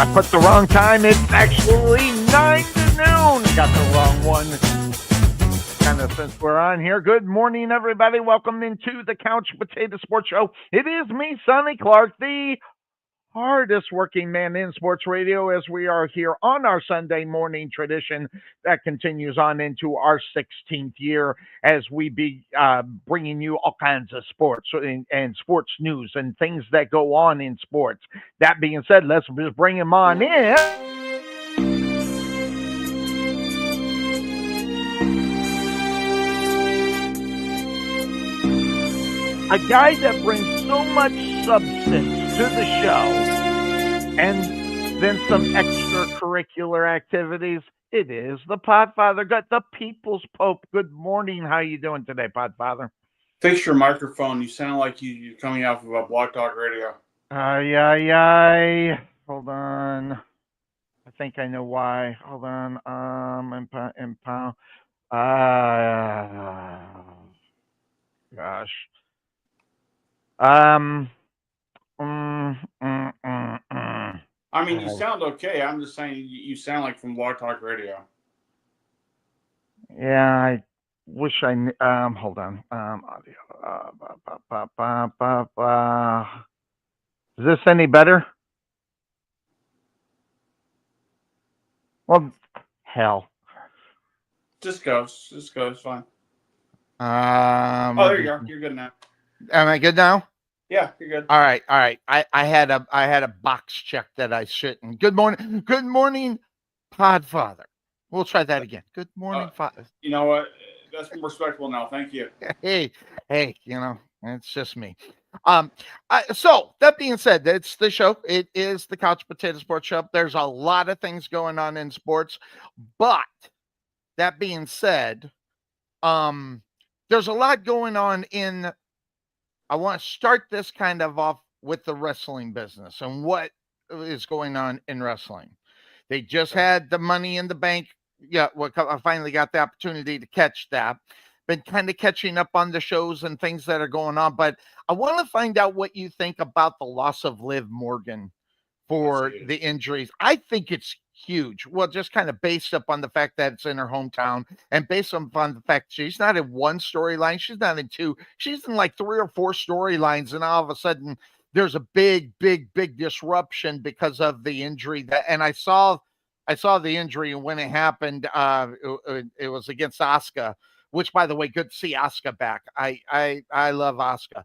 I put the wrong time. It's actually 9 to noon. Got the wrong one. Kind of since we're on here. Good morning, everybody. Welcome into the Couch Potato Sports Show. It is me, Sonny Clark, the hardest working man in sports radio, as we are here on our Sunday morning tradition that continues on into our 16th year as we be bringing you all kinds of sports and sports news and things that go on in sports. That being said, let's just bring him on in. A guy that brings so much substance to the show and then some extracurricular activities. It is the Podfather, got the People's Pope. Good morning. How you doing today, Podfather? Fix your microphone. You sound like you're coming off of a Blog Talk Radio. Ay. Hold on. I think I know why. Hold on. Gosh. I mean, you sound okay. I'm just saying you sound like from Blog Talk Radio. Yeah, I wish I knew. Hold on. Audio. Is this any better? Well, hell. Just go. It's fine. Oh, there you go. You're good now. Am I good now? Yeah, you're good. All right. I had a box check that I shouldn't. Good morning, Podfather. We'll try that again. Good morning, Father. You know what? That's more respectful now. Thank you. Hey, it's just me. So that being said, it's the show. It is the Couch Potato Sports Show. There's a lot of things going on in sports, but that being said, there's a lot going on in. I want to start this kind of off with the wrestling business and what is going on in wrestling. They just had the Money in the Bank. Yeah, I finally got the opportunity to catch that. Been kind of catching up on the shows and things that are going on, but I want to find out what you think about the loss of Liv Morgan for the injuries. I think it's huge. Well, just kind of based upon the fact that it's in her hometown and based upon the fact she's not in one storyline, she's not in two, she's in like 3 or 4 storylines, and all of a sudden there's a big disruption because of the injury and I saw the injury when it happened. It was against Asuka, which, by the way, good to see Asuka back. I love Asuka.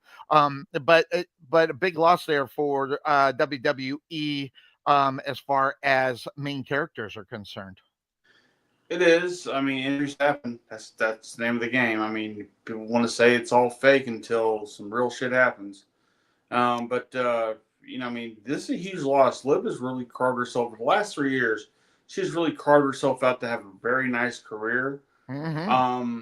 But a big loss there for WWE as far as main characters are concerned. It is. I mean, injuries happen. That's the name of the game. I mean, people want to say it's all fake until some real shit happens. But I mean, this is a huge loss. Liv has really carved herself for the last 3 years. She's really carved herself out to have a very nice career. Mm-hmm.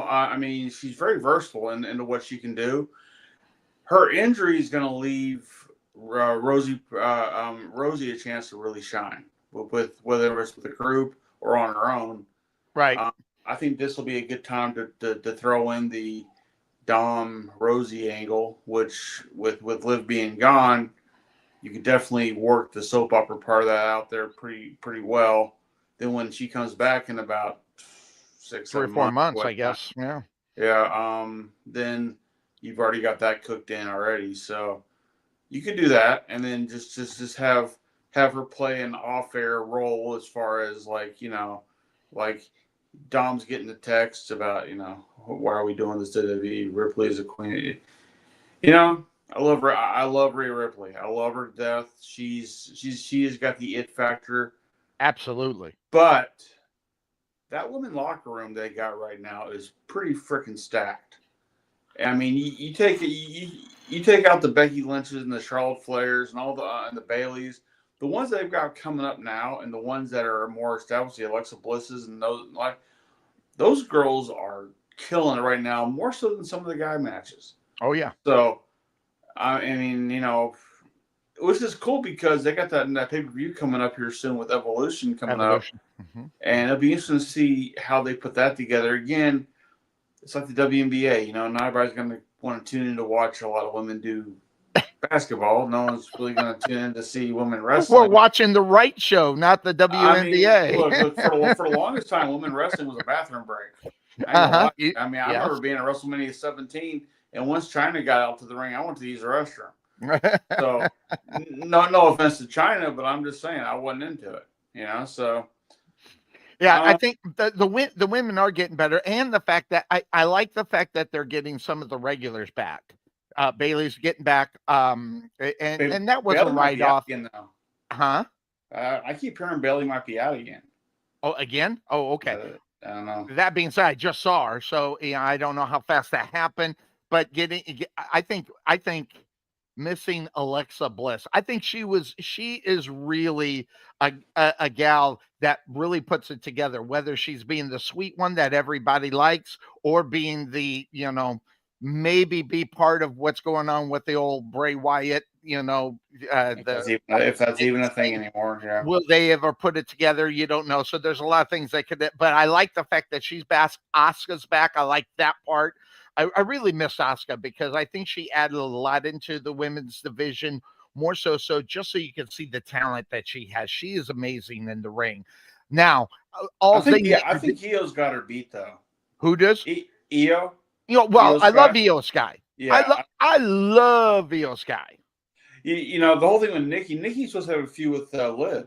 I mean, she's very versatile into what she can do. Her injury is going to leave Rosie a chance to really shine, with whether it's with the group or on her own. Right. I think this will be a good time to throw in the Dom Rosie angle, which with Liv being gone, you could definitely work the soap opera part of that out there pretty well. Then when she comes back in about 6 3 or 4 months, I guess. Yeah. Then you've already got that cooked in already, so you could do that, and then just have her play an off-air role as far as like Dom's getting the text about why are we doing this WWE? Ripley is a queen. I love her. I love Rhea Ripley. I love her to death. She has got the it factor. Absolutely. But that women locker room they got right now is pretty freaking stacked. I mean, you take out the Becky Lynches and the Charlotte Flairs and all the Baileys, the ones they've got coming up now, and the ones that are more established, the Alexa Blisses and those girls are killing it right now, more so than some of the guy matches. Oh yeah. So, I mean, which is cool because they got that pay-per-view coming up here soon with Evolution coming up. Mm-hmm. And it'll be interesting to see how they put that together. Again, it's like the WNBA, not everybody's going to want to tune in to watch a lot of women do basketball. No one's really going to tune in to see women We're wrestling. watching the right show, not the I mean, WNBA. look for the longest time, women wrestling was a bathroom break. I ain't gonna Uh-huh. lie. I mean, I Yes. remember being at WrestleMania 17, and once China got out to the ring, I went to use the restroom. So, no offense to China, but I'm just saying I wasn't into it. So Yeah, I uh, think the women are getting better, and the fact that I like the fact that they're getting some of the regulars back. Bailey's getting back, and that was a Bailey might write be out off, again though. huh? I keep hearing Bailey might be out again. Oh, again? Oh, okay. I don't know. That being said, I just saw her, so I don't know how fast that happened. But I think missing Alexa Bliss. I think she is really a gal that really puts it together. Whether she's being the sweet one that everybody likes, or being the maybe be part of what's going on with the old Bray Wyatt. The If that's even a thing anymore, yeah. Will they ever put it together? You don't know. So there's a lot of things they could, but I like the fact that she's back. Asuka's back. I like that part. I really miss Asuka because I think she added a lot into the women's division, more so just so you can see the talent that she has. She is amazing in the ring. Now, I all think they I think Io's got her beat though. who does? Io, Well, Io I love Sky. Io Sky. Yeah, I love Io Sky. the whole thing with Nikki's supposed to have a feud with Liv,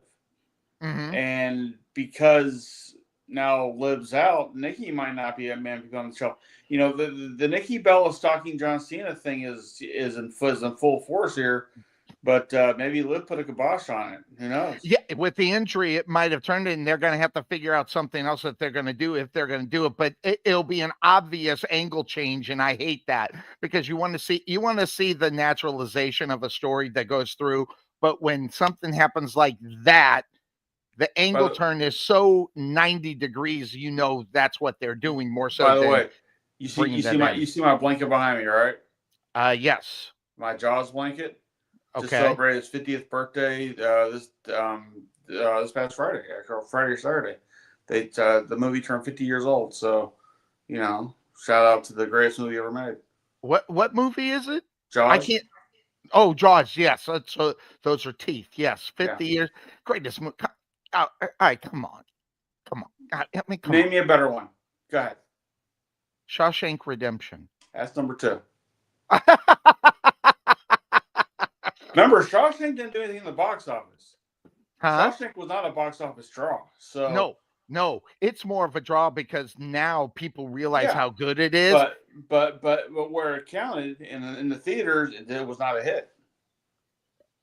Mm-hmm. and because now Liv's out, Nikki might not be a man to be on the show. The Nikki Bella stalking John Cena thing is in full force here, but maybe Liv put a kibosh on it. Who knows? Yeah, with the injury, it might have turned it, and they're going to have to figure out something else that they're going to do if they're going to do it. But it'll be an obvious angle change, and I hate that because you want to see the naturalization of a story that goes through. But when something happens like that, the angle turn is so 90 degrees. That's what they're doing more so. By the than way, you see my blanket behind me, right? Yes. My Jaws blanket. Just Okay. celebrated his 50th birthday this past Friday, or Friday or Saturday. The movie turned 50 years old, so shout out to the greatest movie ever made. What movie is it? Jaws. I can't. Oh, Jaws. Yes. So those are teeth. Yes. 50 Yeah. years. Greatest movie. All right. Come on. God, Name me a better one. Go ahead. Shawshank Redemption. That's number 2. Remember, Shawshank didn't do anything in the box office. Huh? Shawshank was not a box office draw. So No. It's more of a draw because now people realize yeah, how good it is. but where it counted in the theaters, it was not a hit.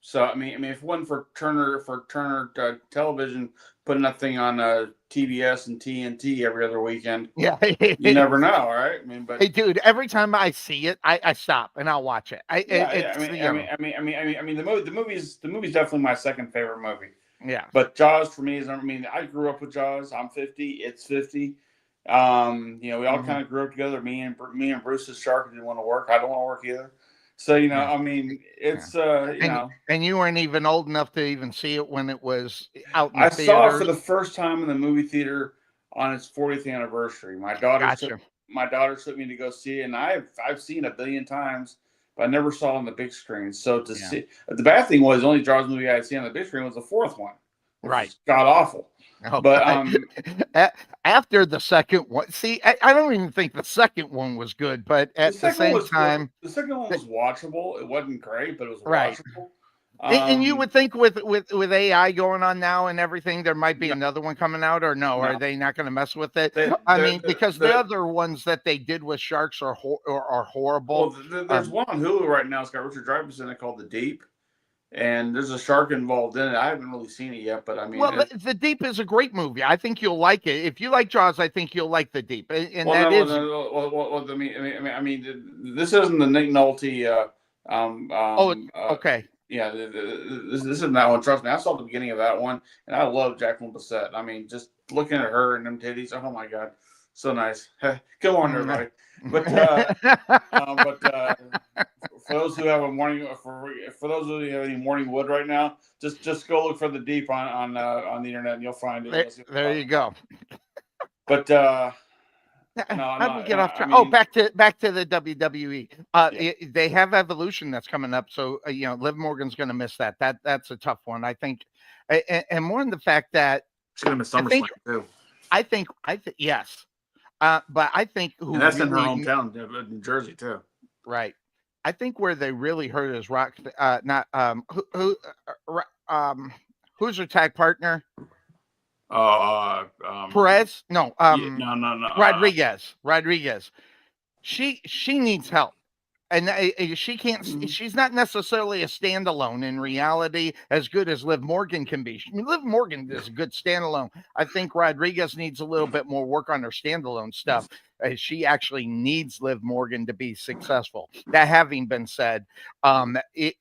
So I mean, if it wasn't for Turner Television putting that thing on TBS and TNT every other weekend, Yeah. you never know, right? I mean, but Hey, dude, every time I see it, I stop and I'll watch it. The movie's definitely my second favorite movie. Yeah. But Jaws for me I grew up with Jaws. I'm 50. It's 50. We all kind of grew up together. Me and Bruce's shark didn't want to work. I don't want to work either. So Yeah. I mean, it's and you weren't even old enough to even see it when it was out in the I saw it for theaters. the first time in the movie theater on its 40th anniversary. My daughter took me to go see it, and I've seen it a billion times, but I never saw it on the big screen. So to see the bad thing was the only Jaws movie I had seen on the big screen was the fourth one, which Right. god awful. Oh, but after the second one, see, I don't even think the second one was good, but at the same time, the second one was watchable. It wasn't great, but it was right. watchable. And you would think with AI going on now and everything, there might be another one coming out, or no? Are they not going to mess with it? Because the other ones that they did with sharks are horrible. Well, there's one on Hulu right now. It's got Richard Dreyfuss in it called The Deep, and there's a shark involved in it. I haven't really seen it yet, but I mean, The Deep is a great movie. I think you'll like it. If you like Jaws, I think you'll like The Deep. And this isn't the Nick Nolte. Okay. Yeah, this isn't that one. Trust me, I saw the beginning of that one, and I love Jacqueline Bisset. I mean, just looking at her and them titties, oh my god, so nice. Come on, everybody. But for those who have for those who have any morning wood right now, just go look for The Deep on the internet, and you'll find it. There you go. But No, How do we no, get off I track? Oh, mean, back to the WWE. yeah. They have Evolution that's coming up, so Liv Morgan's going to miss that. That's a tough one, I think, and more in the fact that She's gonna miss I think SummerSlam too, I think yes, but I think and who that's in her really hometown, New Jersey too. right. I think where they really hurt is Rock. Not who's her tag partner? Perez? No, Yeah, no. Rodriguez. Rodriguez. She needs help. And she can't. Mhm. She's not necessarily a standalone in reality, as good as Liv Morgan can be. I mean, Liv Morgan is a good standalone. I think Rodriguez needs a little bit more work on her standalone stuff. She actually needs Liv Morgan to be successful. That having been said,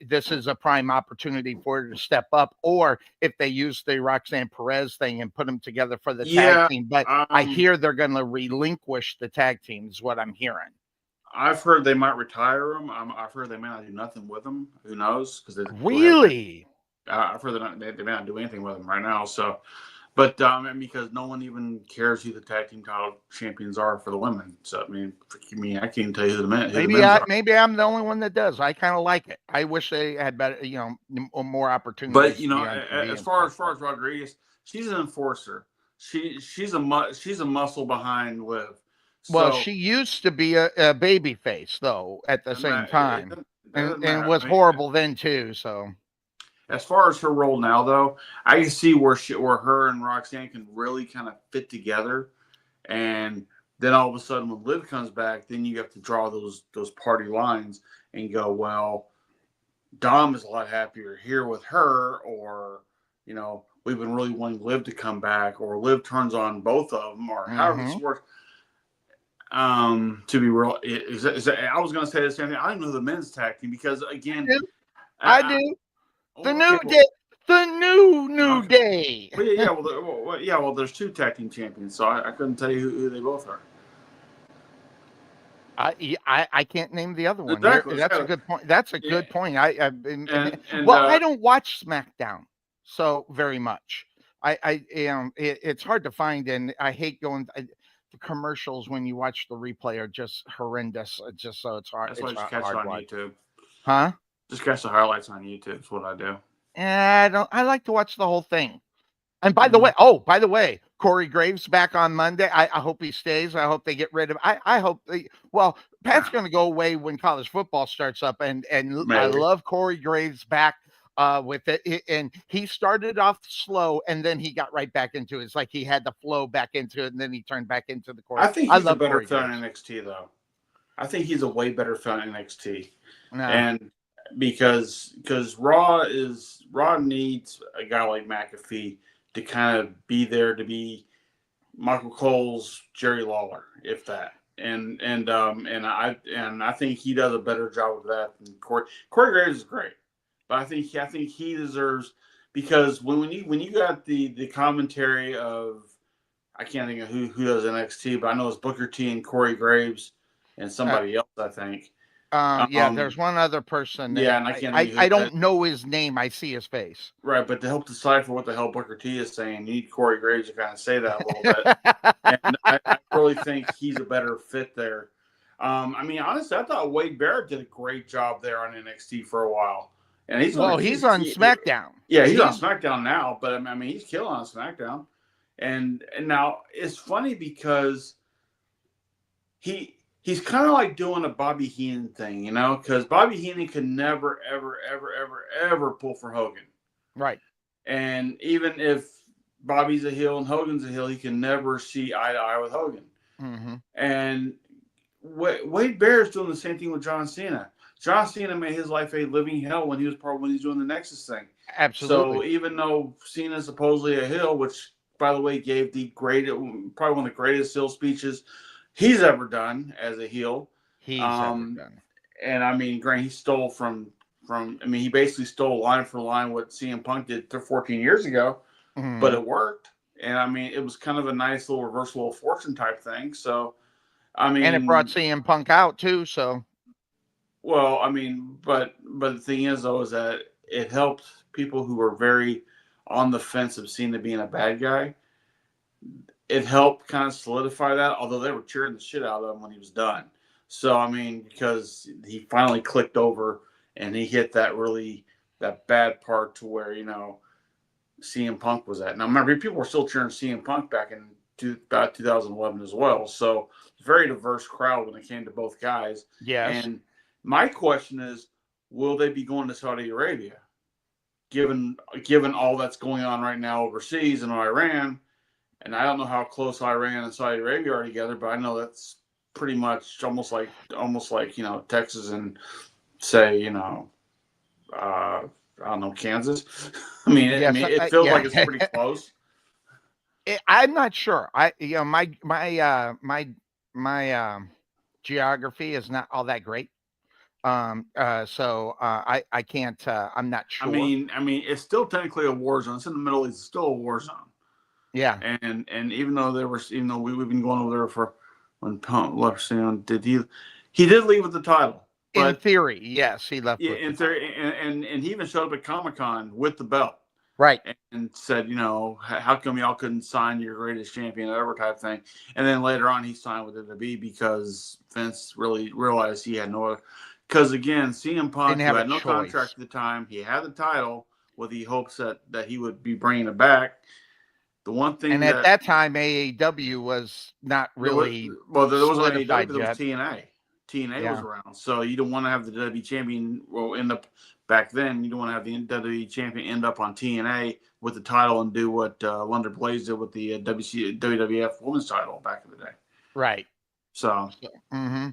this is a prime opportunity for her to step up. Or if they use the Roxanne Perez thing and put them together for the tag Yeah, team, but I hear they're going to relinquish the tag team. Is what I'm hearing. I've heard they might retire him. I've heard they may not do nothing with him. Who knows? Because they go ahead. Really? I've heard they may not do anything with him right now. So, but and because no one even cares who the tag team title champions are for the women. So I mean, I can't tell you who the men's are. Maybe I'm the only one that does. I kind of like it. I wish they had better, more But opportunities to be on TV as and far stuff. as Rodriguez, she's an enforcer. She's a muscle behind Liv. Well, So she used to be a baby face though at the same it time, doesn't and matter. was I mean, horrible then too. So as far as her role now, though, I can see where her and Roxanne can really kind of fit together, and then all of a sudden when Liv comes back, then you have to draw those party lines and go, well, Dom is a lot happier here with her, or we've been really wanting Liv to come back, or Liv turns on both of them, or however this works. To be real, I was going to say the same thing. I don't know the men's tag team because again, I do. The okay, new day. The new okay. day. Well, yeah, well, there's two tag team champions, so I couldn't tell you who they both are. I can't name the other one. Exactly. That's a good point. That's a Yeah, good point. and Well, I don't watch SmackDown so very much. It's hard to find, and I hate going. The commercials when you watch the replay are just horrendous. Just so it's hard. that's why I It's just catch it hard on watch. YouTube. Huh? Just catch the highlights on YouTube. Is what I do. I don't. I like to watch the whole thing. And Mm-hmm. by the way, Corey Graves back on Monday. I hope he stays. I hope they get rid of. I hope well, Pat's going to go away when college football starts up, and I Maybe. love Corey Graves back with it. And he started off slow, and then he got right back into it. It's like he had the flow back into it, and then he turned back into the Corey. I think I he's a love better Corey fit in Graves. NXT though. I think he's a way better fit in NXT, No. and because Raw needs a guy like McAfee to kind of be there to be Michael Cole's Jerry Lawler, if that. And I think he does a better job of that than Corey. Corey Graves is great, but I think he deserves, because when you got the commentary of, I can't think of who does NXT, but I know it's Booker T and Corey Graves and Uh, somebody else, I think. yeah, there's one other person. Yeah, and I can't think of who I that is. don't know his name. I see his face. Right, but to help decipher what the hell Booker T is saying, you need Corey Graves to kind of say that a little bit. And I really think he's a better fit there. I mean, honestly, I thought Wade Barrett did a great job there on NXT for a while, and he's on SmackDown. Yeah, he's on SmackDown now, but I mean, he's killing on SmackDown. And now it's funny because he's kind of like doing a Bobby Heenan thing, because Bobby Heenan could never, ever, ever, ever, ever pull for Hogan. Right. And even if Bobby's a heel and Hogan's a heel, he can never see eye to eye with Hogan. Mm-hmm. And Wade Barrett's doing the same thing with John Cena. John Cena made his life a living hell when he was doing the Nexus thing. Absolutely. So even though Cena's supposedly a heel, which by the way gave probably one of the greatest heel speeches he's ever done as a heel. Ever done. And I mean, Grant, he stole he basically stole line for line what CM Punk did 14 years ago, but it worked. And I mean, it was kind of a nice little reversal of fortune type thing. So, I mean, and it brought CM Punk out too. So, well, I mean, but the thing is though, is that it helped people who were very on the fence of Cena being a bad guy. it helped kind of solidify that. Although they were cheering the shit out of him when he was done. So I mean, because he finally clicked over and he hit that bad part to where CM Punk was at. Now remember, people were still cheering CM Punk back in about 2011 as well. So it's a very diverse crowd when it came to both guys. Yes. And my question is, will they be going to Saudi Arabia? Given all that's going on right now overseas in Iran, and I don't know how close Iran and Saudi Arabia are together, but I know that's pretty much almost like Texas and say I don't know, Kansas. Yes. It feels like Yeah. it's pretty close. I'm not sure. My geography is not all that great. I can't. I'm not sure. It's still technically a war zone. It's in the Middle East. It's still a war zone. Yeah. And even though we've been going over there for when Punk left, he did leave with the title, In but theory, yes, he left yeah, with the and, title. and he even showed up at Comic-Con with the belt. Right. And said, how come y'all couldn't sign your greatest champion ever type thing? And then later on, he signed with WWE because Vince really realized he had no other. Because again, CM Punk, Didn't who have a had no choice. contract at the time, he had the title with the hopes that he would be bringing it back. The one thing And at that that time, AAW was not there was, really there wasn't AEW, solidified there was yet. TNA. TNA was Yeah. around, so you don't want to have the WWE champion. Well, end up back then, you don't want to have the WWE champion end up on TNA with the title and do what Lunder Blaze did with the WWF Women's title back in the day. Right. So, Mm-hmm.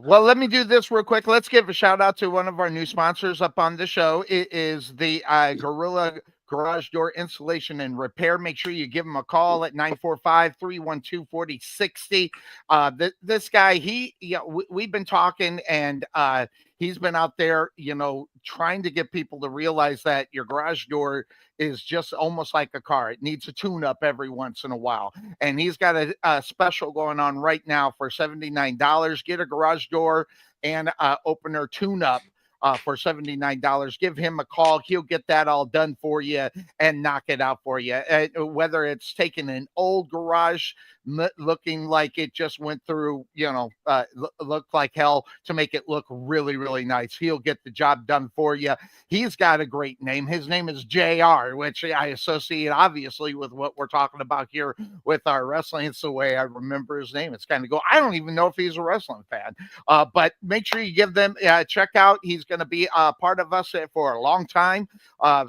Well, let me do this real quick. Let's give a shout out to one of our new sponsors up on the show. It is the Gorilla Garage Door Installation and Repair. Make sure you give them a call at 945-312-4060. This guy, we've been talking, and he's been out there, trying to get people to realize that your garage door is just almost like a car. It needs a tune-up every once in a while. And he's got a special going on right now for $79. Get a garage door and opener tune-up for $79. Give him a call. He'll get that all done for you and knock it out for you. Whether it's taking an old garage looking like it just went through, looked like hell, to make it look really, really nice. He'll get the job done for you. He's got a great name. His name is JR, which I associate obviously with what we're talking about here with our wrestling. It's the way I remember his name. It's kind of go. I don't even know if he's a wrestling fan, but make sure you give them check out. He's going to be a part of us for a long time. We're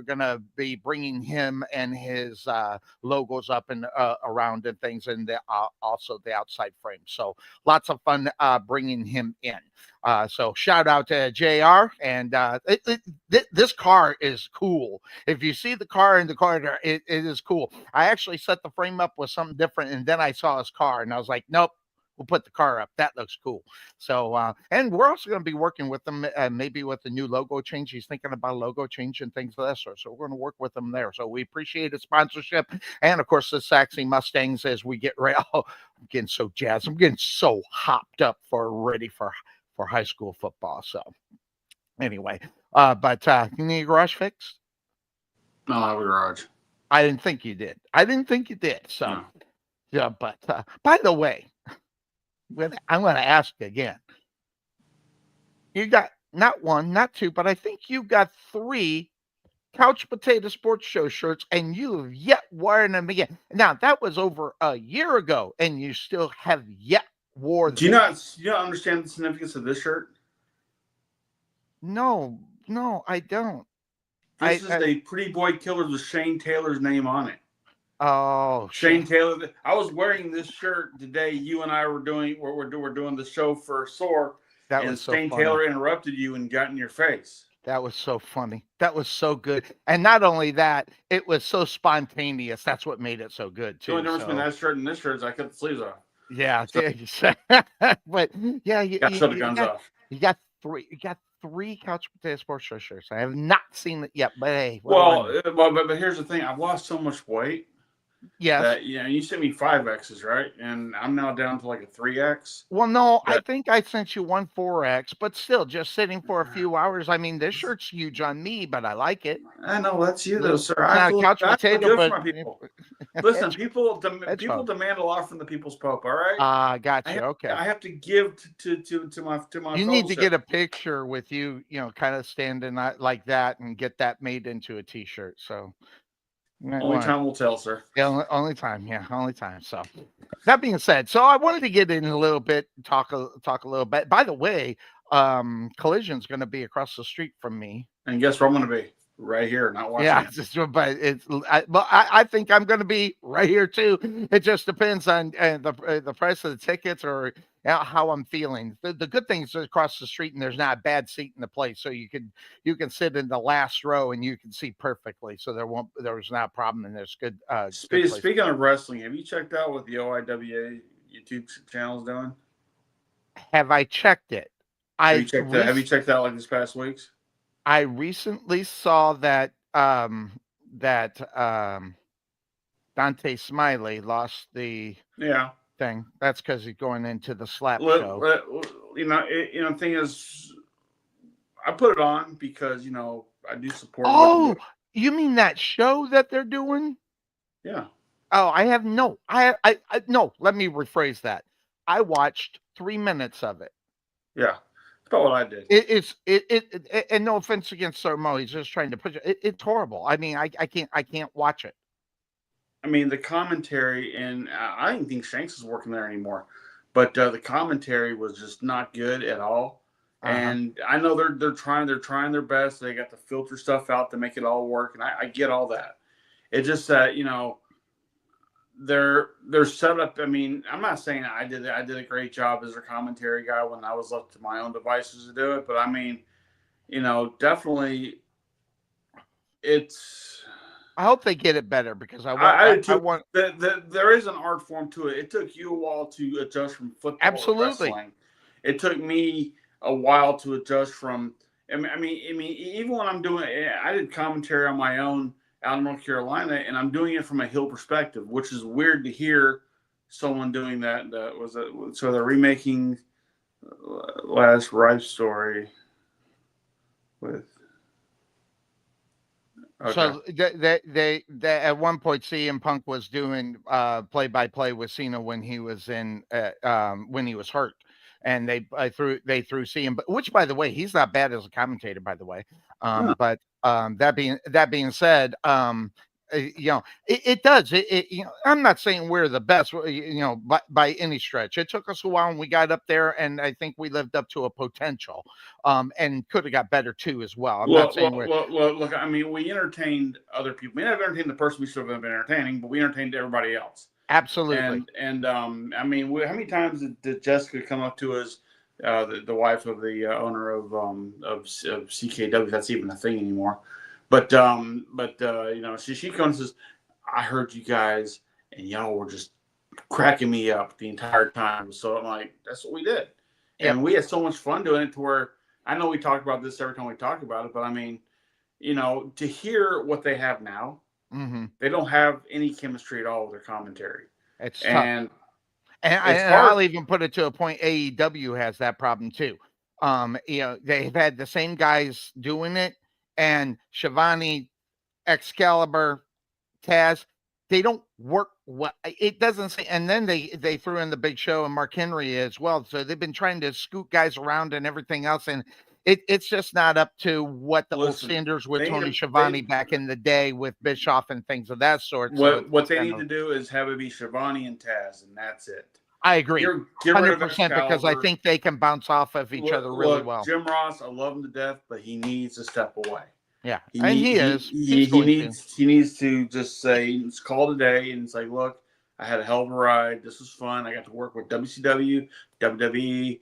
going to be bringing him and his logos up and around and things, and also the outside frame. So lots of fun bringing him in. So shout out to JR. And this car is cool. If you see the car in the corridor, it is cool. I actually set the frame up with something different, and then I saw his car, and I was like, nope. We'll put the car up. That looks cool. So, and we're also going to be working with them, maybe with the new logo change. He's thinking about a logo change and things of that sort. So we're going to work with them there. So we appreciate the sponsorship, and of course the Saxy Mustangs as we get ready. Oh, I'm getting so jazzed. I'm getting so hopped up ready for high school football. So anyway, you need a garage fixed? no, I have a garage. I didn't think you did. So No. yeah, but by the way, I'm going to ask again. You got not one, not two, but I think you got 3 Couch Potato Sports Show shirts, and you have yet worn them again. Now that was over a year ago, and you still have yet wore Do you them. not understand the significance of this shirt? No, I don't. This is a Pretty Boy Killers with Shane Taylor's name on it. Oh, Shane Taylor. I was wearing this shirt today. You and I were doing the show for SOAR, that and was so Shane funny. Taylor interrupted you and got in your face. That was so funny. That was so good. And not only that, it was so spontaneous. That's what made it so good The only too. difference between that shirt and this shirt is I cut the sleeves off. Yeah, So, but yeah, got to shut the guns off. You got 3 Couch Potato Sports Show shirts. I have not seen it yet, but hey. Well, but here's the thing. I've lost so much weight Yes. that you sent me 5X's, right? And I'm now down to like a 3X. Well, no, I That think I sent you one 4X, but still, just sitting for a few hours. I mean, this shirt's huge on me, but I like it. I know that's you though, sir. It's not a couch I have to look potato, good for but my people. Listen, people hedgehog. demand a lot from the people's pope. All right, Got you. Okay. I have to give to my You need to get fellowship. a picture with you, kind of standing like that and get that made into a t-shirt. So you might Only want time will tell, sir. yeah, only time. Yeah, only time. So that being said, so I wanted to get in a little bit, talk a little bit. By the way, Collision's going to be across the street from me. And guess where I'm going to be? Right here, not watching Yeah, it. but I think I'm going to be right here too. It just depends on the price of the tickets or how I'm feeling. The good thing is across the street and there's not a bad seat in the place, so you can sit in the last row and you can see perfectly. So there's not a problem and there's good place. Speaking of wrestling, have you checked out what the OIWA YouTube channel is doing? Have I checked it? Have I you checked that? re- Have you checked out like this past weeks? I recently saw that Dante Smiley lost the Yeah. thing. That's because he's going into the slap Let, show. let, thing is, I put it on because I do support what they do. Oh, you mean that show that they're doing? Yeah. Oh, I have no. I no. Let me rephrase that. I watched 3 minutes of it. Yeah. That's about what I did. And no offense against Sir Mo, he's just trying to push it. It's horrible. I mean, I can't watch it. I mean, the commentary, and I don't think Shanks is working there anymore, but the commentary was just not good at all. Uh-huh. And I know they're trying their best. They got to filter stuff out to make it all work, and I get all that. It's just that they're set up. I mean, I'm not saying I did a great job as a commentary guy when I was left to my own devices to do it, but I mean, definitely it's. I hope they get it better because I want. I I took want there is an art form to it. It took you a while to adjust from football to absolutely. wrestling. It took me a while to adjust from. Even when I'm doing, I did commentary on my own out in North Carolina, and I'm doing it from a heel perspective, which is weird to hear someone doing that. So they're remaking Last Rife Story with. Okay. So they at one point CM Punk was doing play by play with Cena when he was when he was hurt, and they threw CM, which by the way he's not bad as a commentator by the way. Yeah. But that being said, it does I'm not saying we're the best by any stretch. It took us a while and we got up there, and I think we lived up to a potential, and could have got better too as well. I'm not saying we're Look. I mean, we entertained other people. We never entertained the person we should have been entertaining, but we entertained everybody else. absolutely. And I mean, how many times did Jessica come up to us, the wife of the owner of CKW? If that's even a thing anymore. But she comes and says, "I heard you guys, and y'all were just cracking me up the entire time." So I'm like, "That's what we did," Yep. and we had so much fun doing it. To where I know we talk about this every time we talk about it, but I mean, to hear what they have now, Mm-hmm. they don't have any chemistry at all with their commentary, It's tough. and it's And hard. I'll even put it to a point. AEW has that problem too. They've had the same guys doing it, and Shivani, Excalibur, Taz, they don't work what it doesn't say. And then they threw in the Big Show and Mark Henry as well. So they've been trying to scoot guys around and everything else, and it's just not up to what the old Listen, standards with they need Tony to Schiavone back in the day with Bischoff and things of that sort. So what it's they kind need of to do is have it be Shivani and Taz, and that's it. I agree. Get rid of 100% because I Excalibur. think they can bounce off of each other really Look, well. Jim Ross, I love him to death, but he needs to step away. Yeah, and he is. He's He going to. needs to just say it's call today and it's like, look, I had a hell of a ride. This was fun. I got to work with WCW, WWE,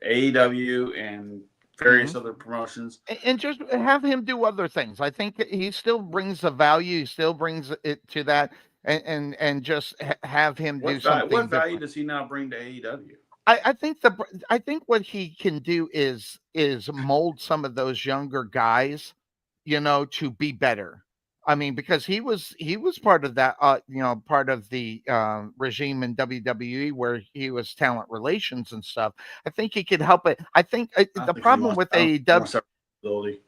AEW, and various other promotions. And just have him do other things. I think he still brings the value. He still brings it to that, and just have him do What something value different. does he now bring to AEW? I think what he can do is mold some of those younger guys, to be better. I mean, because he was part of that, part of the regime in WWE where he was talent relations and stuff. I think he could help it. I think I the don't think he problem wants. with I don't think he AEW, wants that responsibility.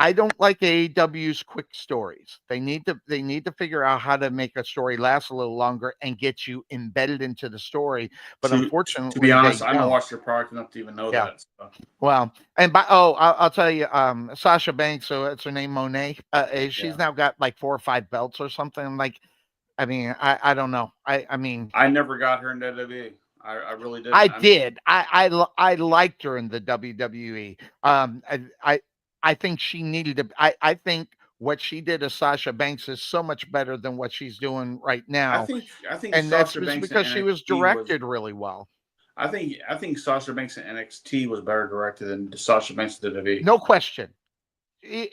I don't like AEW's quick stories. They need to figure out how to make a story last a little longer and get you embedded into the story. But To be unfortunately, honest, they I don't don't. watch their product enough to even know Yeah. that. So. Well, and I'll tell you, Sasha Banks, so it's her name, Monet. She's Yeah, now got like 4 or 5 belts or something. Like, I mean, I don't know. I mean, I never got her in WWE. I really didn't. I did. I liked her in the WWE. Um, I I, I think she needed to. I think what she did as Sasha Banks is so much better than what she's doing right now, I think and that's Sasha just Banks in because she was NXT was. directed really well. I think Sasha Banks in NXT was better directed than Sasha Banks in WWE. No question.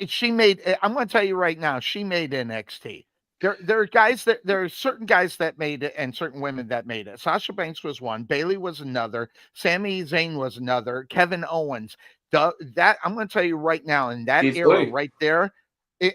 She made. I'm going to tell you right now. She made NXT. There are guys that there are certain guys that made it and certain women that made it. Sasha Banks was one. Bailey was another. Sami Zayn was another. Kevin Owens. That I'm going to tell you right now. In that Keith era, Lee, right there,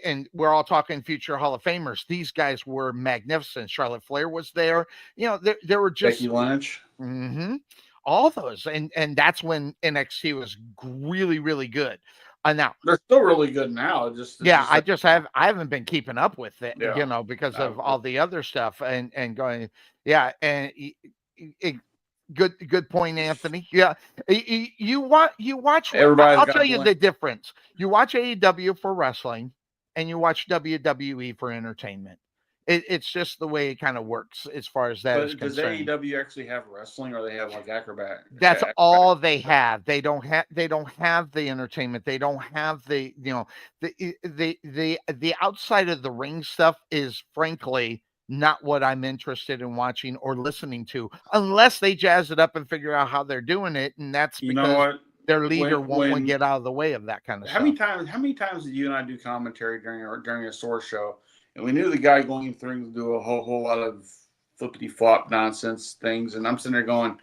and we're all talking future Hall of Famers. These guys were magnificent. Charlotte Flair was there. There were Becky just Lynch. mhm, all those, and that's when NXT was really really good. Now They're still really good now. It's yeah, just that I haven't been keeping up with it, yeah. because I, of all the other stuff and going, yeah, and good point, Anthony. Yeah, you watch. everybody's I'll got tell to you blame. the difference. You watch AEW for wrestling, and you watch WWE for entertainment. It's just the way it kind of works as far as that is But does concerned. AEW actually have wrestling, or they have like That's acrobatic? all they have. They don't have the entertainment. They don't have the outside of the ring stuff is frankly not what I'm interested in watching or listening to unless they jazz it up and figure out how they're doing it, and that's You know because what? their leader won't want to When get out of the way of that kind of stuff. how many times did you and I do commentary during a source show, and we knew the guy going through to do a whole lot of flippity flop nonsense things, and I'm sitting there going,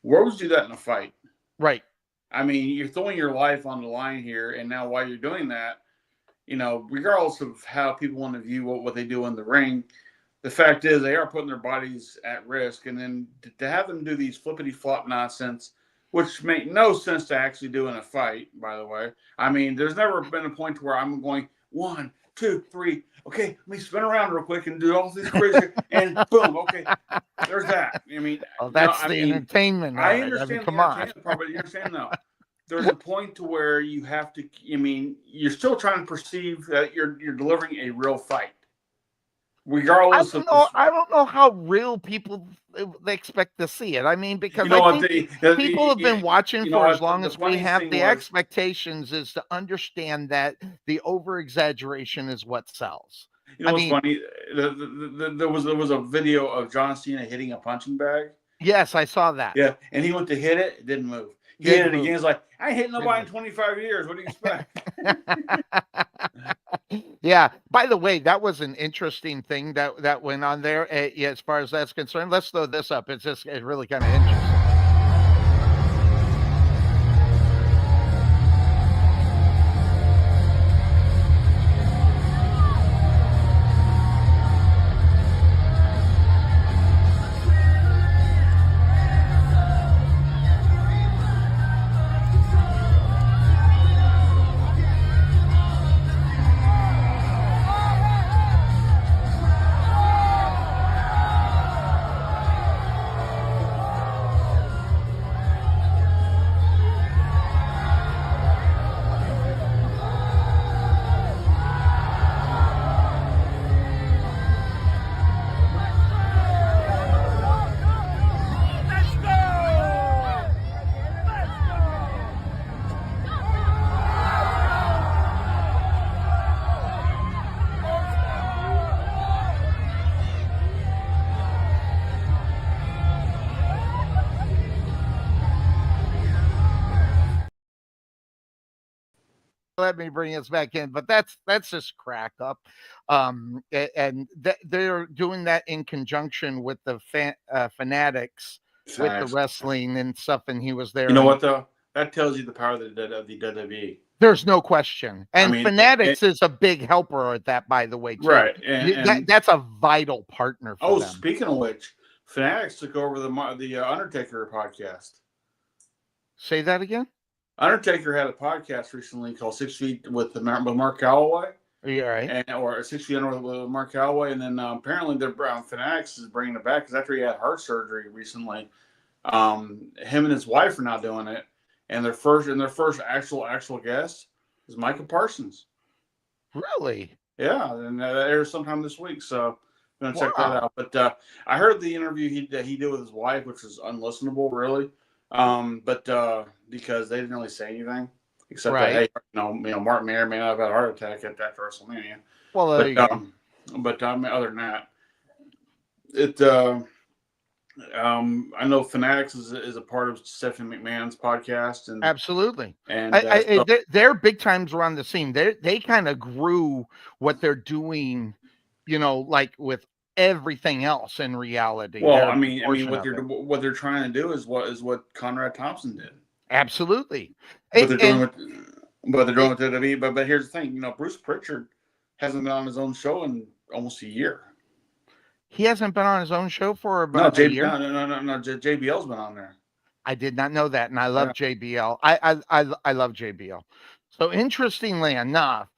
where would you do that in a fight? Right. I mean, you're throwing your life on the line here, and now while you're doing that, regardless of how people want to view what they do in the ring, the fact is they are putting their bodies at risk, and then to have them do these flippity flop nonsense, which make no sense to actually do in a fight. By the way, I mean, there's never been a point where I'm going 1, 2, 3. Okay, let me spin around real quick and do all these crazy, and boom. Okay, there's that. I mean, Well, no, that's I the mean, entertainment I of it. I mean, understand the come on. entertainment part, but you understand though. There's a point to where you have to. I mean, you're still trying to perceive that you're delivering a real fight, I regardless of don't know. I don't know how real people they expect to see it. I mean, you because know I what think people have been watching you know for as what long the as we funniest have. thing The was. expectations is to understand that the over exaggeration is what sells. You I know what's mean, funny? There was a video of John Cena hitting a punching bag. yes, I saw that. Yeah, and he went to hit it, it didn't move. He hit Didn't it again. move. He's like, I ain't hit Didn't nobody in move. 25 years. What do you expect? Yeah. By the way, that was an interesting thing that went on there. Yeah, as far as that's concerned, let's throw this up. It's really kind of interesting. Let me bring us back in, but that's just crack up, and they're doing that in conjunction with the fanatics with the Facts. wrestling and stuff, and he was You there, know and what though? That tells you the power of the WWE. There's no question. I And mean, Fanatics is a big helper at that, by the way, too. right, and That's a vital partner for oh, them. speaking of which, Fanatics took over the Undertaker podcast. Say that again? Undertaker had a podcast recently called 6 Feet with Mark Calloway, You're right. or 6 Feet Under with Mark Calloway, and then apparently the Fanatics is bringing it back because after he had heart surgery recently, him and his wife are now doing it, and their first actual guest is Micah Parsons. Really? Yeah, and that airs sometime this week, so I'm gonna check that Wow. out. But I heard the interview that he did with his wife, which was unlistenable, really. But because they didn't really say anything except that, Right. hey, Mark may or may not have had a heart attack at WrestleMania. Well, there But you go. other than that, it I know Fanatics is a part of Stephanie McMahon's podcast, Absolutely. and so, They're big times around the scene. They kind of grew what they're doing, like with everything else in reality. well, They're a big portion what of it. they're trying to do is what Conrad Thompson did. Absolutely. But they're doing And with WWE. But here's the thing, Bruce Pritchard hasn't been on his own show in almost a year. he hasn't been on his own show for No, about a year. no. JBL's been on there. I did not know that, and I love Yeah. JBL. I love JBL. So interestingly enough,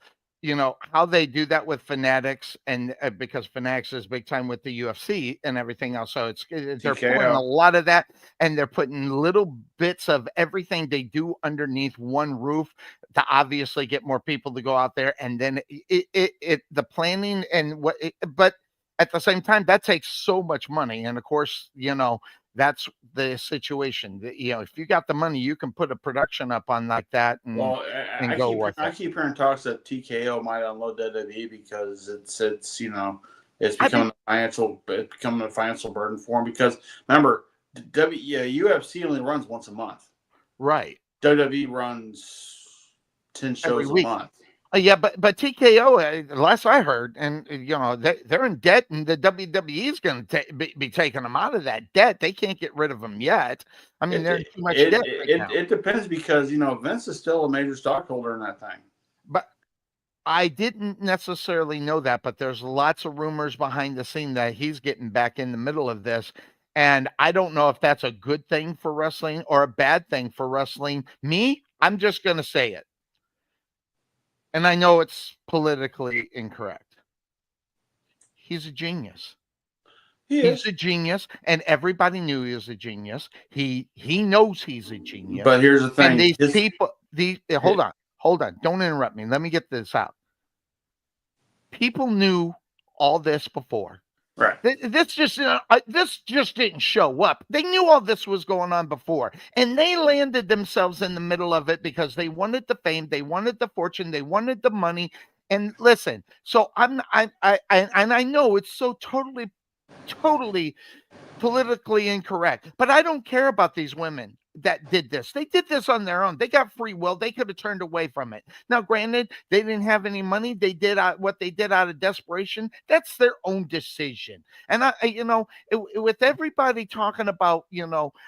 how they do that with Fanatics, and because Fanatics is big time with the UFC and everything else, so they're pulling a TKO. lot of that, and they're putting little bits of everything they do underneath one roof to obviously get more people to go out there, and then the planning and but at the same time that takes so much money, and of course that's the situation. If you got the money, you can put a production up on like that Well, and go with I it. keep hearing talks that TKO might unload WWE because it's it's I becoming think a financial burden for them. Because remember, UFC only runs once a month. right WWE runs 10 every shows a week. month. Yeah, but TKO, last I heard, and they're in debt, and the WWE is going to be taking them out of that debt. They can't get rid of them yet. I mean, It they're in it, too much it, debt right it, now. it depends because Vince is still a major stockholder in that thing. But I didn't necessarily know that, but there's lots of rumors behind the scene that he's getting back in the middle of this. And I don't know if that's a good thing for wrestling or a bad thing for wrestling. I'm just going to say it. And I know it's politically incorrect. He's a genius. He He's is. a genius, and everybody knew he was a genius. He knows he's a genius. But here's the And thing. these people, hold on, don't interrupt me. Let me get this out. People knew all this before. Right. This just didn't show up. They knew all this was going on before, and they landed themselves in the middle of it because they wanted the fame, they wanted the fortune, they wanted the money. And listen, so I know it's so totally politically incorrect, but I don't care about these women that did this. They did this on their own. They got free will. They could have turned away from it. Now, granted, they didn't have any money. They did what they did out of desperation. That's their own decision. And with everybody talking about,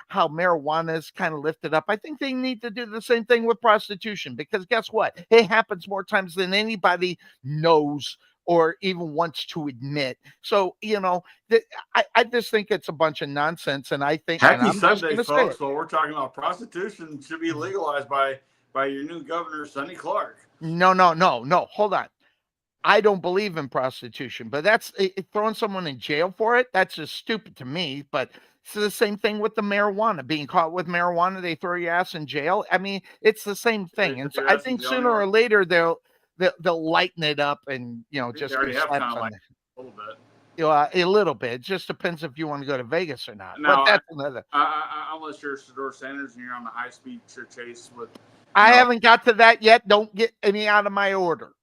how marijuana is kind of lifted up, I think they need to do the same thing with prostitution, because guess what? It happens more times than anybody knows or even wants to admit. So, I just think it's a bunch of nonsense, and Happy I'm just Sunday, going to say folks. it. Well, we're talking about prostitution should be legalized by your new governor, Sonny Clark. No, hold on. I don't believe in prostitution, but that's throwing someone in jail for it. That's just stupid to me. But it's the same thing with the marijuana. Being caught with marijuana, they throw your ass in jail. I mean, it's the same They thing. And put so your I ass in think jail sooner anymore? or later they'll lighten it up and They just already give have kind slaps of on like the a little bit. a little bit. It just depends if you want to go to Vegas or not. But Now, that's another. unless you're Sador Sanders and you're on the high speed chase with, I haven't got to that yet. Don't get me out of my order.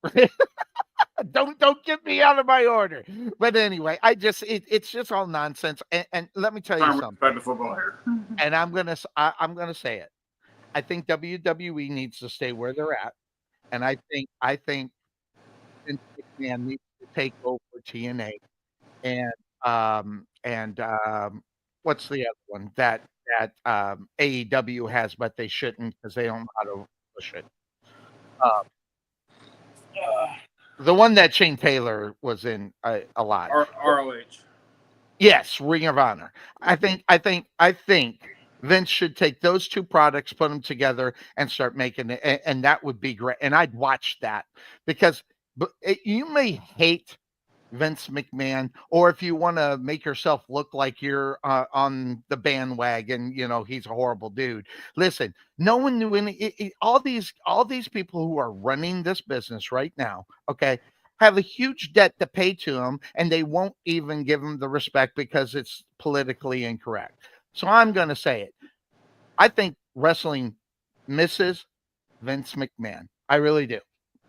Don't get me out of my order. But anyway, it's just all nonsense. And let me tell you trying to respect something. the football here. And I'm gonna say it. I think WWE needs to stay where they're at, and I think Vince McMahon needs to take over TNA and what's the other one that AEW has, but they shouldn't because they don't know how to push it. Uh, the one that Shane Taylor was in a lot. ROH. Yes, Ring of Honor. I think Vince should take those two products, put them together, and start making it, and that would be great. And I'd watch that because you may hate Vince McMahon, or if you want to make yourself look like you're on the bandwagon, he's a horrible dude. Listen, no one knew all these people who are running this business right now. Okay, have a huge debt to pay to him, and they won't even give him the respect because it's politically incorrect. So I'm going to say it. I think wrestling misses Vince McMahon. I really do.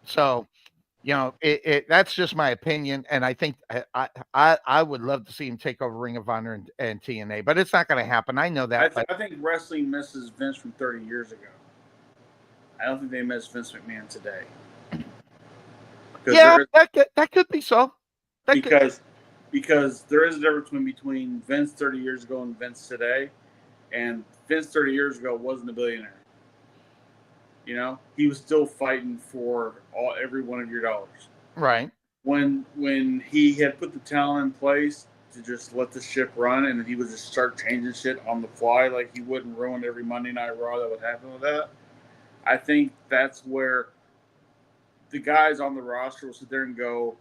So that's just my opinion, and I think I would love to see him take over Ring of Honor and TNA, but it's not going to happen. I know that, but I think wrestling misses Vince from 30 years ago. I don't think they miss Vince McMahon today. Yeah, that could be so. Because there is a difference between Vince 30 years ago and Vince today, and Vince 30 years ago wasn't a billionaire. He was still fighting for every one of your dollars. Right. When he had put the talent in place to just let the ship run, and he would just start changing shit on the fly, like he wouldn't ruin every Monday Night Raw that would happen with that. I think that's where the guys on the roster will sit there and go,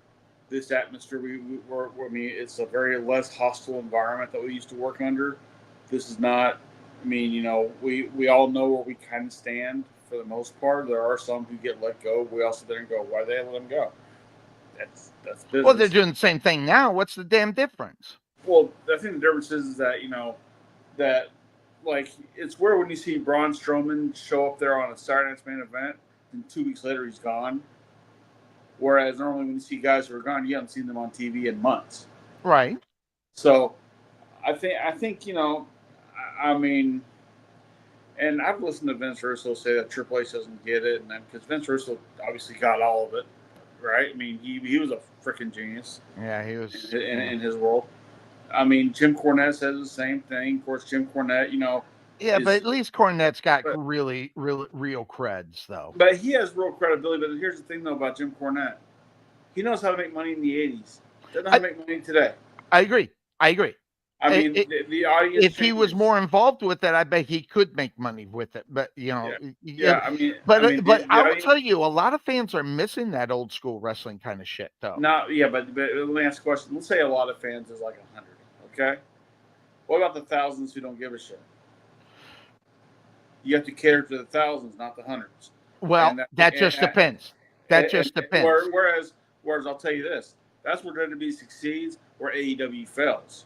this atmosphere it's a very less hostile environment that we used to work under. This is not. We all know where we kind of stand for the most part. There are some who get let go. We also sit there and go, why they let them go? That's business. Well, they're doing the same thing now. What's the damn difference? Well, I think the difference is that that like it's where when you see Braun Strowman show up there on a Saturday Night's Main Event, and 2 weeks later he's gone. Whereas normally when you see guys who are gone, you haven't seen them on TV in months. Right. So I think and I've listened to Vince Russo say that Triple H doesn't get it, and then because Vince Russo obviously got all of it, right? I mean, he was a freaking genius. Yeah, he was in his world. I mean, Jim Cornette says the same thing. Of course, Jim Cornette, Yeah, but at least Cornette's got really, real creds, though. But he has real credibility. But here's the thing, though, about Jim Cornette. He knows how to make money in the 80s. Doesn't know how to make money today. I agree. I mean, the audience. If he was more involved with it, I bet he could make money with it. But but I will tell you, a lot of fans are missing that old school wrestling kind of shit, though. But let me ask a question. Let's say a lot of fans is like 100. Okay, what about the thousands who don't give a shit? You have to cater to the thousands, not the hundreds. Well, that just depends. That just depends. Whereas I'll tell you this: that's where WWE succeeds, where AEW fails.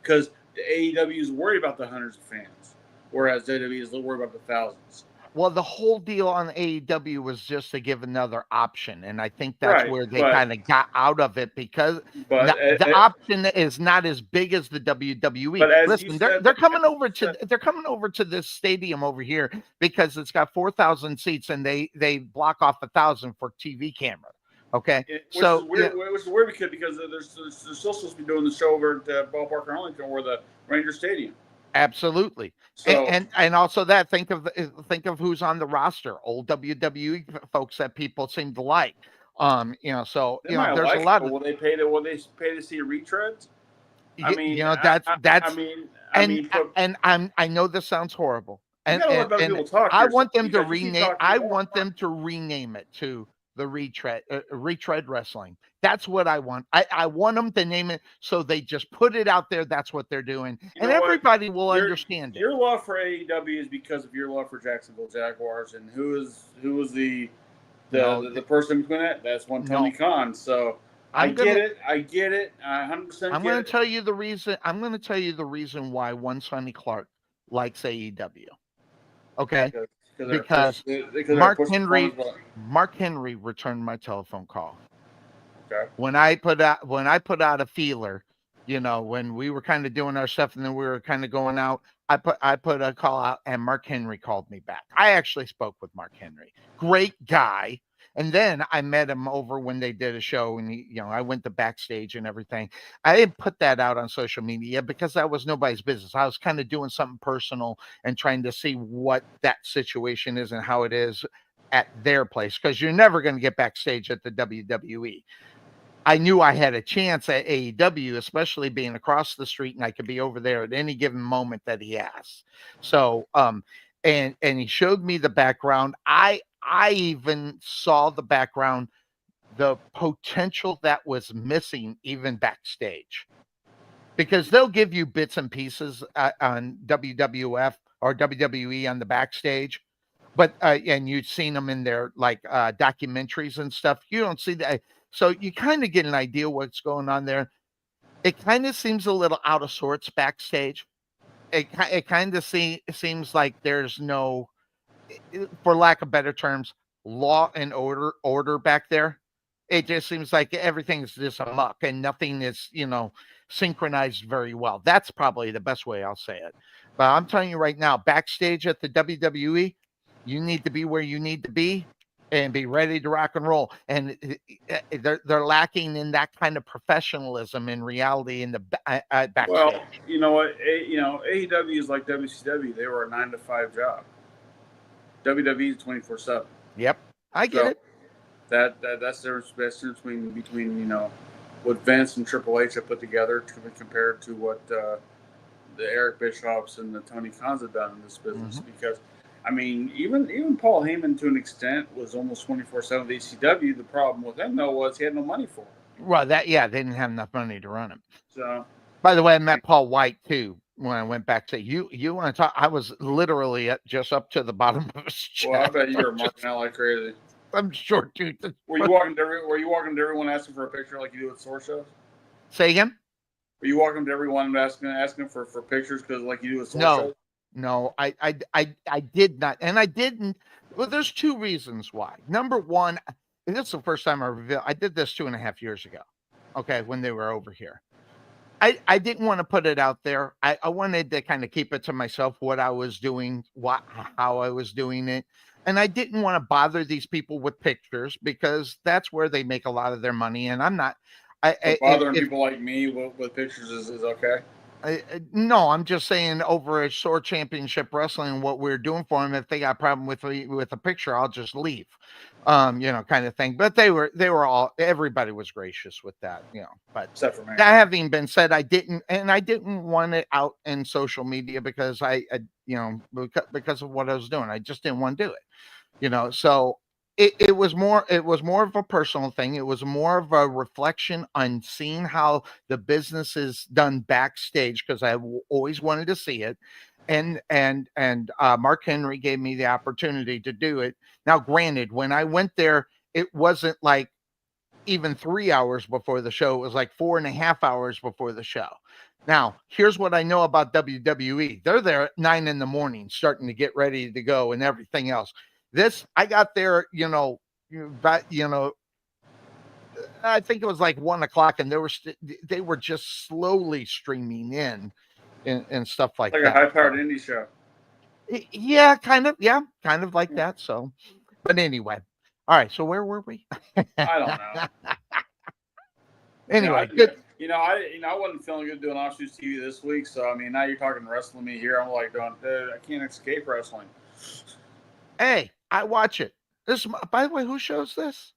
Because the AEW is worried about the hundreds of fans, whereas WWE is worried about the thousands. Well, the whole deal on AEW was just to give another option, and I think that's where they kind of got out of it because the option is not as big as the WWE. But listen, they're coming over to this stadium over here because it's got 4,000 seats, and they block off 1,000 for TV camera. Okay, which is weird because they're still supposed to be doing the show over at Ballpark Arlington or the Ranger Stadium. Absolutely. So, and also that think of who's on the roster, old WWE folks that people seem to like. There's a lot of. Will they pay to see retreads? I mean, I know this sounds horrible, and talk I want them to rename. I want them to rename it to the retread wrestling. That's what I want. I want them to name it so they just put it out there. That's what they're doing, and everybody will understand it. Your love for AEW is because of your love for Jacksonville Jaguars, and who was the person between that? That's one Tony Khan. So I get it. 100%. I'm going to tell you the reason. I'm going to tell you the reason why one Sonny Clark likes AEW. Okay. Because Mark Henry returned my telephone call. Okay. When I put out a feeler, when we were kind of doing our stuff and then we were kind of going out, I put a call out and Mark Henry called me back. I actually spoke with Mark Henry. Great guy. And then I met him over when they did a show and I went to backstage and everything. I didn't put that out on social media because that was nobody's business. I was kind of doing something personal and trying to see what that situation is and how it is at their place because you're never going to get backstage at the WWE. I knew I had a chance at AEW, especially being across the street, and I could be over there at any given moment that he asks. So, and he showed me the background. I even saw the background, the potential that was missing even backstage, because they'll give you bits and pieces on WWF or WWE on the backstage, but and you've seen them in their like documentaries and stuff. You don't see that, so you kind of get an idea what's going on there. It kind of seems a little out of sorts backstage. It kind of seems like there's no, for lack of better terms, law and order back there. It just seems like everything's just amuck and nothing is, synchronized very well. That's probably the best way I'll say it. But I'm telling you right now, backstage at the WWE, you need to be where you need to be and be ready to rock and roll. And they're lacking in that kind of professionalism in reality in the backstage. Well, you know what? AEW is like WCW. They were a 9 to 5 job. WWE is 24/7. Yep, I get it. That's the difference between what Vince and Triple H have put together compared to what the Eric Bischoffs and the Tony Khans have done in this business. Mm-hmm. Because I mean, even Paul Heyman to an extent was almost 24/7 at ECW. The problem with him though was he had no money for it. Well, they didn't have enough money to run him. So, by the way, I met Paul White too when I went back to you. You want to talk? I was literally just up to the bottom of his chest. Well, I bet you were marking out like crazy. I'm short, dude. Were you walking to everyone asking for a picture like you do at store shows? Say again? Were you walking to everyone asking for pictures because like you do at store shows? No, I did not, and I didn't. Well, there's two reasons why. Number one, this is the first time I did this 2.5 years ago. Okay, when they were over here. I didn't want to put it out there. I wanted to kind of keep it to myself, what I was doing, how I was doing it. And I didn't want to bother these people with pictures because that's where they make a lot of their money. And I'm not. Bothering people like me with pictures is okay. No, I'm just saying over a Sword Championship Wrestling, what we're doing for them. If they got a problem with a picture, I'll just leave, kind of thing. But they were everybody was gracious with that, But except for me. That having been said, I didn't want it out in social media because because of what I was doing. I just didn't want to do it, So it was more of a personal thing. It was more of a reflection on seeing how the business is done backstage because I always wanted to see it. And Mark Henry gave me the opportunity to do it. Now, granted, when I went there, it wasn't like even 3 hours before the show. It was like 4.5 hours before the show. Now, here's what I know about WWE. They're there at 9 a.m, starting to get ready to go and everything else. I got there, I think it was like 1:00, and they were just slowly streaming in and stuff like that. Like a high-powered indie show. Yeah, kind of like that. So, but anyway, all right. So where were we? I don't know. Anyway, good. I wasn't feeling good doing Offshoots TV this week. So I mean, now you're talking wrestling me here. I'm like going, I can't escape wrestling. Hey, I watch it. By the way, who shows this?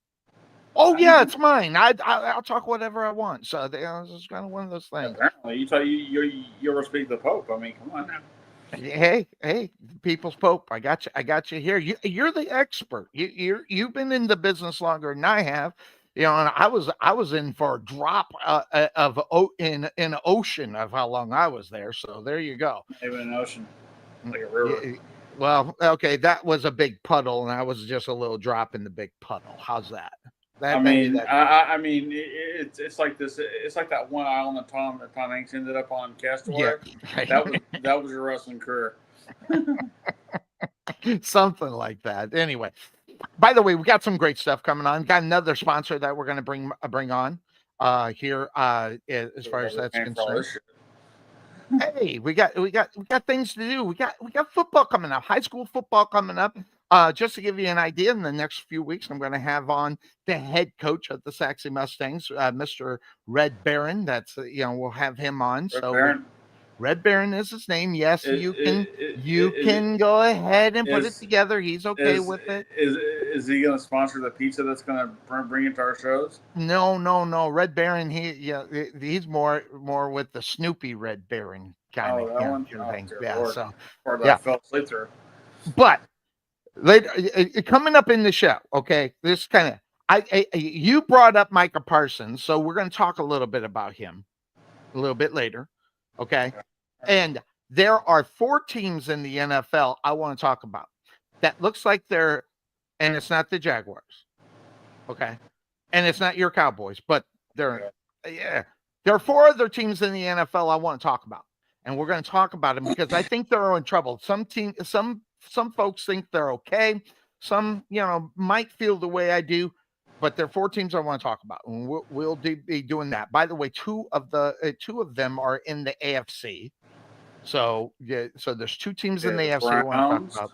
Oh yeah, it's mine. I'll talk whatever I want. So this is kind of one of those things. Apparently, you're speak the Pope. I mean, come on now. Hey, people's Pope. I got you here. You're the expert. You've been in the business longer than I have. And I was in for a drop in an ocean of how long I was there. So there you go. Even an ocean, like a river. Well, okay, that was a big puddle, and I was just a little drop in the big puddle. How's that? I mean, it's like this. It's like that one island that Tom Hanks ended up on, Castaway. Yeah. That was your wrestling career. Something like that. Anyway, by the way, we got some great stuff coming on. Got another sponsor that we're going to bring on here as far as that's concerned. Hey, we got things to do. We got football coming up, high school football coming up. Just to give you an idea, in the next few weeks, I'm going to have on the head coach of the Saxy Mustangs, Mr. Red Barron. That's we'll have him on. Red Barron. Red Baron is his name. Yes, Is you can go ahead and put it is together. He's okay with it. is he going to sponsor the pizza that's going to bring it to our shows? No. Red Baron, he's more with the Snoopy Red Baron kind Oh, of that one. Oh, thing. dear Yeah. Lord. So Part that I yeah, fell asleep through. but later coming up in the show, okay, this kind of you brought up Micah Parsons, so we're going to talk a little bit about him a little bit later, okay? And there are 4 teams in the NFL I want to talk about that looks like they're, and it's not the Jaguars, okay, and it's not your Cowboys, but they're yeah, there are 4 other teams in the NFL I want to talk about, and we're going to talk about them because I think they're in trouble. Some folks think they're okay. Some, might feel the way I do, but there are 4 teams I want to talk about, and we'll be doing that. By the way, two of them are in the AFC. So yeah, so there's 2 teams in the the AFC I want to talk Browns. about.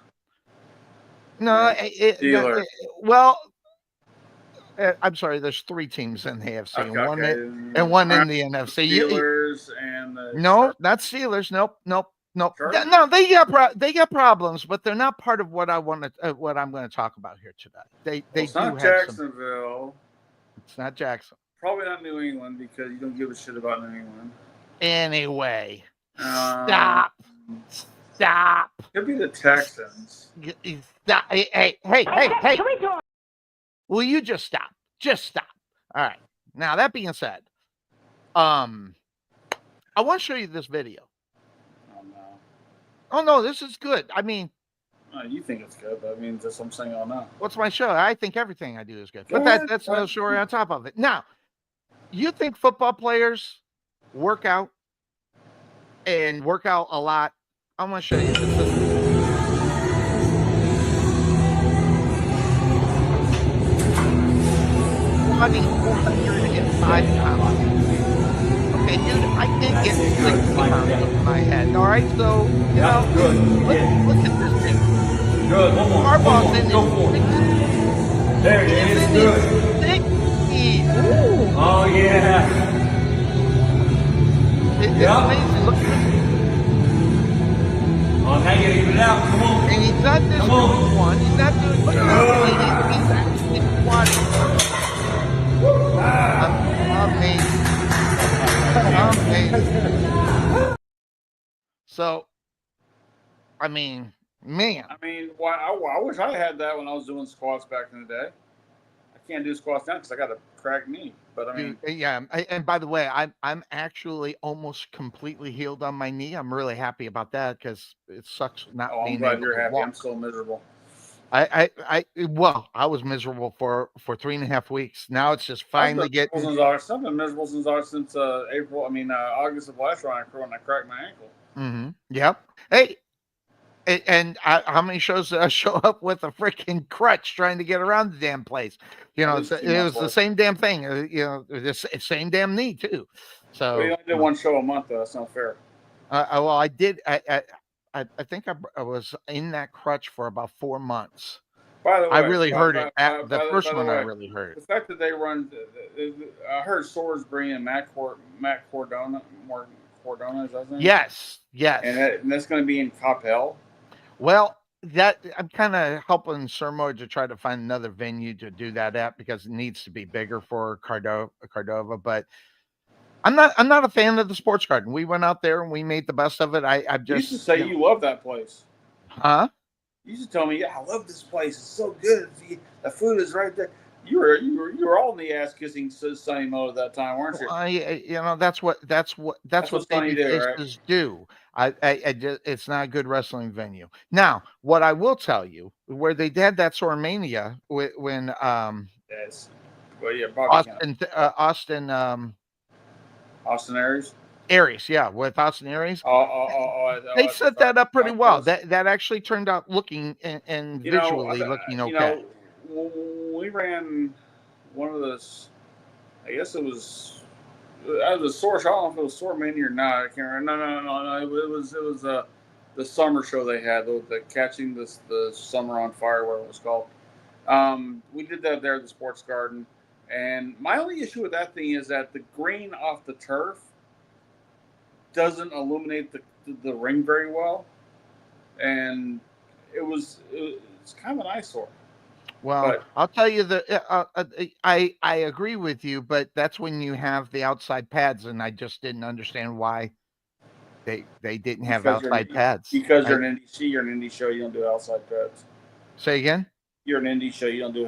No, Steelers. well, I'm sorry. There's 3 teams in the AFC and one in the NFC. Steelers and the No, not Steelers. Nope. Chargers? No, they got problems, but they're not part of what I'm going to talk about here today. They it's do not have some. Jacksonville. It's not Jackson. Probably not New England because you don't give a shit about New England. Anyway, stop. Could be the Texans. Stop. Hey. Will you just stop? Just stop. All right. Now that being said, I want to show you this video. Oh no. Oh no, this is good. I mean, You think it's good, but I mean, that's what I'm saying. Oh no. what's my show? I think everything I do is good. Go But ahead. that's another story on top of it. Now, you think football players work out and work out a lot? I'm going to show you this. Squatting 405 pounds. Okay, dude, I can't get 60 pounds in my head. All right, so, Good. look at this dude. Good. One more. Harbaugh's in Go for it. There it is. Good. 60. Oh, yeah. It's amazing. Look at this. Oh, now you even it out. Come on. And he's not just doing one. He's not doing. Look at he's actually squatting. Amazing. So, I mean, man. I wish I had that when I was doing squats back in the day. I can't do squats now because I got a cracked knee. But I mean, yeah. And by the way, I'm actually almost completely healed on my knee. I'm really happy about that because it sucks not being I'm glad able you're to happy. walk. I'm so miserable. I was miserable for 3.5 weeks. Now it's just finally getting. I've been miserable since April. August of last year when I cracked my ankle. Mm-hmm. Yep. Hey, and how many shows did I show up with a freaking crutch trying to get around the damn place? It was the same damn thing. The same damn knee too. So you only did one show a month, though. That's not fair. Well, I did. I think I was in that crutch for about 4 months. By the way, I really heard it. The first one I really heard. The fact that they run, I heard Soares bringing Matt Cordona. Is that his name? Yes. And that's going to be in Coppell. Well, I'm kind of helping Sermo to try to find another venue to do that at because it needs to be bigger for Cordova. But I'm not a fan of the Sports Garden. We went out there and we made the best of it. I just you used to say you love that place. Huh? You used to tell me, yeah, I love this place. It's so good. The food is right there. You were all in the ass kissing Sonny mode at that time, weren't you? That's what Sonny babyfaces do. I just, it's not a good wrestling venue. Now, what I will tell you, where they did that Sormania when yes, well, yeah, Austin Aries, yeah, with Austin Aries. They set that up pretty well. That actually turned out looking and visually looking okay. We ran one of those. I guess it was a source. I don't know if it was Sormania or not. I can't remember. No. It was the summer show they had, the catching the summer on fire, whatever it was called. We did that there at the Sports Garden, and my only issue with that thing is that the green off the turf doesn't illuminate the ring very well, and it's kind of an eyesore. Well, But I'll tell you I agree with you, but that's when you have the outside pads, and I just didn't understand why they didn't have outside pads. Because you're an indie show, you don't do outside pads. Say again? You're an indie show, you don't do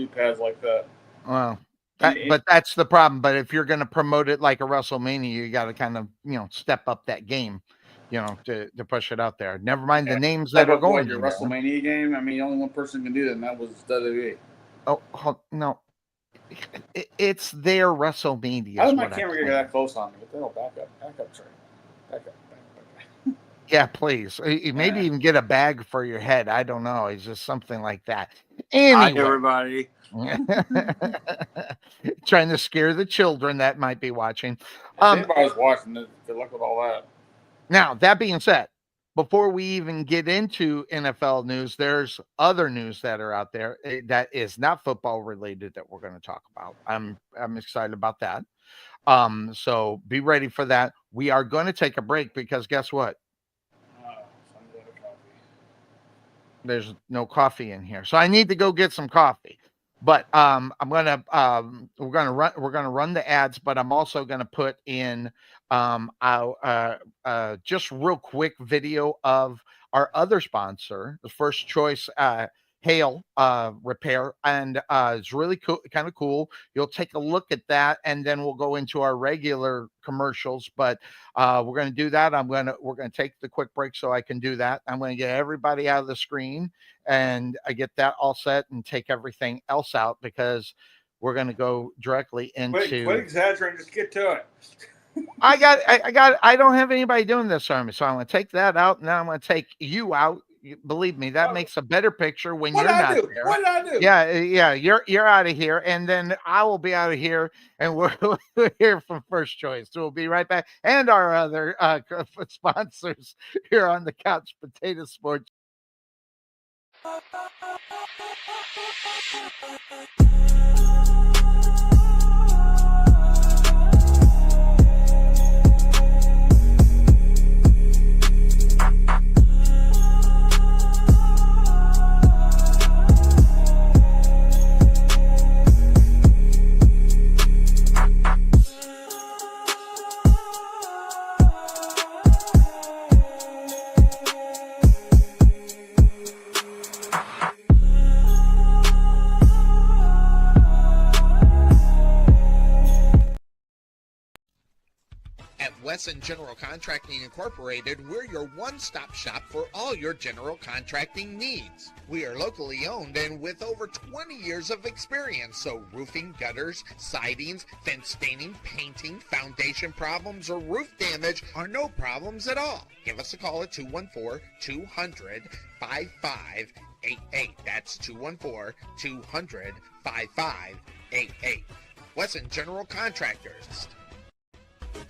pads like that. Well, but that's the problem. But if you're going to promote it like a WrestleMania, you got to kind of step up that game, to push it out there. Never mind the names that are going. Your WrestleMania game. I mean, only one person can do that, and that was WWE. Oh no, it's their WrestleMania. How did my camera get that close on me? Back up, Trey. Back up. Yeah, please. Maybe even get a bag for your head. I don't know. It's just something like that. Anyway. Hi, everybody. Trying to scare the children that might be watching. If anybody's watching, good luck with all that. Now, that being said, before we even get into NFL news, there's other news that are out there that is not football related that we're going to talk about. I'm excited about that. So be ready for that. We are going to take a break because guess what? There's no coffee in here, so I need to go get some coffee. But we're gonna run the ads, but I'm also gonna put in our just real quick video of our other sponsor, the First Choice Hail Repair, and it's really cool, kind of cool. You'll take a look at that, and then we'll go into our regular commercials. But we're going to do that. We're going to take the quick break so I can do that. I'm going to get everybody out of the screen, and I get that all set, and take everything else out because we're going to go directly into. Quit exaggerating. Just get to it. I don't have anybody doing this for me, so I'm going to take that out. Now I'm going to take you out. Believe me, that makes a better picture when you're not there. What did I do? Yeah, you're out of here, and then I will be out of here, and we'll hear from First Choice. So we'll be right back, and our other sponsors here on the Couch Potato Sports. Wesson General Contracting Incorporated, we're your one-stop shop for all your general contracting needs. We are locally owned and with over 20 years of experience, so roofing, gutters, sidings, fence staining, painting, foundation problems, or roof damage are no problems at all. Give us a call at 214-200-5588. That's 214-200-5588. Wesson General Contractors.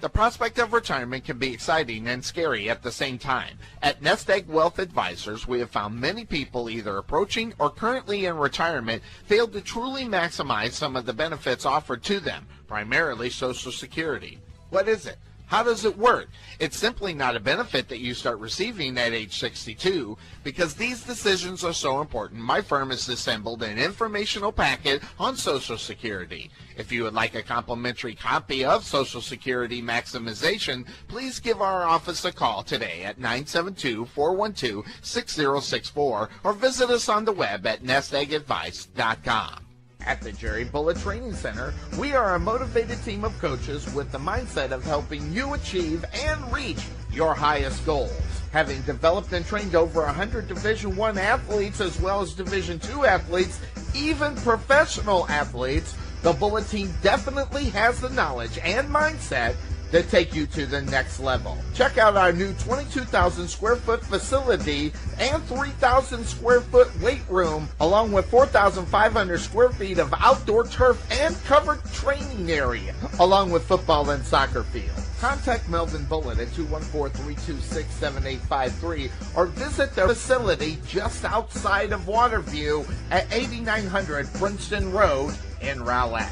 The prospect of retirement can be exciting and scary at the same time. At Nest Egg Wealth Advisors, we have found many people either approaching or currently in retirement fail to truly maximize some of the benefits offered to them, primarily Social Security. What is it? How does it work? It's simply not a benefit that you start receiving at age 62. Because these decisions are so important, my firm has assembled an informational packet on Social Security. If you would like a complimentary copy of Social Security Maximization, please give our office a call today at 972-412-6064 or visit us on the web at nesteggadvice.com. At the Jerry Bullet Training Center, we are a motivated team of coaches with the mindset of helping you achieve and reach your highest goals. Having developed and trained over 100 Division I athletes as well as Division II athletes, even professional athletes, the Bullet team definitely has the knowledge and mindset that take you to the next level. Check out our new 22,000 square foot facility and 3,000 square foot weight room, along with 4,500 square feet of outdoor turf and covered training area, along with football and soccer fields. Contact Melvin Bullitt at 214-326-7853 or visit their facility just outside of Waterview at 8900 Princeton Road in Rowlett.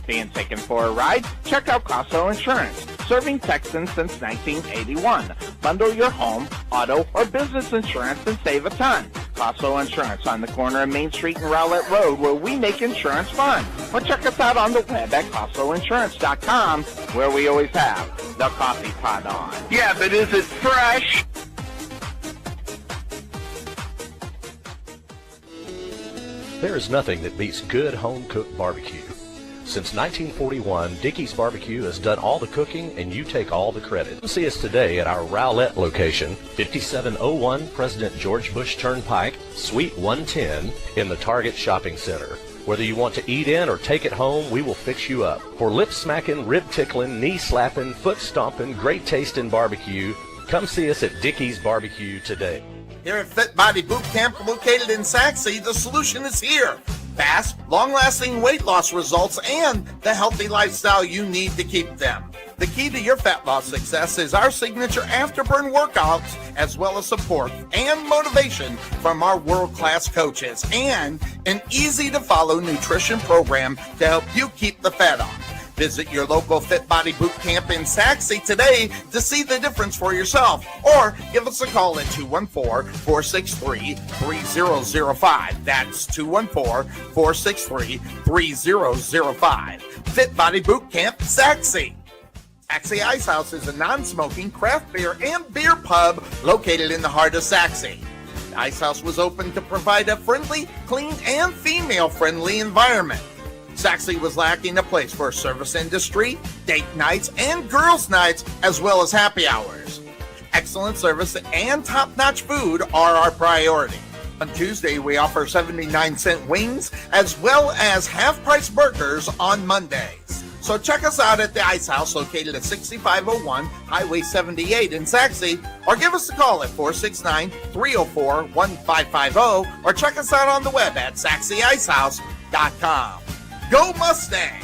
Being taken for a ride? Check out Casso Insurance, serving Texans since 1981. Bundle your home, auto, or business insurance and save a ton. Casso Insurance on the corner of Main Street and Rowlett Road, where we make insurance fun. Or check us out on the web at CassoInsurance.com, where we always have the coffee pot on. Yeah, but is it fresh? There is nothing that beats good home-cooked barbecue. Since 1941, Dickey's Barbecue has done all the cooking and you take all the credit. Come see us today at our Rowlett location, 5701 President George Bush Turnpike, Suite 110 in the Target Shopping Center. Whether you want to eat in or take it home, we will fix you up. For lip-smacking, rib-tickling, knee-slapping, foot-stomping, great-tasting barbecue, come see us at Dickey's Barbecue today. Here at Fit Body Boot Camp, located in Saxe, the solution is here. Fast, long-lasting weight loss results and the healthy lifestyle you need to keep them. The key to your fat loss success is our signature afterburn workouts, as well as support and motivation from our world-class coaches, and an easy-to-follow nutrition program to help you keep the fat off. Visit your local Fit Body Boot Camp in Saxe today to see the difference for yourself, or give us a call at 214-463-3005. That's 214-463-3005. Fit Body Boot Camp, Saxe. Saxe Ice House is a non-smoking craft beer and beer pub located in the heart of Saxe. The Ice House was opened to provide a friendly, clean, and female-friendly environment. Saxe was lacking a place for service industry, date nights, and girls' nights, as well as happy hours. Excellent service and top-notch food are our priority. On Tuesday, we offer 79-cent wings, as well as half-price burgers on Mondays. So check us out at the Ice House, located at 6501 Highway 78 in Saxe, or give us a call at 469-304-1550, or check us out on the web at SaxeIcehouse.com. Go Mustangs!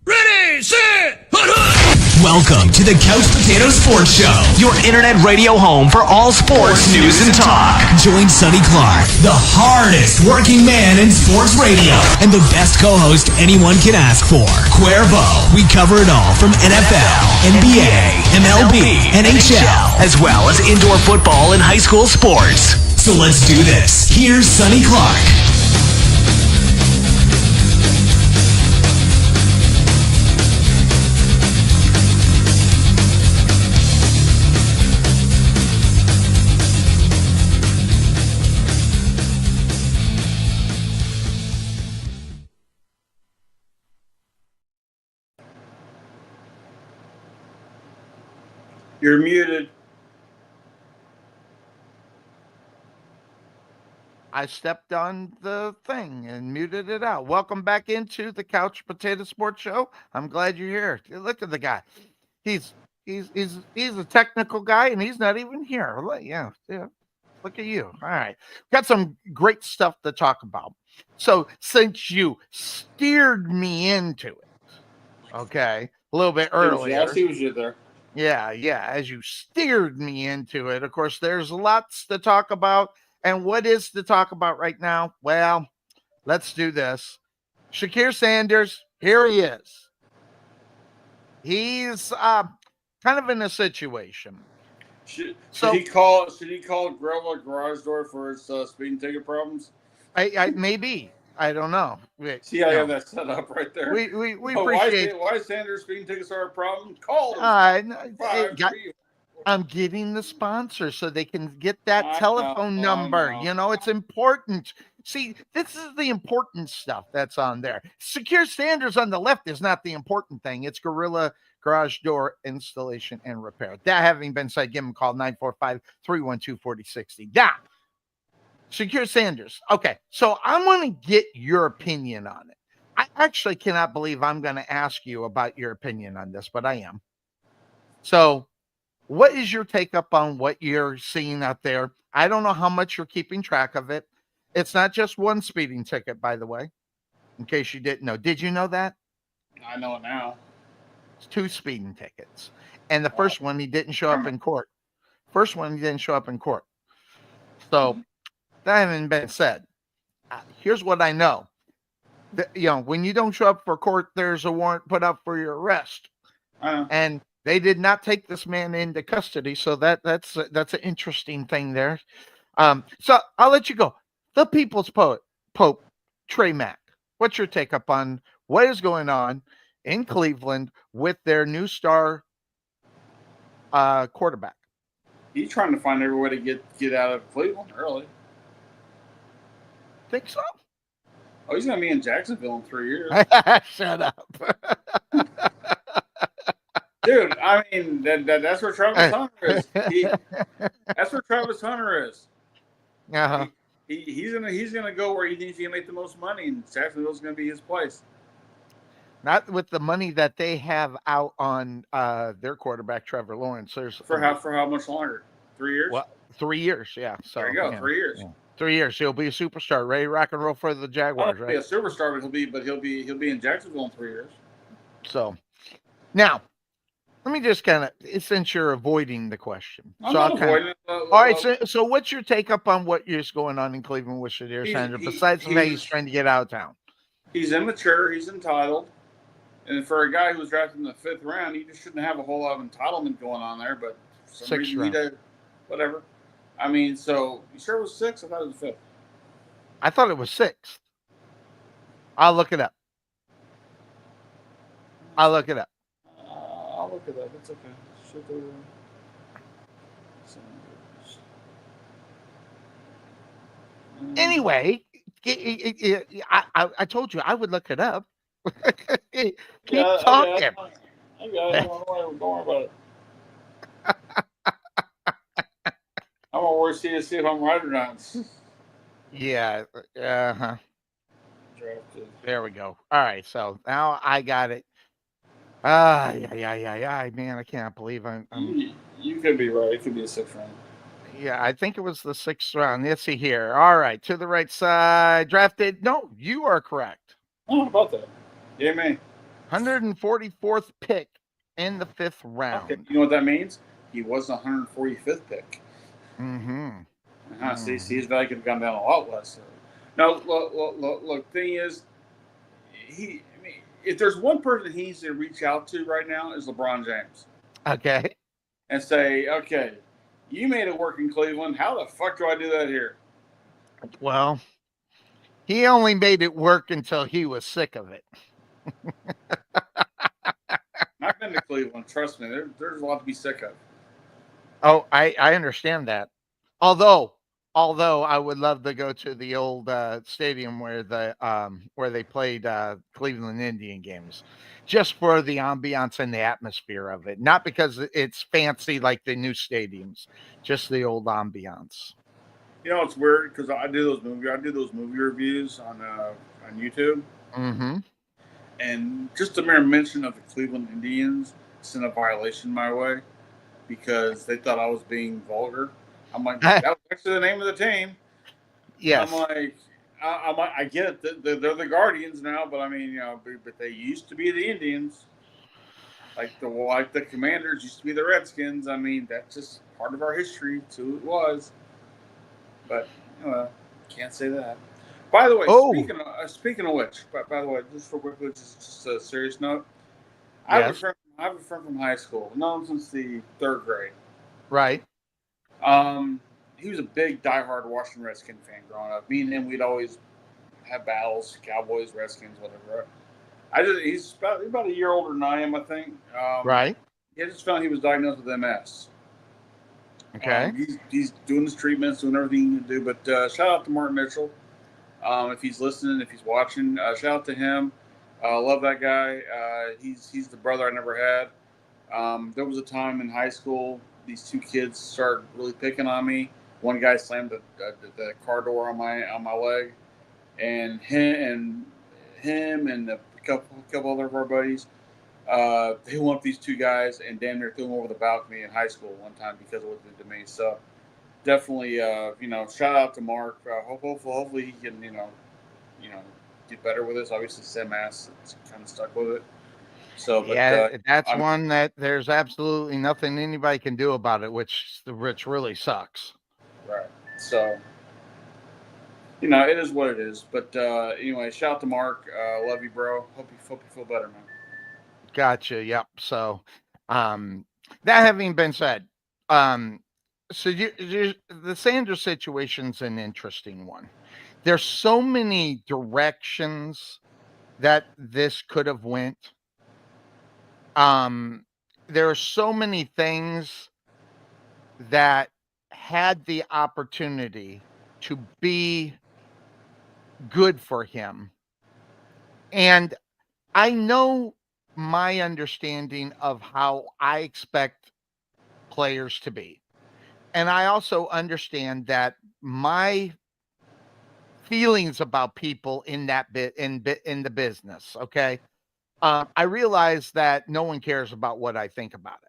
Ready, set, hut, hut. Welcome to the Couch Potato Sports Show, your internet radio home for all sports news and talk. Join Sonny Clark, the hardest working man in sports radio, and the best co-host anyone can ask for, Cuervo. We cover it all from NFL, NBA, MLB, NHL, as well as indoor football and high school sports. So let's do this. Here's Sonny Clark. You're muted. I stepped on the thing and muted it out. Welcome back into the Couch Potato Sports Show. I'm glad you're here. Look at the guy. He's a technical guy, and he's not even here. Yeah. Look at you. All right. Got some great stuff to talk about. So since you steered me into it, okay, a little bit earlier. I see what you did there. Yeah. As you steered me into it, of course, there's lots to talk about. And what is to talk about right now? Well, let's do this. Shakir Sanders, here he is. He's kind of in a situation. Should he call Grella garage door for his speeding ticket problems? I maybe. I don't know. See how you have that set up right there. We appreciate. Why Sanders speeding tickets are a problem? Call them. I'm getting the sponsor so they can get that telephone number. You know, it's important. See, this is the important stuff that's on there. Secure Sanders on the left is not the important thing. It's Gorilla Garage Door Installation and Repair. That having been said, give them a call, 945-312-4060. Now, Secure Sanders. Okay, so I'm going to get your opinion on it. I actually cannot believe I'm going to ask you about your opinion on this, but I am. So, what is your take up on what you're seeing out there I don't know how much you're keeping track of it. It's not just one speeding ticket, by the way, in case you didn't know. Did you know that? I know it now. It's 2 speeding tickets. And the Wow. first one, he didn't show up in court. First one, he didn't show up in court. So that having been said, here's what I know. When you don't show up for court, there's a warrant put up for your arrest. And they did not take this man into custody. So that's an interesting thing there. So I'll let you go. The People's Pope, Trey Mack. What's your take up on what is going on in Cleveland with their new star quarterback? He's trying to find every way to get out of Cleveland early. Think so? Oh, he's going to be in Jacksonville in 3 years. Shut up. Dude, I mean, that's where Travis Hunter is. That's where Travis Hunter is. Uh-huh. He's gonna go where he thinks he can make the most money, and Jacksonville's gonna be his place. Not with the money that they have out on their quarterback, Trevor Lawrence. For how much longer? 3 years? Well, 3 years, yeah. So there you go, 3 years. Yeah. 3 years. He'll be a superstar, ready to rock and roll for the Jaguars, right? Be a superstar, but he'll be in Jacksonville in 3 years. So now, let me just kind of, since you're avoiding the question. I'm not avoiding it. All right, so what's your take up on what is going on in Cleveland with Shadir Sanders, besides the fact he's trying to get out of town? He's immature. He's entitled. And for a guy who was drafted in the 5th round, he just shouldn't have a whole lot of entitlement going on there. But for some reason he did. Whatever. I mean, so you sure it was 6? I thought it was 5th. I thought it was 6th. I'll look it up. I'll look it up. It's okay. Anyway, I told you I would look it up. Keep talking. I got it. Don't worry about it. I'm gonna worry to see if I'm right or not. Yeah. Uh-huh. Drafted. There we go. All right. So now I got it. Yeah. Man, I can't believe I'm You could be right. It could be a 6th round. Yeah, I think it was the 6th round. Let's see here. All right, to the right side, drafted. No, you are correct. Oh, how about that? Yeah, man. 144th pick in the 5th round. Okay. You know what that means? He was the 145th pick. Mm-hmm. See, his value could have gone down a lot less. So. Now, look. Thing is, if there's one person he needs to reach out to right now is LeBron James. Okay. And say, okay, you made it work in Cleveland. How the fuck do I do that here? Well, he only made it work until he was sick of it. I've been to Cleveland. Trust me, there's a lot to be sick of. Oh, I understand that. Although I would love to go to the old stadium where they played Cleveland Indian games, just for the ambiance and the atmosphere of it. Not because it's fancy like the new stadiums, just the old ambiance. You know, it's weird because I do those movie reviews on YouTube. Mm-hmm. And just a mere mention of the Cleveland Indians sent a violation my way because they thought I was being vulgar. I'm like, that was actually the name of the team. Yes. I'm like, I get it. They're the Guardians now, but I mean, but they used to be the Indians. Like the Commanders used to be the Redskins. I mean, that's just part of our history. It's who it was. But can't say that. By the way, speaking of which, by the way, just for quickly, just a serious note. I have a friend from high school, known him since the 3rd grade. Right. He was a big diehard Washington Redskin fan growing up. Me and him, we'd always have battles, Cowboys, Redskins, whatever. He's about a year older than I am, I think. Right. I just found he was diagnosed with MS. Okay. He's doing his treatments, doing everything he can do. But shout out to Martin Mitchell. If he's listening, if he's watching, shout out to him. Love that guy. He's the brother I never had. There was a time in high school, these 2 kids started really picking on me. One guy slammed the car door on my leg, and him and a couple other of our buddies, they went up these 2 guys and damn near threw them over the balcony in high school one time because of what they did to me. So definitely, shout out to Mark. Hopefully he can, get better with this. Obviously, Sam Ass is kind of stuck with it. So, Yeah, that's I'm one that there's absolutely nothing anybody can do about it, which really sucks. right. So, it is what it is. But anyway, shout out to Mark. Love you, bro. Hope you feel better, man. Gotcha. Yep. So, that having been said, so the Sanders situation's an interesting one. There's so many directions that this could have went. There are so many things that had the opportunity to be good for him. And I know my understanding of how I expect players to be. And I also understand that my feelings about people in that bit in the business, okay? I realize that no one cares about what I think about it.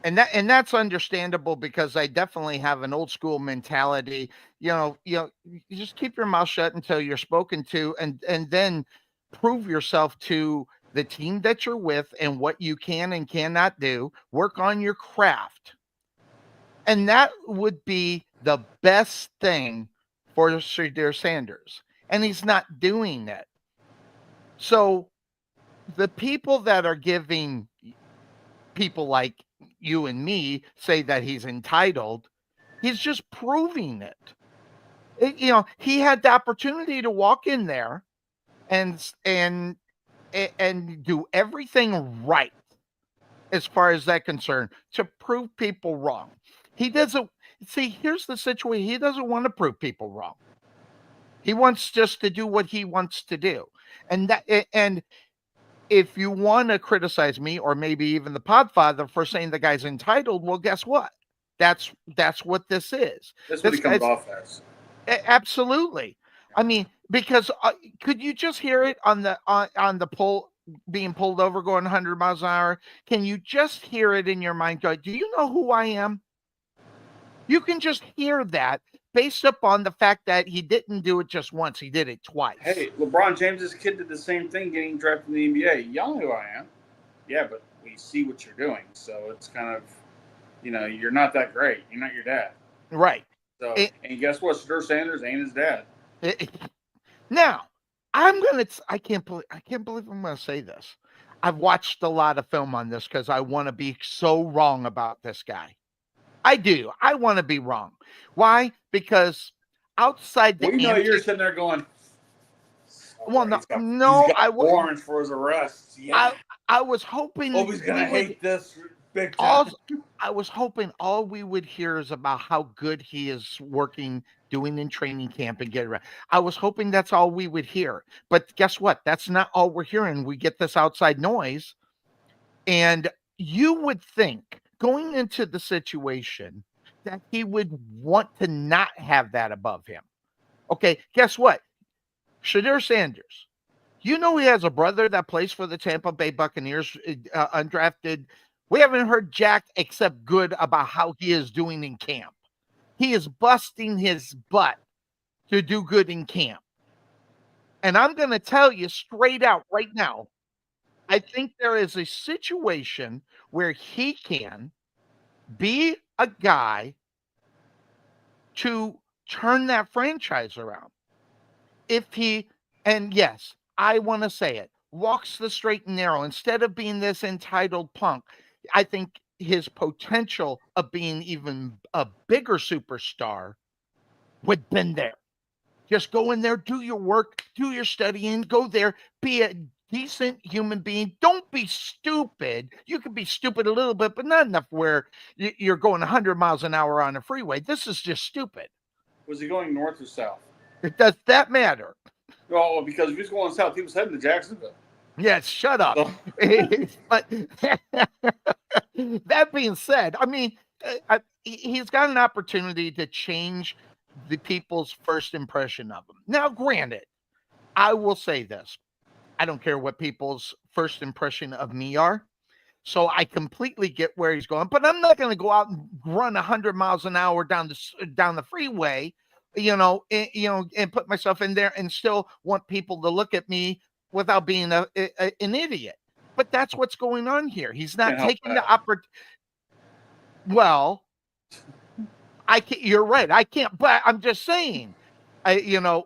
And that's understandable because I definitely have an old school mentality. You just keep your mouth shut until you're spoken to, and then prove yourself to the team that you're with and what you can and cannot do. Work on your craft. And that would be the best thing for Shadir Sanders. And he's not doing it. So the people that are giving people like you and me say that he's entitled, he's just proving it. He had the opportunity to walk in there and do everything right as far as that concerned to prove people wrong. He doesn't see. Here's the situation. He doesn't want to prove people wrong. He wants just to do what he wants to do, and if you want to criticize me or maybe even the Podfather for saying the guy's entitled, well, guess what? That's what this is. That's what he comes off as. Absolutely. I mean, because could you just hear it on the pull being pulled over going 100 miles an hour? Can you just hear it in your mind go, do you know who I am? You can just hear that based upon the fact that he didn't do it just once. He did it twice. Hey, LeBron James' kid did the same thing getting drafted in the NBA. Y'all know who I am. Yeah, but we see what you're doing. So it's kind of, you're not that great. You're not your dad. Right. So, and guess what? Shadir Sanders ain't his dad. Now, I can't believe I'm going to say this. I've watched a lot of film on this because I want to be so wrong about this guy. I do. I want to be wrong. Why? Because outside the you're sitting there going, well, he's got warrants for his arrest. Yeah. I was hoping he's gonna hate this big time. I was hoping all we would hear is about how good he is working, doing in training camp and getting ready. I was hoping that's all we would hear. But guess what? That's not all we're hearing. We get this outside noise. And you would think going into the situation that he would want to not have that above him. Okay, guess what? Shadir Sanders, he has a brother that plays for the Tampa Bay Buccaneers, undrafted. We haven't heard jack except good about how he is doing in camp. He is busting his butt to do good in camp. And I'm going to tell you straight out right now, I think there is a situation where he can be a guy to turn that franchise around. If he, and yes, I want to say it, walks the straight and narrow instead of being this entitled punk, I think his potential of being even a bigger superstar would have been there. Just go in there, do your work, do your studying, go there, be a decent human being. Don't be stupid. You can be stupid a little bit, but not enough where you're going 100 miles an hour on a freeway. This is just stupid. Was he going north or south? Does that matter? Oh, because if he was going south, he was heading to Jacksonville. Yes, shut up. But that being said, I mean, he's got an opportunity to change the people's first impression of him. Now, granted, I will say this. I don't care what people's first impression of me are. So I completely get where he's going, but I'm not going to go out and run 100 miles an hour down the freeway, and put myself in there and still want people to look at me without being an idiot. But that's what's going on here. He's not taking the opportunity. Well, I can't. You're right. I can't. But I'm just saying. The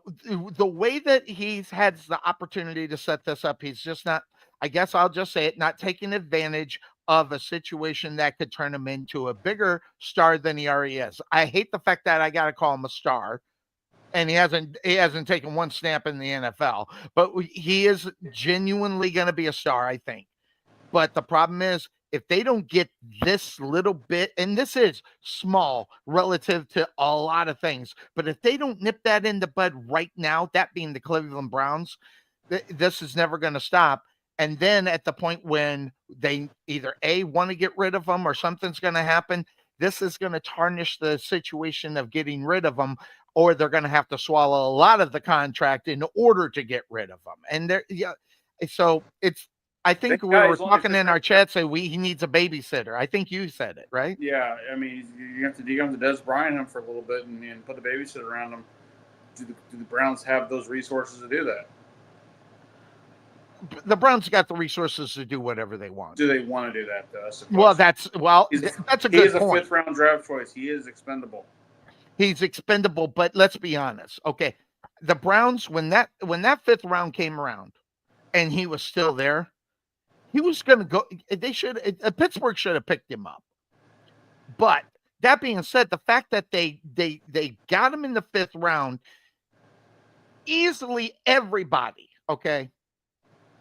way that he's had the opportunity to set this up, he's just not. I guess I'll just say it, not taking advantage of a situation that could turn him into a bigger star than he already is. I hate the fact that I got to call him a star, and he hasn't taken one snap in the NFL, but he is genuinely going to be a star, I think. But the problem is, if they don't get this little bit, and this is small relative to a lot of things, but if they don't nip that in the bud right now, that being the Cleveland Browns, this is never going to stop. And then at the point when they either want to get rid of them or something's going to happen, this is going to tarnish the situation of getting rid of them, or they're going to have to swallow a lot of the contract in order to get rid of them. And so it's. I think we were talking in our chat. Say he needs a babysitter. I think you said it, right? Yeah, I mean, you have to dig into Des Bryant him for a little bit and put a babysitter around him. Do the Browns have those resources to do that? The Browns got the resources to do whatever they want. Do they want to do that, though? That's a good point. He is a 5th-round draft choice. He is expendable. He's expendable, but let's be honest. Okay, the Browns, when that 5th round came around and he was still there, he was going to go. Pittsburgh should have picked him up. But that being said, the fact that they got him in the 5th round, easily everybody, okay,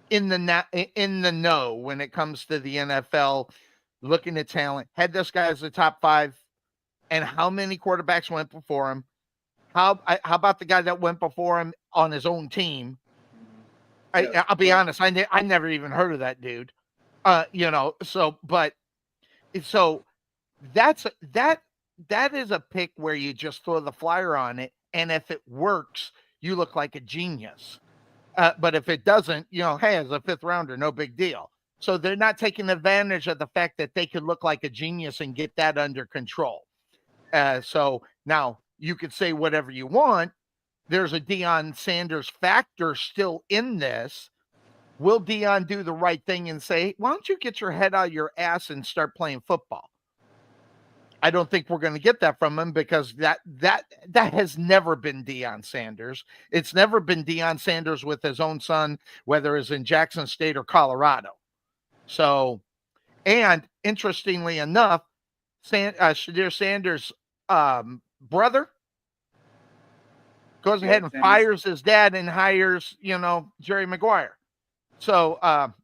in the know when it comes to the NFL, looking at talent, had this guy as the top 5, and how many quarterbacks went before him? How about the guy that went before him on his own team? I'll be honest. I never even heard of that dude. So that is a pick where you just throw the flyer on it, and if it works, you look like a genius. But if it doesn't, hey, as a 5th rounder, no big deal. So they're not taking advantage of the fact that they could look like a genius and get that under control. So now you could say whatever you want. There's a Deion Sanders factor still in this. Will Deion do the right thing and say, why don't you get your head out of your ass and start playing football? I don't think we're going to get that from him, because that has never been Deion Sanders. It's never been Deion Sanders with his own son, whether it's in Jackson State or Colorado. So, and interestingly enough, Shadir Sanders' brother goes ahead and fires his dad and hires, Jerry Maguire. So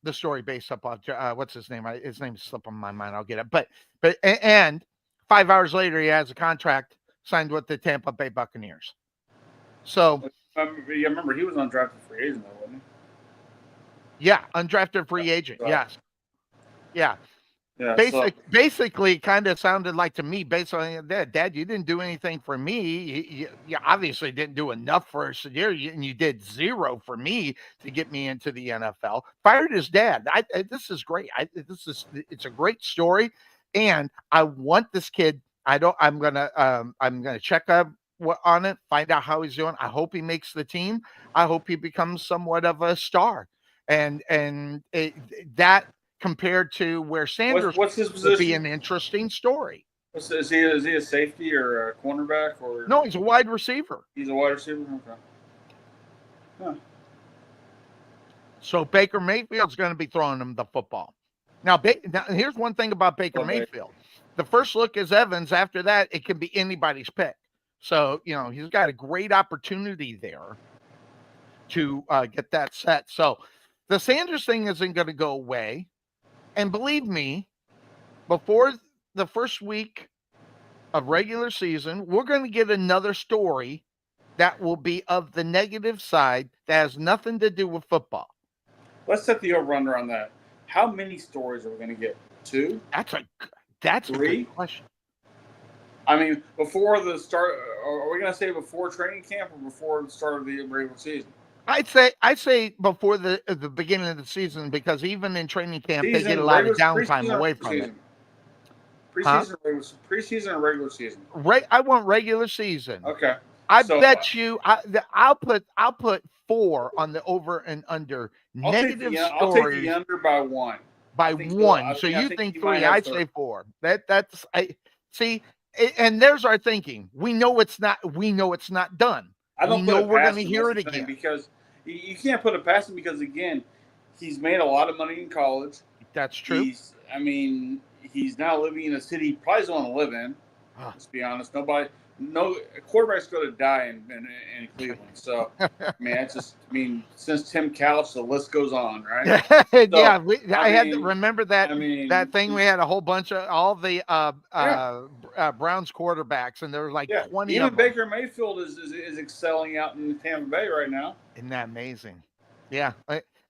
the story based up on what's his name? His name's slipping my mind. I'll get it. But 5 hours later, he has a contract signed with the Tampa Bay Buccaneers. So remember he was undrafted free agent, though, wasn't he? Yeah, undrafted free agent. Right. Yes. Yeah. Yeah, basically, kind of sounded like to me, based on that, Dad, you didn't do anything for me. You obviously didn't do enough for Shadir, and you did zero for me to get me into the NFL. Fired his dad. This is great. It's a great story, and I want this kid. I'm gonna check up on it, find out how he's doing. I hope he makes the team. I hope he becomes somewhat of a star, and that. Compared to where Sanders what's his position? Would be an interesting story. Is he a safety or a cornerback or? No, he's a wide receiver. He's a wide receiver. Okay. Huh. So Baker Mayfield's going to be throwing him the football. Now here's one thing about Baker Mayfield. The first look is Evans. After that, it can be anybody's pick. So he's got a great opportunity there to get that set. So the Sanders thing isn't going to go away. And believe me, before the first week of regular season, we're going to get another story that will be of the negative side that has nothing to do with football. Let's set the over-under on that. How many stories are we going to get? 2? That's 3? A good question. I mean, before the start, are we going to say before training camp or before the start of the regular season? I'd say before the beginning of the season, because even in training camp they get a lot of downtime away from it. Huh? Preseason or regular season? I want regular season. Okay. I So, bet you I'll put 4 on the over and under I'll negative I'll take the stories under by 1. by I think 1. so. So I you think think he might 3? have I'd 30. say 4. That's I see. And there's our thinking. We know it's not. We know it's not done. I don't We put know it we're past going to him, hear that's it the thing, again. because you can't put it past him, because again, he's made a lot of money in college. That's true. He's now living in a city he probably doesn't want to live in. Let's be honest. No quarterback's going to die in Cleveland. So, since Tim Couch, the list goes on, right? Yeah, I had to remember that that thing. We had a whole bunch of all the Browns quarterbacks, and there were like 20 Even of them. Baker Mayfield is excelling out in Tampa Bay right now. Isn't that amazing? Yeah.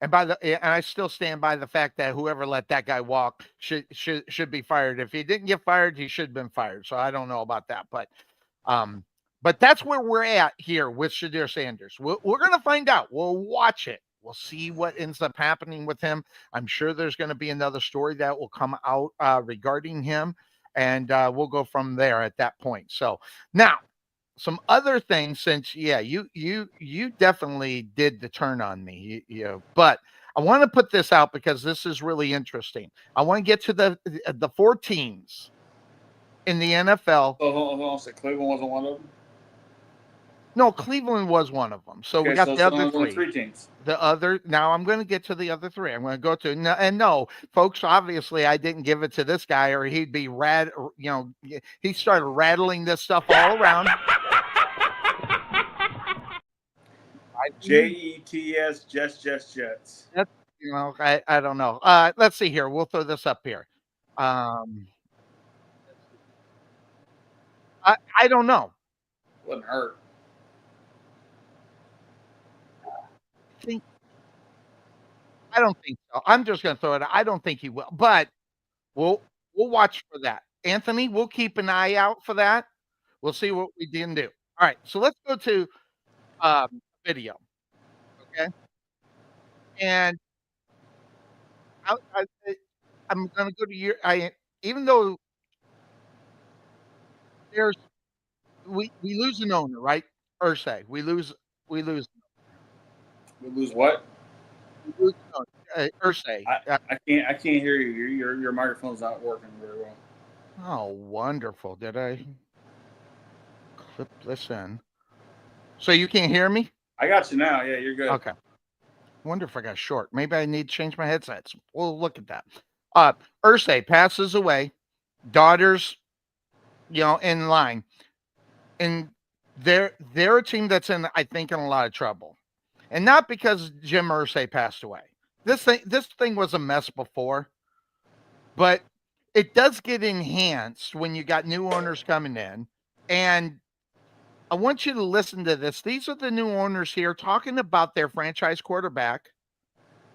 And I still stand by the fact that whoever let that guy walk should be fired. If he didn't get fired, he should have been fired. So I don't know about that, but that's where we're at here with Shadir Sanders. We're going to find out. We'll watch it. We'll see what ends up happening with him. I'm sure there's going to be another story that will come out regarding him, and we'll go from there at that point. So now, some other things, since you definitely did the turn on me, but I want to put this out because this is really interesting. I want to get to the 4 teams in the NFL. So Cleveland wasn't one of them? No, Cleveland was one of them. So we got the other 3 teams. Now I'm going to get to the other 3. I'm going to go to no, folks. Obviously, I didn't give it to this guy, or he'd be he started rattling this stuff all around. Jets, Jets. That's, I don't know. Let's see here. We'll throw this up here. I don't know. Wouldn't hurt. I don't think so. I'm just going to throw it out. I don't think he will, but we'll watch for that. Anthony, we'll keep an eye out for that. We'll see what we didn't do. All right, so let's go to video. Okay, and I'm going to go to your. Even though we lose an owner, right? Ursay, we lose. We lose what? Ursay. I can't hear you. Your microphone's not working very well. Oh, wonderful! Did I clip this in? So you can't hear me? I got you now. Yeah, you're good. Okay. Wonder if I got short. Maybe I need to change my headsets. We'll look at that. Ursay passes away. Daughters, in line, and they're a team that's I think in a lot of trouble, and not because Jim Irsay passed away. This thing was a mess before, but it does get enhanced when you got new owners coming in. And I want you to listen to this. These are the new owners here talking about their franchise quarterback,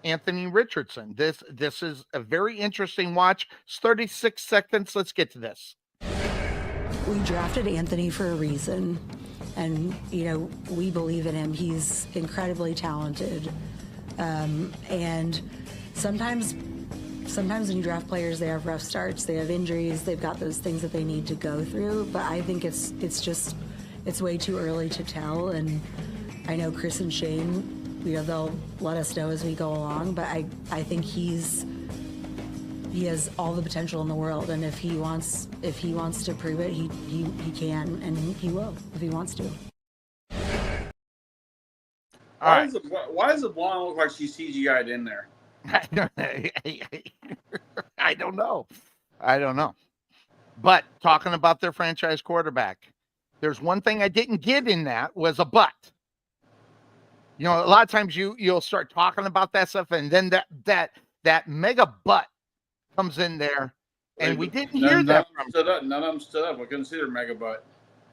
Anthony Richardson. This is a very interesting watch. It's 36 seconds. Let's get to this. We drafted Anthony for a reason, and we believe in him. He's incredibly talented, and sometimes when you draft players, they have rough starts, they have injuries, they've got those things that they need to go through. But I think it's way too early to tell, and I know Chris and Shane, they'll let us know as we go along. But I think he has all the potential in the world, and if he wants to prove it, he can, and he will if he wants to. Why does the blonde look like she's CGI'd in there? I don't know. But talking about their franchise quarterback, there's one thing I didn't get in that was a but. A lot of times you'll start talking about that stuff, and then that mega but comes in there, and we didn't hear that from none of them stood up. We couldn't see their mega butt.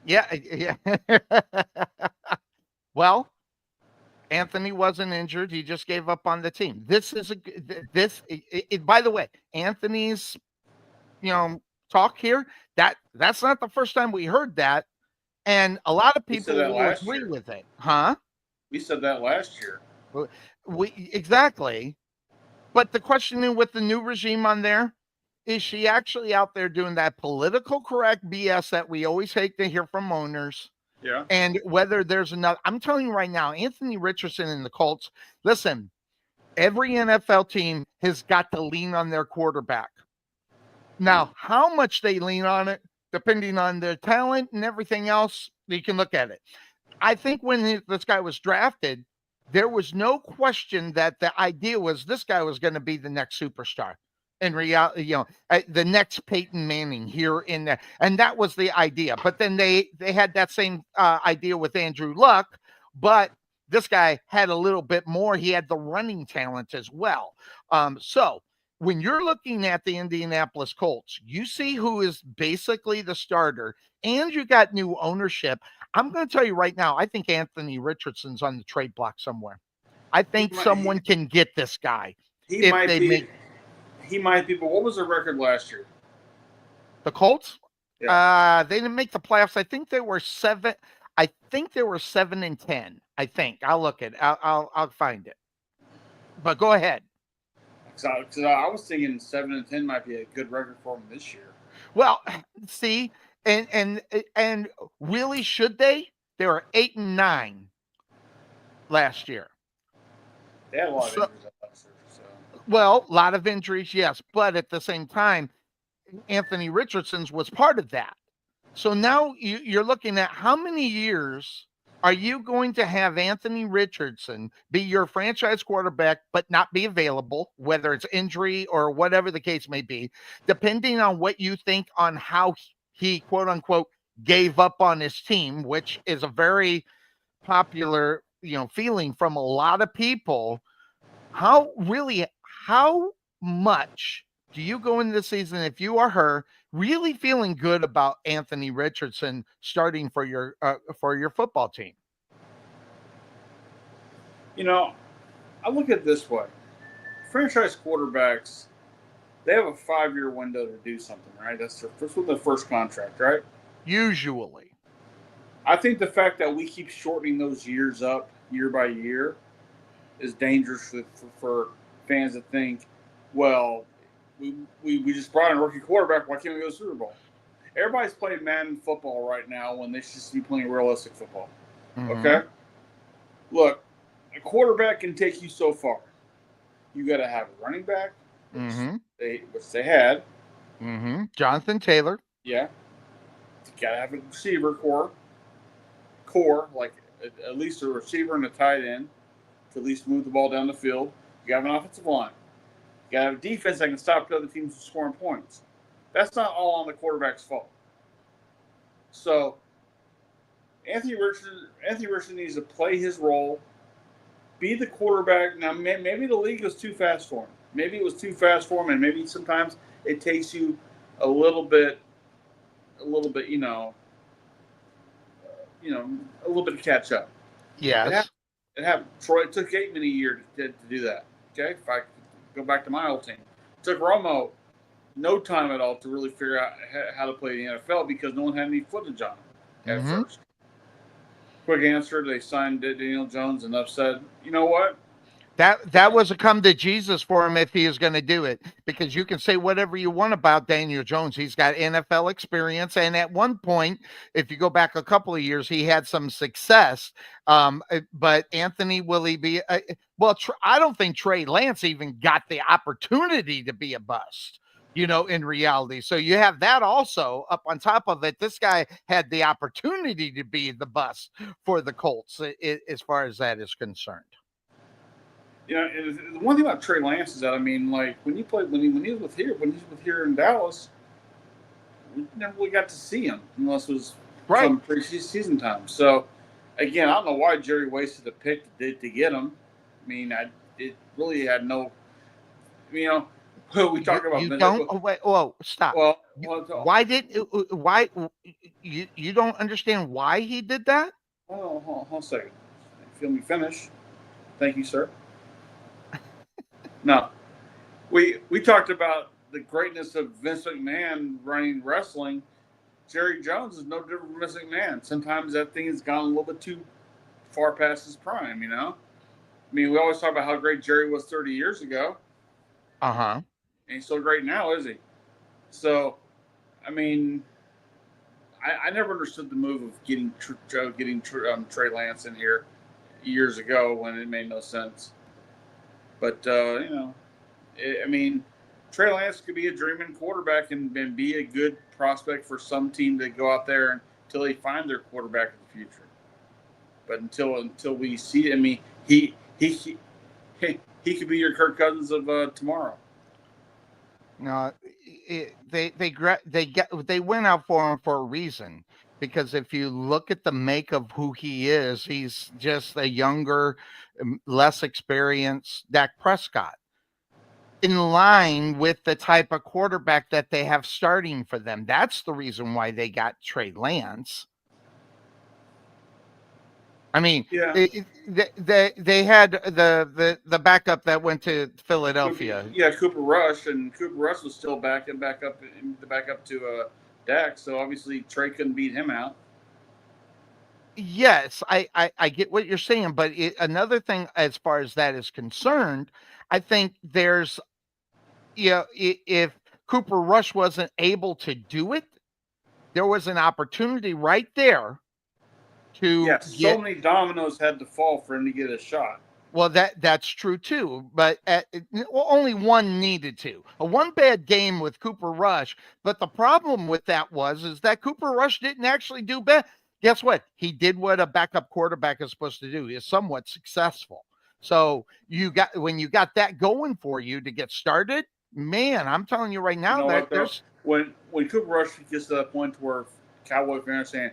Yeah. Well, Anthony wasn't injured. He just gave up on the team. By the way, Anthony's, talk here, that's not the first time we heard that. And a lot of people will agree with it. Huh? We said that last year. We exactly. But the question is, with the new regime on there, is she actually out there doing that political correct BS that we always hate to hear from owners? Yeah. And whether there's another, I'm telling you right now, Anthony Richardson and the Colts, listen, every NFL team has got to lean on their quarterback. Now, how much they lean on it, depending on their talent and everything else, you can look at it. I think when this guy was drafted, there was no question that the idea was this guy was going to be the next superstar. In reality, the next Peyton Manning here in there, and that was the idea. But then they had that same idea with Andrew Luck, but this guy had a little bit more. He had the running talent as well. So when you're looking at the Indianapolis Colts, you see who is basically the starter, and you got new ownership. I'm going to tell you right now, I think Anthony Richardson's on the trade block somewhere. I think someone can get this guy. He might be, but what was the record last year? The Colts? Yeah. They didn't make the playoffs. I think they were 7. I think they were 7-10. I think. I'll look at it. I'll find it. But go ahead. Because I was thinking 7-10 might be a good record for him this year. Well, see, and really, should they? They were 8-9 last year. They had a lot of injuries last year. So. Well, a lot of injuries, yes, but at the same time, Anthony Richardson's was part of that. So now you're looking at how many years are you going to have Anthony Richardson be your franchise quarterback but not be available, whether it's injury or whatever the case may be, depending on what you think on how he, quote unquote, gave up on his team, which is a very popular, feeling from a lot of people. How much do you go into the season, if you are her, really feeling good about Anthony Richardson starting for your football team? I look at it this way. Franchise quarterbacks, they have a 5-year window to do something, right? That's their first contract, right? Usually. I think the fact that we keep shortening those years up year by year is dangerous for fans that think, well, we just brought in a rookie quarterback. Why can't we go to the Super Bowl? Everybody's playing Madden football right now when they should be playing realistic football. Mm-hmm. Okay? Look, a quarterback can take you so far. You got to have a running back, which they had. Mm-hmm. Jonathan Taylor. Yeah. You got to have a receiver core, like at least a receiver and a tight end to at least move the ball down the field. You got to have an offensive line. You got to have a defense that can stop the other teams from scoring points. That's not all on the quarterback's fault. So Anthony Richardson needs to play his role, be the quarterback. Now, maybe the league was too fast for him. Maybe it was too fast for him, and maybe sometimes it takes you a little bit, a little bit to catch up. Yes. It happened. Troy, it took Aikman a year to do that. Okay, if I go back to my old team, it took Romo no time at all to really figure out how to play the NFL because no one had any footage on him at first. Quick answer: they signed Daniel Jones, and said, "You know what? That was a come to Jesus for him if he is going to do it, because you can say whatever you want about Daniel Jones. He's got NFL experience. And at one point, if you go back a couple of years, he had some success. But Anthony, will he be? I don't think Trey Lance even got the opportunity to be a bust, in reality. So you have that also up on top of it. This guy had the opportunity to be the bust for the Colts as far as that is concerned. The one thing about Trey Lance is that, when he was here in Dallas, we never really got to see him unless it was some preseason time. So, again, I don't know why Jerry wasted the pick to get him. It really had no. We talk about. You don't. Oh, wait. Oh, stop. Well, why you don't understand why he did that? Hold on a second. Feel me finish. Thank you, sir. No, we talked about the greatness of Vince McMahon running wrestling. Jerry Jones is no different from Vince McMahon. Sometimes that thing has gone a little bit too far past his prime. I mean, we always talk about how great Jerry was 30 years ago. Uh-huh. And he's still great now, is he? So, I mean, I never understood the move of getting Trey Lance in here years ago when it made no sense. But I mean, Trey Lance could be a dreaming quarterback and be a good prospect for some team to go out there until they find their quarterback in the future. But until we see it, I mean, he could be your Kirk Cousins of tomorrow. No, they went out for him for a reason, because if you look at the make of who he is, he's just a younger, less experienced Dak Prescott, in line with the type of quarterback that they have starting for them. That's the reason why they got Trey Lance. I mean, Yeah. they had the backup that went to Philadelphia. Cooper Rush, and Cooper Rush was still back up to Dak. So obviously Trey couldn't beat him out. Yes, I get what you're saying, but another thing as far as that is concerned, I think there's, if Cooper Rush wasn't able to do it, there was an opportunity right there to so many dominoes had to fall for him to get a shot. Well, that's true too, but only one needed to. One bad game with Cooper Rush, but the problem with that is that Cooper Rush didn't actually do bad. Guess what? He did what a backup quarterback is supposed to do. He is somewhat successful. So when you got that going for you to get started, man, I'm telling you right now there's when Cooper Rush gets to that point where Cowboy fans are saying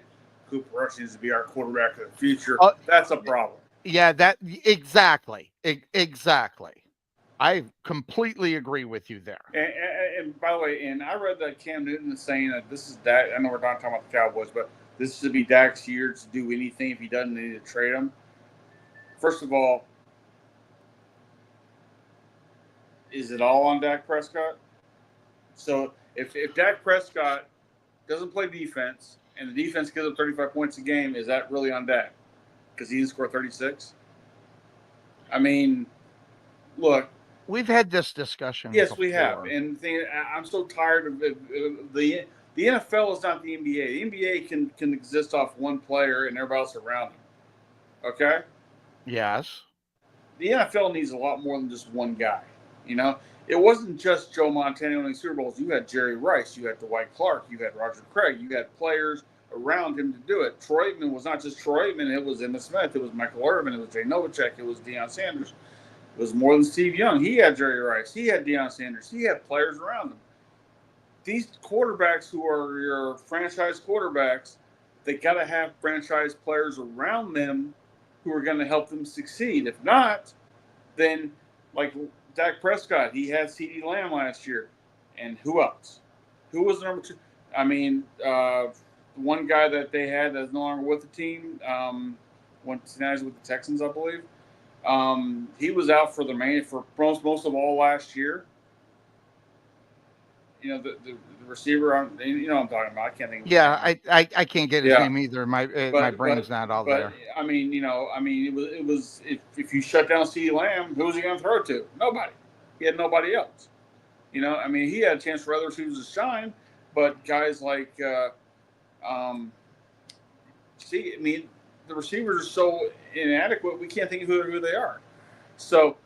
Cooper Rush needs to be our quarterback of the future, that's a problem. Yeah, exactly. I completely agree with you there. And by the way, I read that Cam Newton is saying that this is Dak. I know we're not talking about the Cowboys, but this is to be Dak's year to do anything if he doesn't need to trade him. First of all, is it all on Dak Prescott? So if Dak Prescott doesn't play defense and the defense gives up 35 points a game, is that really on Dak? Because he didn't score 36? I mean, look. We've had this discussion. Yes, before. we have. And I'm so tired of the NFL is not the NBA. The NBA can exist off one player and everybody else around him. Okay? Yes. The NFL needs a lot more than just one guy. It wasn't just Joe Montana winning Super Bowls. You had Jerry Rice. You had Dwight Clark. You had Roger Craig. You had players around him to do it. Troy Aikman was not just Troy Aikman. It was Emmitt Smith. It was Michael Irvin. It was Jay Novacek. It was Deion Sanders. It was more than Steve Young. He had Jerry Rice. He had Deion Sanders. He had players around him. These quarterbacks who are your franchise quarterbacks, they got to have franchise players around them who are going to help them succeed. If not, then like Dak Prescott, he had CeeDee Lamb last year. And who else? Who was the number two? I mean, one guy that they had that's no longer with the team, now he's with the Texans, I believe. He was out for most of all last year. The receiver, what I'm talking about. I can't think of his name. I can't get his name either. My brain's not all there. I mean, it was if you shut down CeeDee Lamb, who was he going to throw to? Nobody. He had nobody else. He had a chance for other receivers to shine, but guys like the receivers are so inadequate, we can't think of who they are. So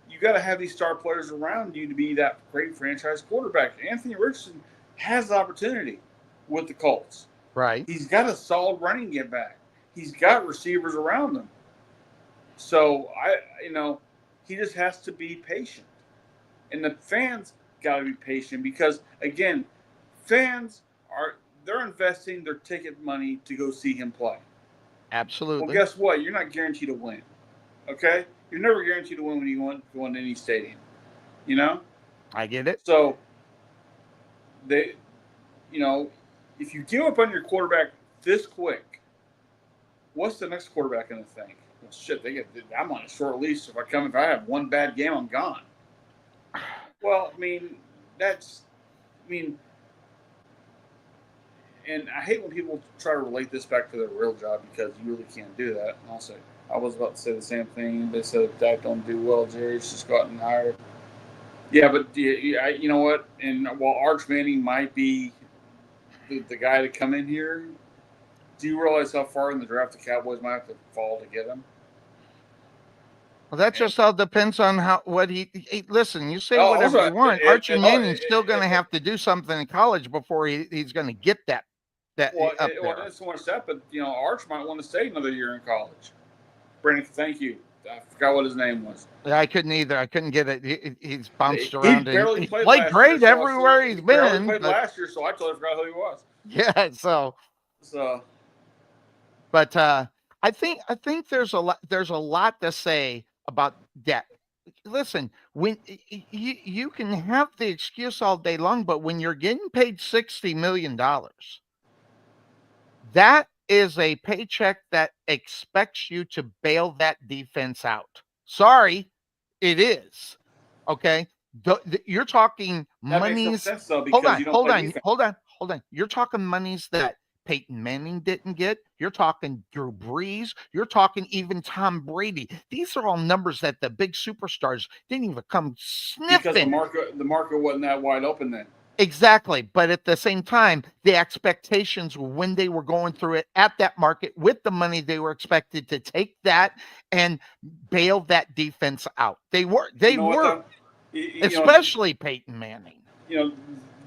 you got to have these star players around you to be that great franchise quarterback. Anthony Richardson has the opportunity with the Colts. Right. He's got a solid running game back. He's got receivers around him. So he just has to be patient. And the fans got to be patient because, again, they're investing their ticket money to go see him play. Absolutely. Well, guess what? You're not guaranteed to win. Okay? You're never guaranteed to win when you go into any stadium. I get it. So, if you give up on your quarterback this quick, what's the next quarterback going to think? Well, shit, I'm on a short leash. If I have one bad game, I'm gone. Well, and I hate when people try to relate this back to their real job because you really can't do that. And I'll say, I was about to say the same thing. They said Dak don't do well. Jerry's just gotten hired. Yeah, but you know what? And while Arch Manning might be the guy to come in here, do you realize how far in the draft the Cowboys might have to fall to get him? Well, that just all depends on what listen. You say Oh, whatever also, you want. Archie Manning's still going to have to do something in college before he's going to get that up there. That's so much that, but Arch might want to stay another year in college. Brandon, thank you. I forgot what his name was. Yeah, I couldn't either. I couldn't get it. He's bounced He around. barely He played great year, everywhere he's been. Barely played last year, so I totally forgot who he was. Yeah, so. But I think there's a lot to say about debt. Listen, when you can have the excuse all day long, but when you're getting paid $60 million, that is a paycheck that expects you to bail that defense out. Sorry, it is. Okay. You're talking that monies. Makes no sense, though, because hold on. You're talking monies that Peyton Manning didn't get. You're talking Drew Brees. You're talking even Tom Brady. These are all numbers that the big superstars didn't even come sniffing. Because the market wasn't that wide open then. Exactly. But at the same time, the expectations when they were going through it at that market with the money, they were expected to take that and bail that defense out. They were, especially Peyton Manning. The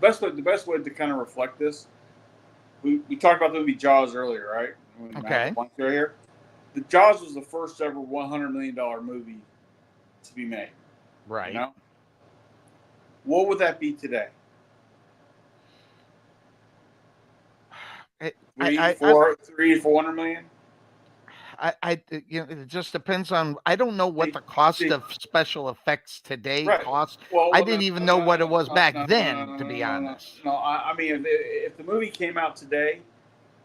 best way to kind of reflect this, we talked about the movie Jaws earlier, right? Okay. Right here. The Jaws was the first ever $100 million movie to be made. Right. What would that be today? $300-400 million. It just depends on. I don't know what the cost of special effects today cost. Well, I didn't even know what it was back then, to be honest. No, I mean, if the movie came out today,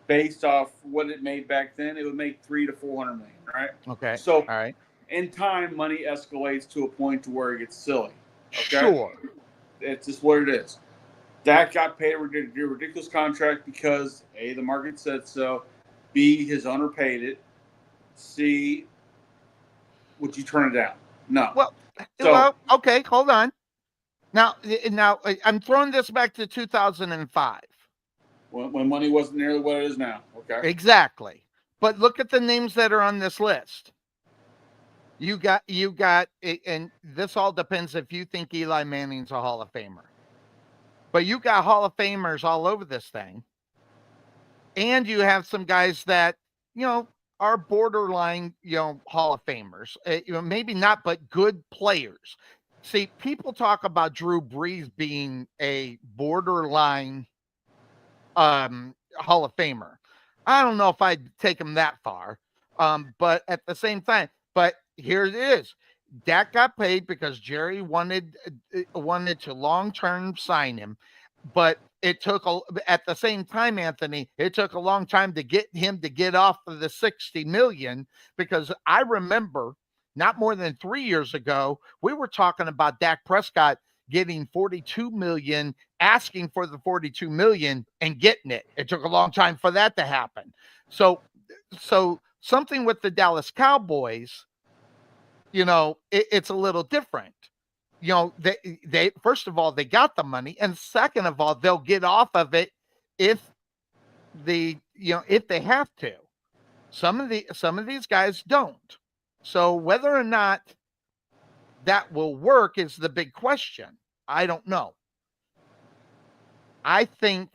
based off what it made back then, it would make $300-400 million, right? Okay. So, all right. In time, money escalates to a point to where it gets silly. Okay? Sure. It's just what it is. Dak got paid a ridiculous contract because A, the market said so, B, his owner paid it, C, would you turn it down? No. Well, okay, hold on. Now I'm throwing this back to 2005. When money wasn't nearly what it is now. Okay. Exactly. But look at the names that are on this list. You got, and this all depends if you think Eli Manning's a Hall of Famer. But you got Hall of Famers all over this thing. And you have some guys that, are borderline, Hall of Famers. Maybe not, but good players. See, people talk about Drew Brees being a borderline Hall of Famer. I don't know if I'd take him that far. But at the same time, but here it is. Dak got paid because Jerry wanted to long-term sign him, but it took at the same time, Anthony, it took a long time to get him to get off of the $60 million, because I remember not more than 3 years ago, we were talking about Dak Prescott getting $42 million, asking for the $42 million and getting it. It took a long time for that to happen. So something with the Dallas Cowboys, it's a little different. They first of all, they got the money, and second of all, they'll get off of it if they have to. Some of these guys don't. So whether or not that will work is the big question. I don't know. I think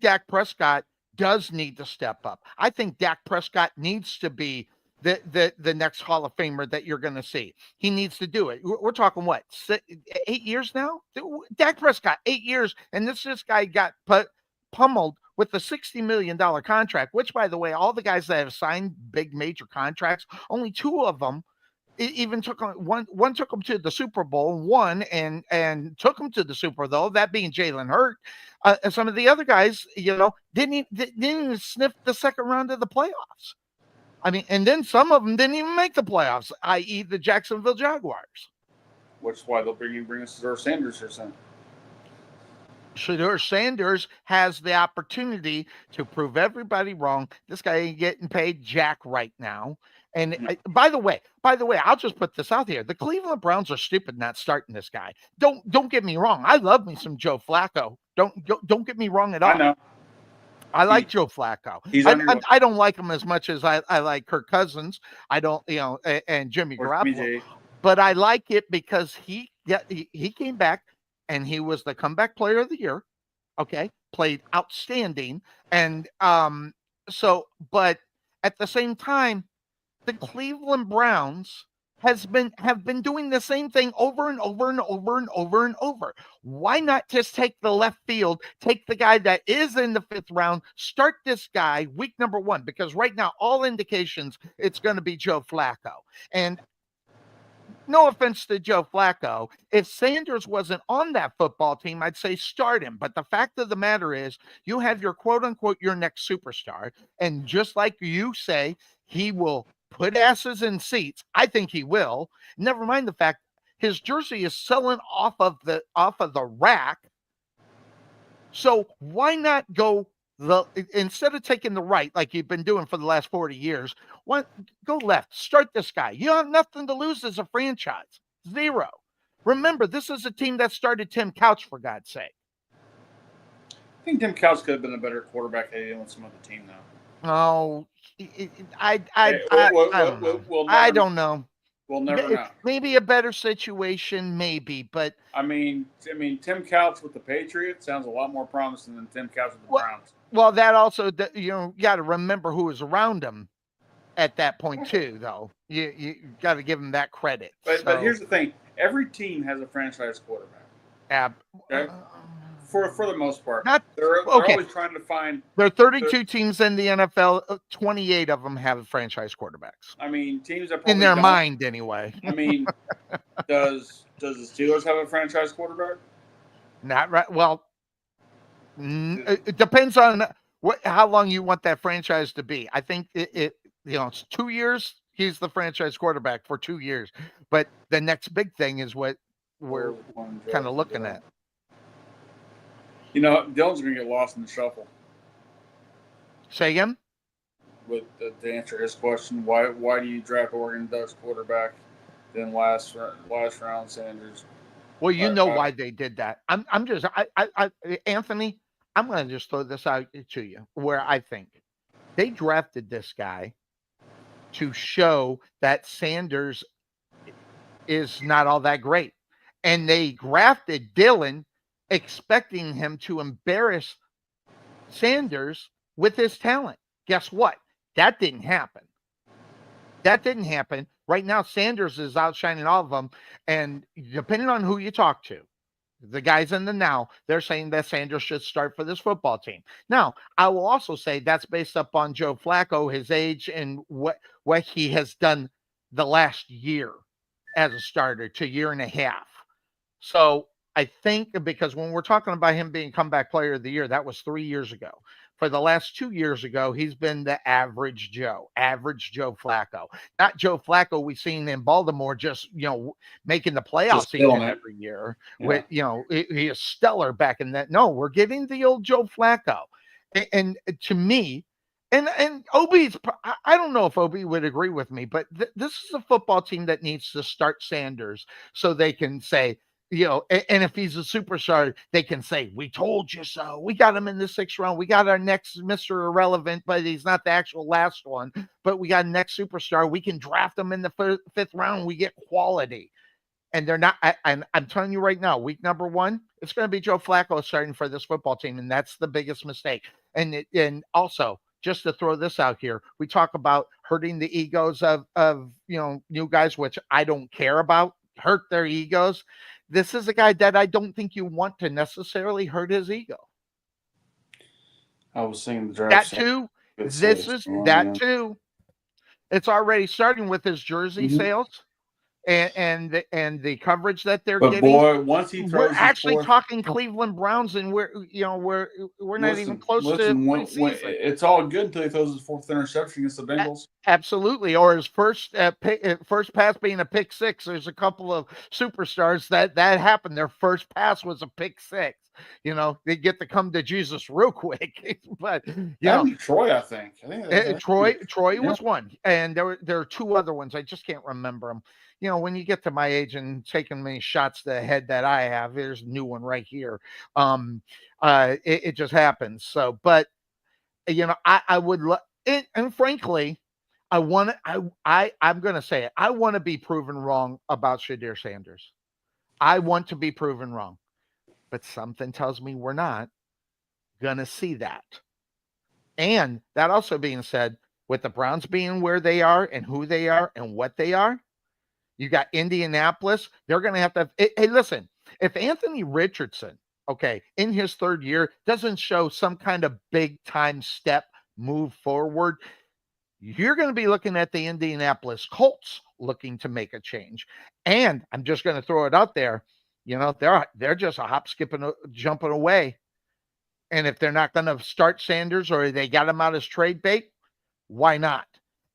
Dak Prescott does need to step up. I think Dak Prescott needs to be the next Hall of Famer that you're going to see. He needs to do it. We're talking what, 8 years now? Dak Prescott, 8 years, and this guy got pummeled with a $60 million contract, which, by the way, all the guys that have signed big major contracts, only 2 of them even took one took them to the Super Bowl, one and took them to the Super Bowl, that being Jalen Hurts. And some of the other guys, didn't even sniff the second round of the playoffs. I mean, and then some of them didn't even make the playoffs, i.e. the Jacksonville Jaguars. Which is why they'll bring us Sanders or something. Shedeur Sanders has the opportunity to prove everybody wrong. This guy ain't getting paid jack right now. And by the way, I'll just put this out here: the Cleveland Browns are stupid not starting this guy. Don't get me wrong. I love me some Joe Flacco. Don't get me wrong at all. I know. I like Joe Flacco. He's on your I don't like him as much as I like Kirk Cousins. I don't, and Jimmy Garoppolo. But I like it because he came back and he was the comeback player of the year. Okay, played outstanding, and but at the same time, the Cleveland Browns have been doing the same thing over and over and over and over and over. Why not just take the left field, take the guy that is in the 5th round, start this guy week number 1? Because right now, all indications it's going to be Joe Flacco. And no offense to Joe Flacco, if Sanders wasn't on that football team, I'd say start him. But the fact of the matter is, you have your quote unquote your next superstar. And just like you say, he will put asses in seats. I think he will. Never mind the fact his jersey is selling off of the rack. So why not go instead of taking the right like you've been doing for the last 40 years, go left. Start this guy. You have nothing to lose as a franchise. Zero. Remember, this is a team that started Tim Couch, for God's sake. I think Tim Couch could have been a better quarterback had he been with some other team, though. Oh, I don't know. We'll never know. Maybe a better situation, maybe, but I mean, Tim Couch with the Patriots sounds a lot more promising than Tim Couch with the Browns. Well, that also, you got to remember who was around him at that point too, though. You got to give him that credit. But here's the thing: every team has a franchise quarterback. Okay? For the most part, they're always trying to find. There are 32 teams in the NFL. 28 of them have franchise quarterbacks. I mean, teams that in their mind anyway. I mean, does the Steelers have a franchise quarterback? Not right. Well, it depends on how long you want that franchise to be. I think it's 2 years. He's the franchise quarterback for 2 years, but the next big thing is what we're kind of looking at. You know, Dylan's going to get lost in the shuffle. Say again? To answer his question, why do you draft Oregon Ducks quarterback then last round Sanders? Well, you know why they did that. I'm just Anthony, I'm going to just throw this out to you where I think they drafted this guy to show that Sanders is not all that great. And they drafted Dylan expecting him to embarrass Sanders with his talent. Guess what? That didn't happen. Right now, Sanders is outshining all of them. And depending on who you talk to, the guys in the now, they're saying that Sanders should start for this football team. Now, I will also say that's based upon Joe Flacco, his age, and what he has done the last year as a starter to year and a half. So I think because when we're talking about him being comeback player of the year, that was 3 years ago. For the last 2 years ago, he's been the average Joe Flacco. Not Joe Flacco we've seen in Baltimore just, making the playoffs every year. Yeah. With, he is stellar back in that. No, we're getting the old Joe Flacco. And to me, and Obi's, I don't know if Obi would agree with me, but this is a football team that needs to start Sanders so they can say, and if he's a superstar, they can say, we told you so. We got him in the 6th round. We got our next Mr. Irrelevant, but he's not the actual last one. But we got a next superstar. We can draft him in the 5th round. We get quality. And they're not. I'm telling you right now, week number 1, it's going to be Joe Flacco starting for this football team. And that's the biggest mistake. And also, just to throw this out here, we talk about hurting the egos of new guys, which I don't care about, hurt their egos. This is a guy that I don't think you want to necessarily hurt his ego. I was saying the draft. That too. This is that too. It's already starting with his jersey sales and the coverage that they're getting. Boy, once he throws, we're actually talking Cleveland Browns, and we're not even close to preseason. It's all good until he throws his 4th interception against the Bengals. Absolutely, or his first pass being a pick 6. There's a couple of superstars that happened. Their first pass was a pick 6. They get to come to Jesus real quick. But That'd be Troy, I think. Troy yeah. was one, and there are two other ones. I just can't remember them. When you get to my age and taking many shots to the head that I have, there's a new one right here. It just happens. So, but I would and frankly, I'm going to say it. I want to be proven wrong about Shadir Sanders. I want to be proven wrong, but something tells me we're not going to see that. And that also being said, with the Browns being where they are and who they are and what they are, you got Indianapolis. They're going to have. Hey, listen, if Anthony Richardson, in his third year doesn't show some kind of big time step move forward, you're going to be looking at the Indianapolis Colts looking to make a change. And I'm just going to throw it out there. They're just a hop, skipping, jumping away. And if they're not going to start Sanders or they got him out as trade bait, why not?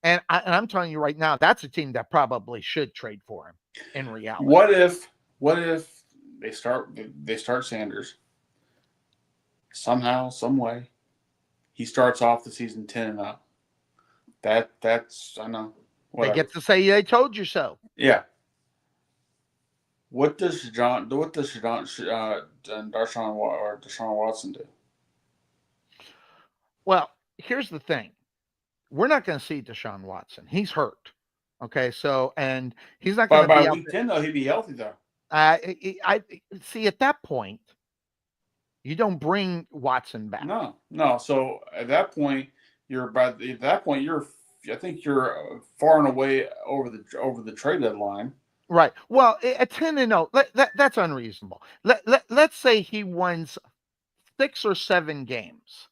And I'm telling you right now, that's a team that probably should trade for him in reality. What if they start Sanders somehow, some way? He starts off the season 10-0. That's I know. Whatever. They get to say they told you so. Yeah. What does Deshaun Watson do? Well, here's the thing. We're not going to see Deshaun Watson. He's hurt. Okay, so and he's not going to be by out week 10 though. He'd be healthy though. I see. At that point, you don't bring Watson back. No. So at that point, I think you're far and away over the trade deadline. Right. Well, at 10-0, that's unreasonable. Let's say he wins 6 or 7 games,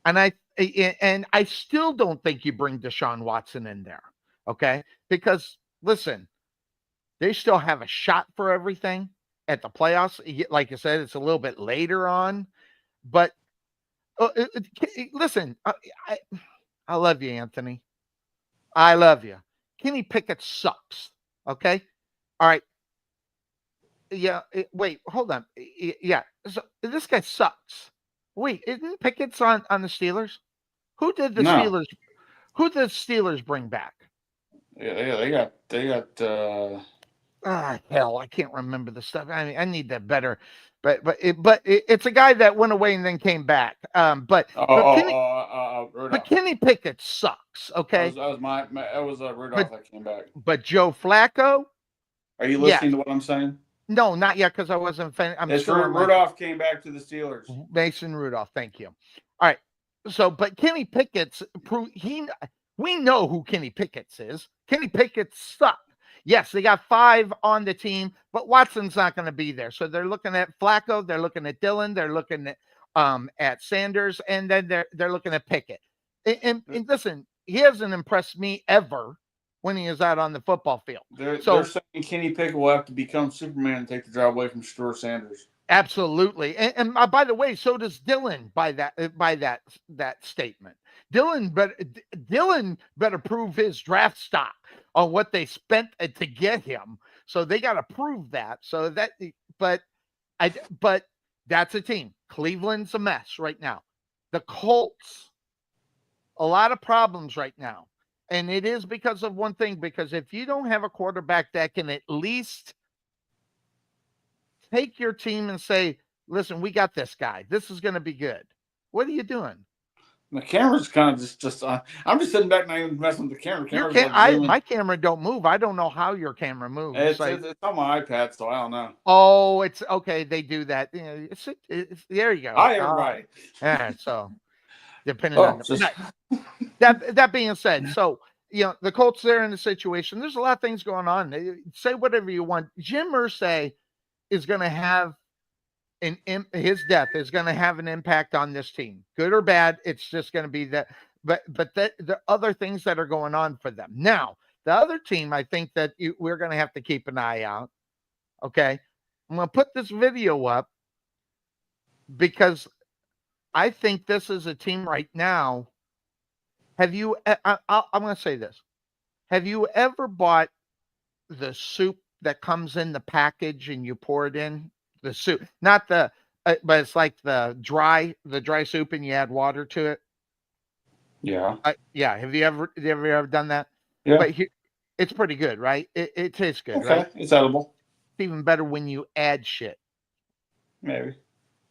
and I still don't think you bring Deshaun Watson in there. Okay, because listen, they still have a shot for everything at the playoffs. Like you said, it's a little bit later on, but listen, I love you, Anthony. I love you. Kenny Pickett sucks. Okay. All right. Yeah. Wait, hold on. Yeah. So this guy sucks. Wait, isn't Pickett's on the Steelers? Who did the Steelers? Who did the Steelers bring back? Yeah, they got. Hell, I can't remember the stuff. I mean, I need that better. But it's a guy that went away and then came back. But Kenny Pickett sucks. Okay, that was Rudolph that came back. But Joe Flacco. Are you listening to what I'm saying? No, not yet, because I wasn't. Rudolph came back to the Steelers. Mason Rudolph, thank you. All right. So, but Kenny Pickett's we know who Kenny Pickett's is. Kenny Pickett sucked. Yes, they got 5 on the team, but Watson's not going to be there. So they're looking at Flacco, they're looking at Dillon, they're looking at Sanders, and then they're looking at Pickett. And listen, he hasn't impressed me ever when he is out on the football field. They're saying Kenny Pickett will have to become Superman and take the job away from Stuart Sanders. Absolutely, and by the way, so does Dillon by that statement. Dillon better prove his draft stock on what they spent to get him. So they got to prove that. So that, but that's a team. Cleveland's a mess right now. The Colts, a lot of problems right now, and it is because of one thing. Because if you don't have a quarterback that can at least take your team and say, listen, we got this guy. This is going to be good. What are you doing? The camera's kind of just I'm just sitting back not even messing with the camera. My camera don't move. I don't know how your camera moves. It's on my iPad, so I don't know. Oh, it's okay. They do that. It's there you go. Hi, everybody. Yeah, so depending on that being said, so the Colts, they're in the situation. There's a lot of things going on. Say whatever you want. Jim Irsay is going to have his death is going to have an impact on this team, good or bad. It's just going to be that. But the other things that are going on for them now. The other team, I think that we're going to have to keep an eye out. Okay, I'm going to put this video up because I think this is a team right now. I'm going to say this. Have you ever bought the soup that comes in the package and you pour it in? The soup, not the but it's like the dry soup, and you add water to it. Yeah. Yeah. Have you ever done that? Yeah. But it's pretty good, right? It tastes good, Okay. right? It's edible. It's even better when you add shit. Maybe.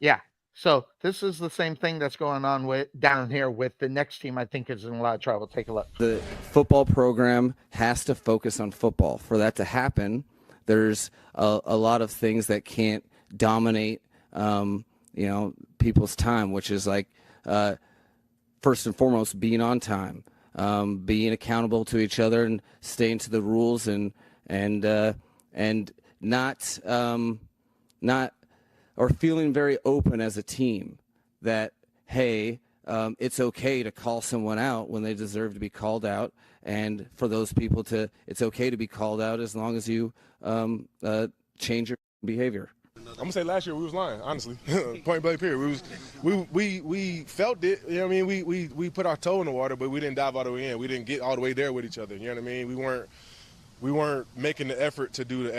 Yeah. So this is the same thing that's going on with down here with the next team. I think is in a lot of trouble. Take a look. The football program has to focus on football. For that to happen, there's a lot of things that can't dominate, people's time, which is like, first and foremost, being on time, being accountable to each other, and staying to the rules, and not or feeling very open as a team that, hey, it's okay to call someone out when they deserve to be called out, and for those people it's okay to be called out as long as you change your behavior. I'm gonna say last year we was lying, honestly. Point blank period. We felt it. You know what I mean? We put our toe in the water, but we didn't dive all the way in. We didn't get all the way there with each other. You know what I mean? We weren't making the effort to do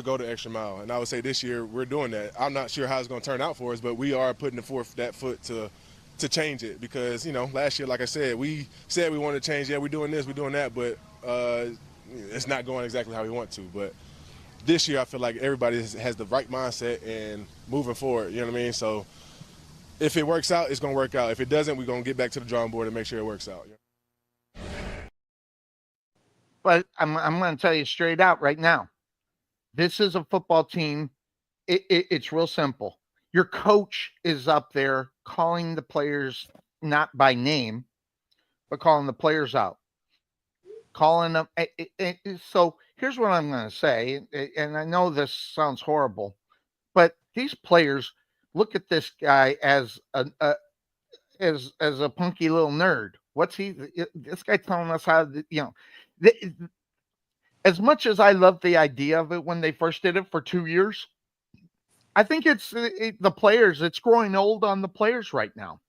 go the extra mile. And I would say this year we're doing that. I'm not sure how it's going to turn out for us, but we are putting forth that foot to change it, because last year, like I said, we said we wanted to change. Yeah, we're doing this, we're doing that, but it's not going exactly how we want to. But this year I feel like everybody has the right mindset and moving forward. You know what I mean? So if it works out, it's going to work out. If it doesn't, we're going to get back to the drawing board and make sure it works out. But I'm going to tell you straight out right now. This is a football team. It's real simple. Your coach is up there calling the players not by name, but calling the players out. Calling them. So here's what I'm going to say, and I know this sounds horrible, but these players look at this guy as a punky little nerd. What's he? This guy telling us how to, as much as I love the idea of it when they first did it for 2 years, I think it's the players. It's growing old on the players right now.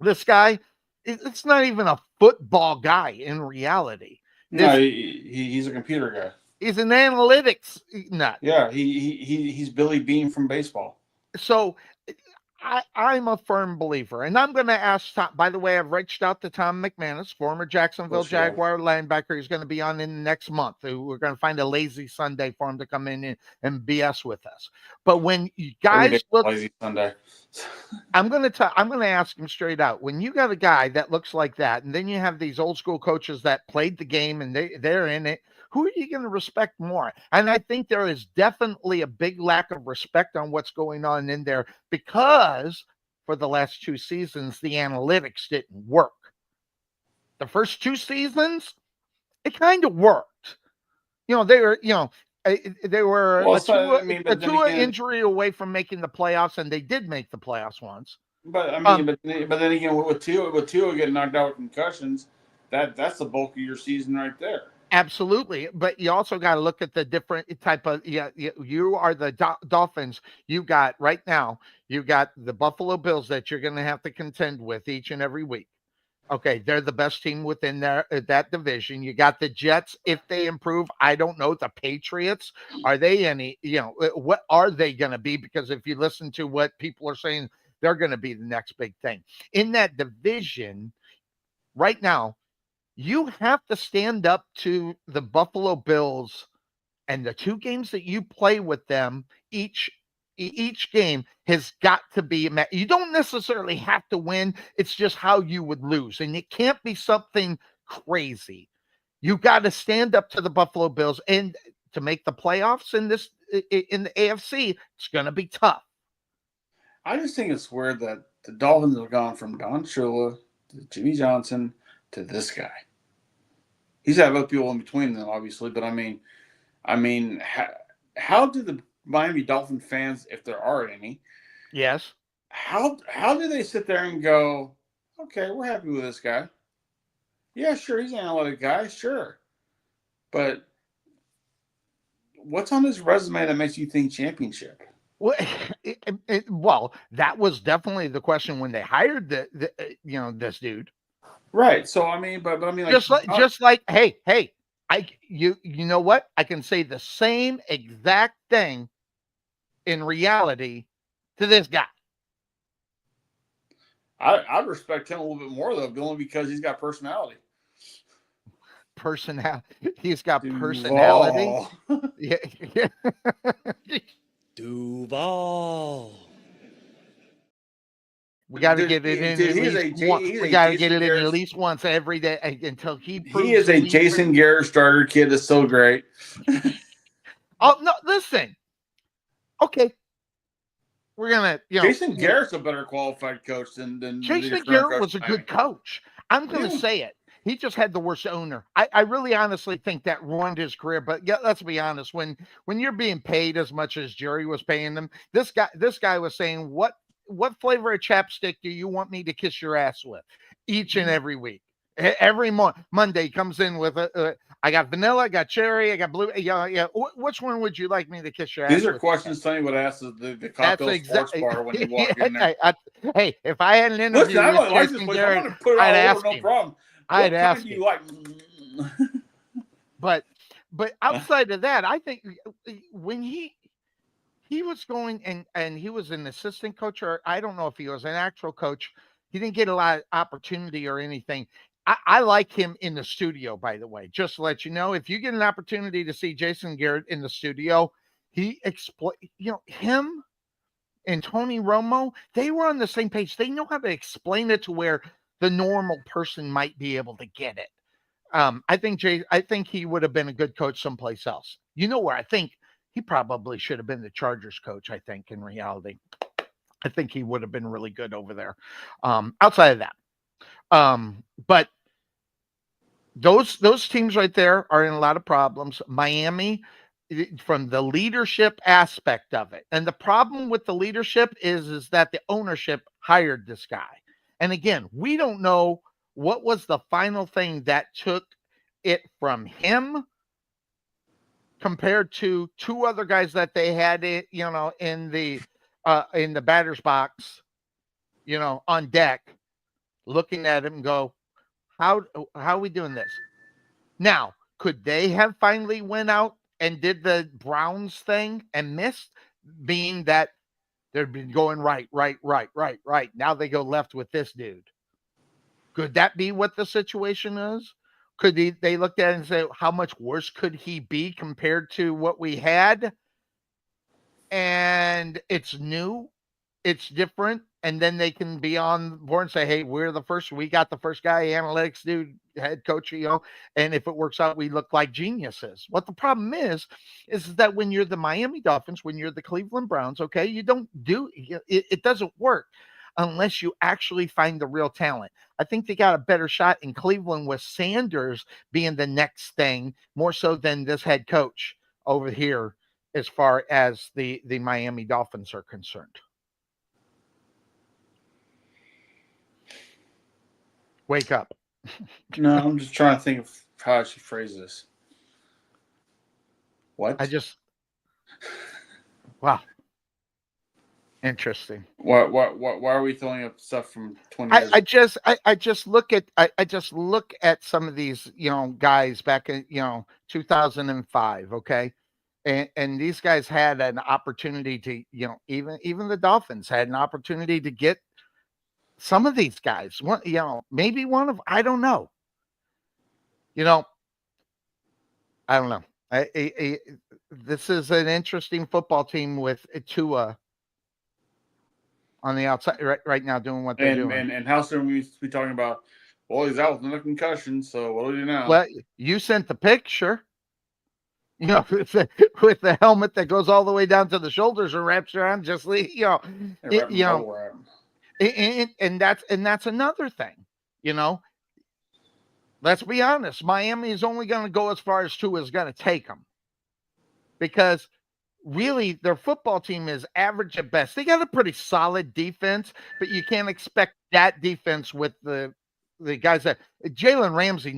This guy, it's not even a football guy in reality. No, he's a computer guy. He's an analytics nut. Yeah, he's Billy Bean from baseball. So I'm a firm believer, and I'm going to ask Tom. By the way, I've reached out to Tom McManus, former Jacksonville Jaguar linebacker. He's going to be on in the next month. We're going to find a lazy Sunday for him to come in and BS with us. But when you guys look, lazy Sunday. I'm going to ask him straight out. When you got a guy that looks like that, and then you have these old school coaches that played the game and they're in it, who are you going to respect more? And I think there is definitely a big lack of respect on what's going on in there, because for the last 2 seasons, the analytics didn't work. The first 2 seasons, it kind of worked. They were, a Tua injury away from making the playoffs, and they did make the playoffs once. But I mean, but then again, with Tua getting knocked out with concussions, that's the bulk of your season right there. Absolutely, but you also got to look at the different type of. You are the Dolphins. You got right now. You got the Buffalo Bills that you're going to have to contend with each and every week. Okay, they're the best team within that division. You got the Jets if they improve. I don't know the Patriots. Are they any? What are they going to be? Because if you listen to what people are saying, they're going to be the next big thing in that division right now. You have to stand up to the Buffalo Bills, and the 2 games that you play with them, each game has got to be met. You don't necessarily have to win. It's just how you would lose, and it can't be something crazy. You got to stand up to the Buffalo Bills, and to make the playoffs in the AFC, it's going to be tough. I just think it's weird that the Dolphins have gone from Don Shula to Jimmy Johnson to this guy. He's had other people in between them, obviously, but I mean, how do the Miami Dolphin fans, if there are any, yes, how do they sit there and go, okay, we're happy with this guy? Yeah, sure, he's an analytic guy, sure, but what's on his resume that makes you think championship? Well, that was definitely the question when they hired this dude. Right. So I mean, but I mean, like, hey, you know what? I can say the same exact thing in reality to this guy. I'd respect him a little bit more though, only because he's got personality. He's got personality. Yeah. Duval. We got to get it in at least once. We got to get it in at least once every day until he proves. He is a Jason Garrett starter kid. That's so great. Oh no! Listen. Okay. We're gonna. Jason Garrett's a better qualified coach than Jason Garrett was a good coach. I'm gonna say it. He just had the worst owner. I really honestly think that ruined his career. But yeah, let's be honest. When you're being paid as much as Jerry was paying them, this guy was saying, what flavor of chapstick do you want me to kiss your ass with each and every week? Every Monday comes in with I got vanilla, I got cherry, I got blue. Yeah. Which one would you like me to kiss your ass with? These are questions Sonny would ask the cocktail sports bar when you walk in there. Hey, if I had an interview with Jason Garrett, I'd ask him. No problem. I'd ask you like? But outside of that, I think when he was going and he was an assistant coach, or I don't know if he was an actual coach, he didn't get a lot of opportunity or anything. I like him in the studio, by the way, just to let you know. If you get an opportunity to see Jason Garrett in the studio, him and Tony Romo, they were on the same page. They know how to explain it to where the normal person might be able to get it. I think he would have been a good coach someplace else. You know where I think he probably should have been the Chargers coach, I think, in reality. I think he would have been really good over there. Outside of that. But those teams right there are in a lot of problems. Miami, from the leadership aspect of it. And the problem with the leadership is that the ownership hired this guy. And again, we don't know what was the final thing that took it from him compared to two other guys that they had, in the batter's box, on deck, looking at him and go, how are we doing this? Now, could they have finally went out and did the Browns thing and missed, being that they've been going right. Now they go left with this dude. Could that be what the situation is? Could they looked at it and say, how much worse could he be compared to what we had? And it's new, it's different, and then they can be on board and say, hey, we got the first guy, analytics dude, head coach, and if it works out, we look like geniuses. What the problem is that when you're the Miami Dolphins, when you're the Cleveland Browns, okay, you don't do it doesn't work unless you actually find the real talent. I think they got a better shot in Cleveland with Sanders being the next thing, more so than this head coach over here, as far as the Miami Dolphins are concerned. Wake up. No, I'm just trying to think of how I should phrase this. What? Wow. Interesting. Why are we throwing up stuff from 20 years ago? I just look at some of these, guys back in, 2005, okay? And these guys had an opportunity to, even the Dolphins had an opportunity to get some of these guys. Maybe one of, I don't know. I don't know. This is an interesting football team with Tua on the outside right now doing what they're doing. And how soon we be talking about, well, he's out with another concussion, so what do we do now? Well, you sent the picture. With the helmet that goes all the way down to the shoulders or wraps around, just and that's another thing. Let's be honest. Miami is only going to go as far as Tua is going to take them, because really their football team is average at best. They got a pretty solid defense, but you can't expect that defense with the guys that Jalen Ramsey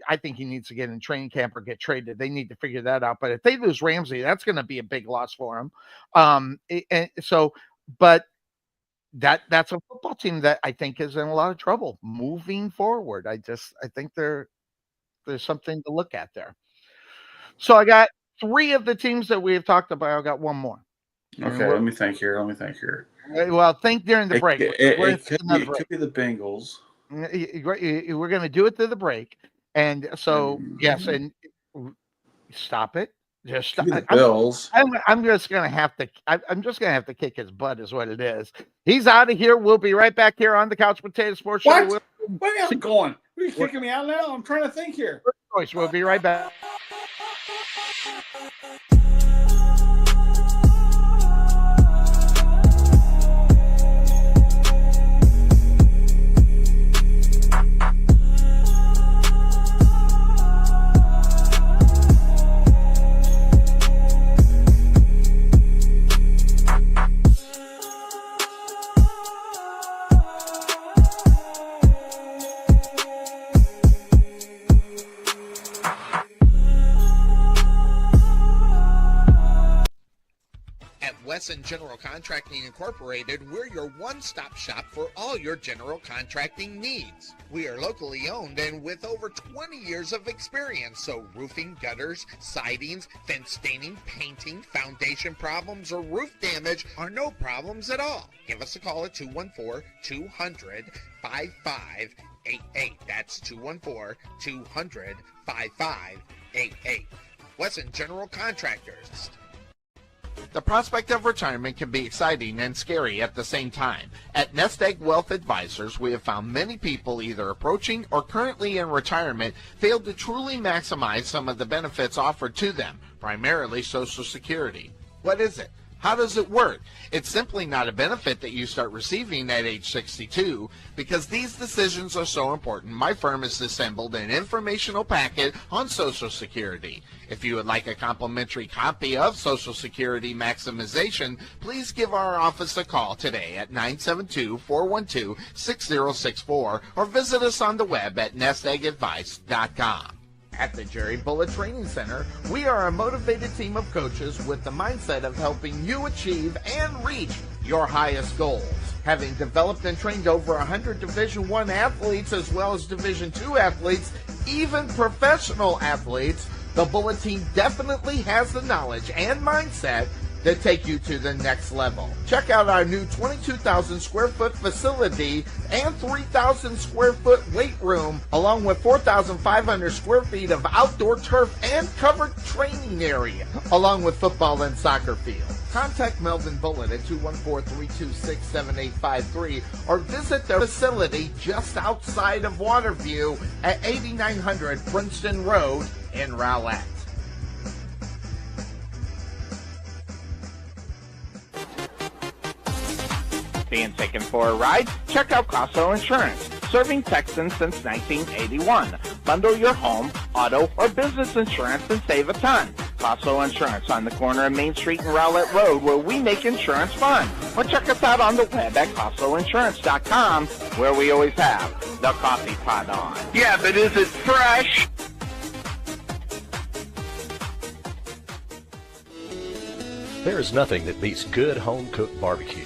I think he needs to get in training camp or get traded. They need to figure that out. But if they lose Ramsey, that's going to be a big loss for them. But that's a football team that I think is in a lot of trouble moving forward. I think there's something to look at there. So I got 3 of the teams that we have talked about. I got one more. Okay, let me think here. Well, think during the break. It could be the Bengals. We're going to do it through the break. And so, yes, and stop it. Just stop. The Bills. I'm just going to have to. I'm just going to have to kick his butt, is what it is. He's out of here. We'll be right back here on the Couch Potato Sports Show. What? Where are you going? Are you kicking me out now? I'm trying to think here. We'll be right back. Wesson General Contracting Incorporated, we're your one-stop shop for all your general contracting needs. We are locally owned and with over 20 years of experience, so roofing, gutters, sidings, fence staining, painting, foundation problems, or roof damage are no problems at all. Give us a call at 214-200-5588. That's 214-200-5588. Wesson General Contractors. The prospect of retirement can be exciting and scary at the same time. At Nest Egg Wealth Advisors, we have found many people either approaching or currently in retirement failed to truly maximize some of the benefits offered to them, primarily Social Security. What is it? How does it work? It's simply not a benefit that you start receiving at age 62. Because these decisions are so important, my firm has assembled an informational packet on Social Security. If you would like a complimentary copy of Social Security Maximization, please give our office a call today at 972-412-6064 or visit us on the web at nesteggadvice.com. At the Jerry Bullet Training Center, we are a motivated team of coaches with the mindset of helping you achieve and reach your highest goals. Having developed and trained over 100 Division I athletes as well as Division II athletes, even professional athletes, the Bullet team definitely has the knowledge and mindset to take you to the next level. Check out our new 22,000 square foot facility and 3,000 square foot weight room, along with 4,500 square feet of outdoor turf and covered training area, along with football and soccer field. Contact Melvin Bullitt at 214-326-7853 or visit their facility just outside of Waterview at 8900 Princeton Road in Rowlett. Being taken for a ride? Check out Casso Insurance, serving Texans since 1981. Bundle your home, auto, or business insurance and save a ton. Casso Insurance on the corner of Main Street and Rowlett Road, where we make insurance fun. Or check us out on the web at CassoInsurance.com, where we always have the coffee pot on. Yeah, but is it fresh? There is nothing that beats good home-cooked barbecue.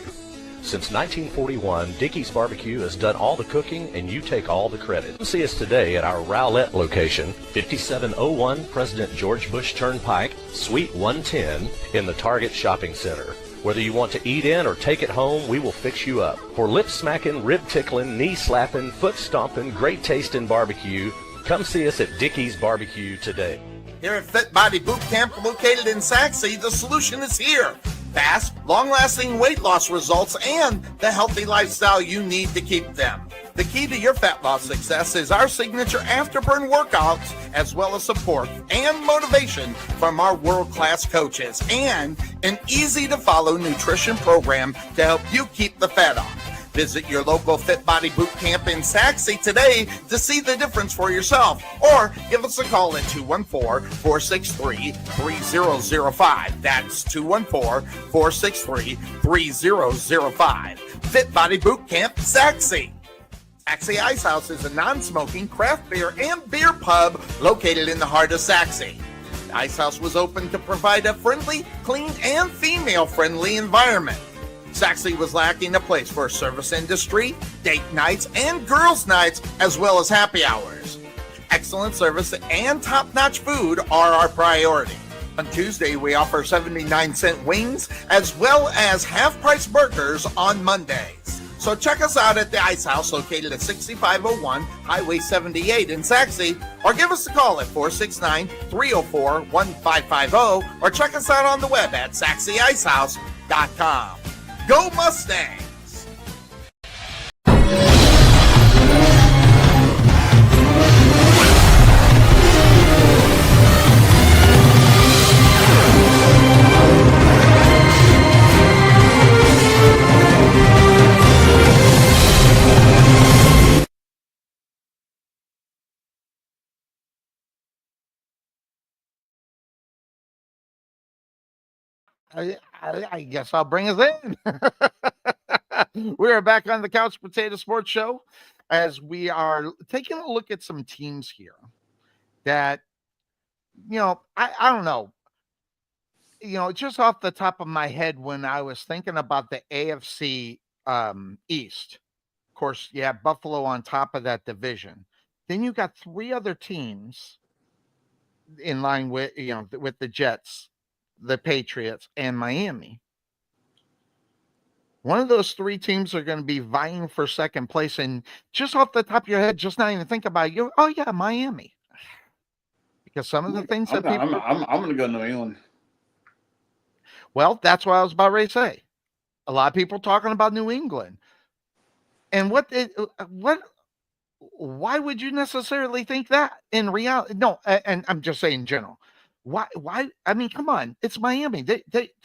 Since 1941, Dickey's Barbecue has done all the cooking and you take all the credit. Come see us today at our Rowlett location, 5701 President George Bush Turnpike, Suite 110 in the Target Shopping Center. Whether you want to eat in or take it home, we will fix you up. For lip-smacking, rib-tickling, knee-slapping, foot-stomping, great-tasting barbecue, come see us at Dickey's Barbecue today. Here at Fit Body Boot Camp, located in Saxe, the solution is here. Fast, long-lasting weight loss results and the healthy lifestyle you need to keep them. The key to your fat loss success is our signature afterburn workouts, as well as support and motivation from our world-class coaches, and an easy-to-follow nutrition program to help you keep the fat off. Visit your local Fit Body Boot Camp in Saxe today to see the difference for yourself, or give us a call at 214-463-3005. That's 214-463-3005. Fit Body Boot Camp, Saxe. Saxe Ice House is a non-smoking craft beer and beer pub located in the heart of Saxe. The Ice House was opened to provide a friendly, clean, and female-friendly environment. Saxe was lacking a place for service industry, date nights, and girls' nights, as well as happy hours. Excellent service and top-notch food are our priority. On Tuesday, we offer 79-cent wings as well as half-price burgers on Mondays. So check us out at the Ice House located at 6501 Highway 78 in Saxe, or give us a call at 469-304-1550, or check us out on the web at saxeicehouse.com. Go Mustangs! I guess I'll bring us in. We are back on the Couch Potato Sports Show as we are taking a look at some teams here that, I don't know. Just off the top of my head, when I was thinking about the AFC East, of course, you have Buffalo on top of that division. Then you got three other teams in line with, with the Jets, the Patriots, and Miami. One of those three teams are going to be vying for second place. And just off the top of your head, just not even think about it, oh yeah, Miami. Because some of the things I'm going to go New England. Well, that's what I was about ready to say. A lot of people talking about New England. And why would you necessarily think that in reality? No, and I'm just saying in general. Why? I mean, come on, it's Miami. They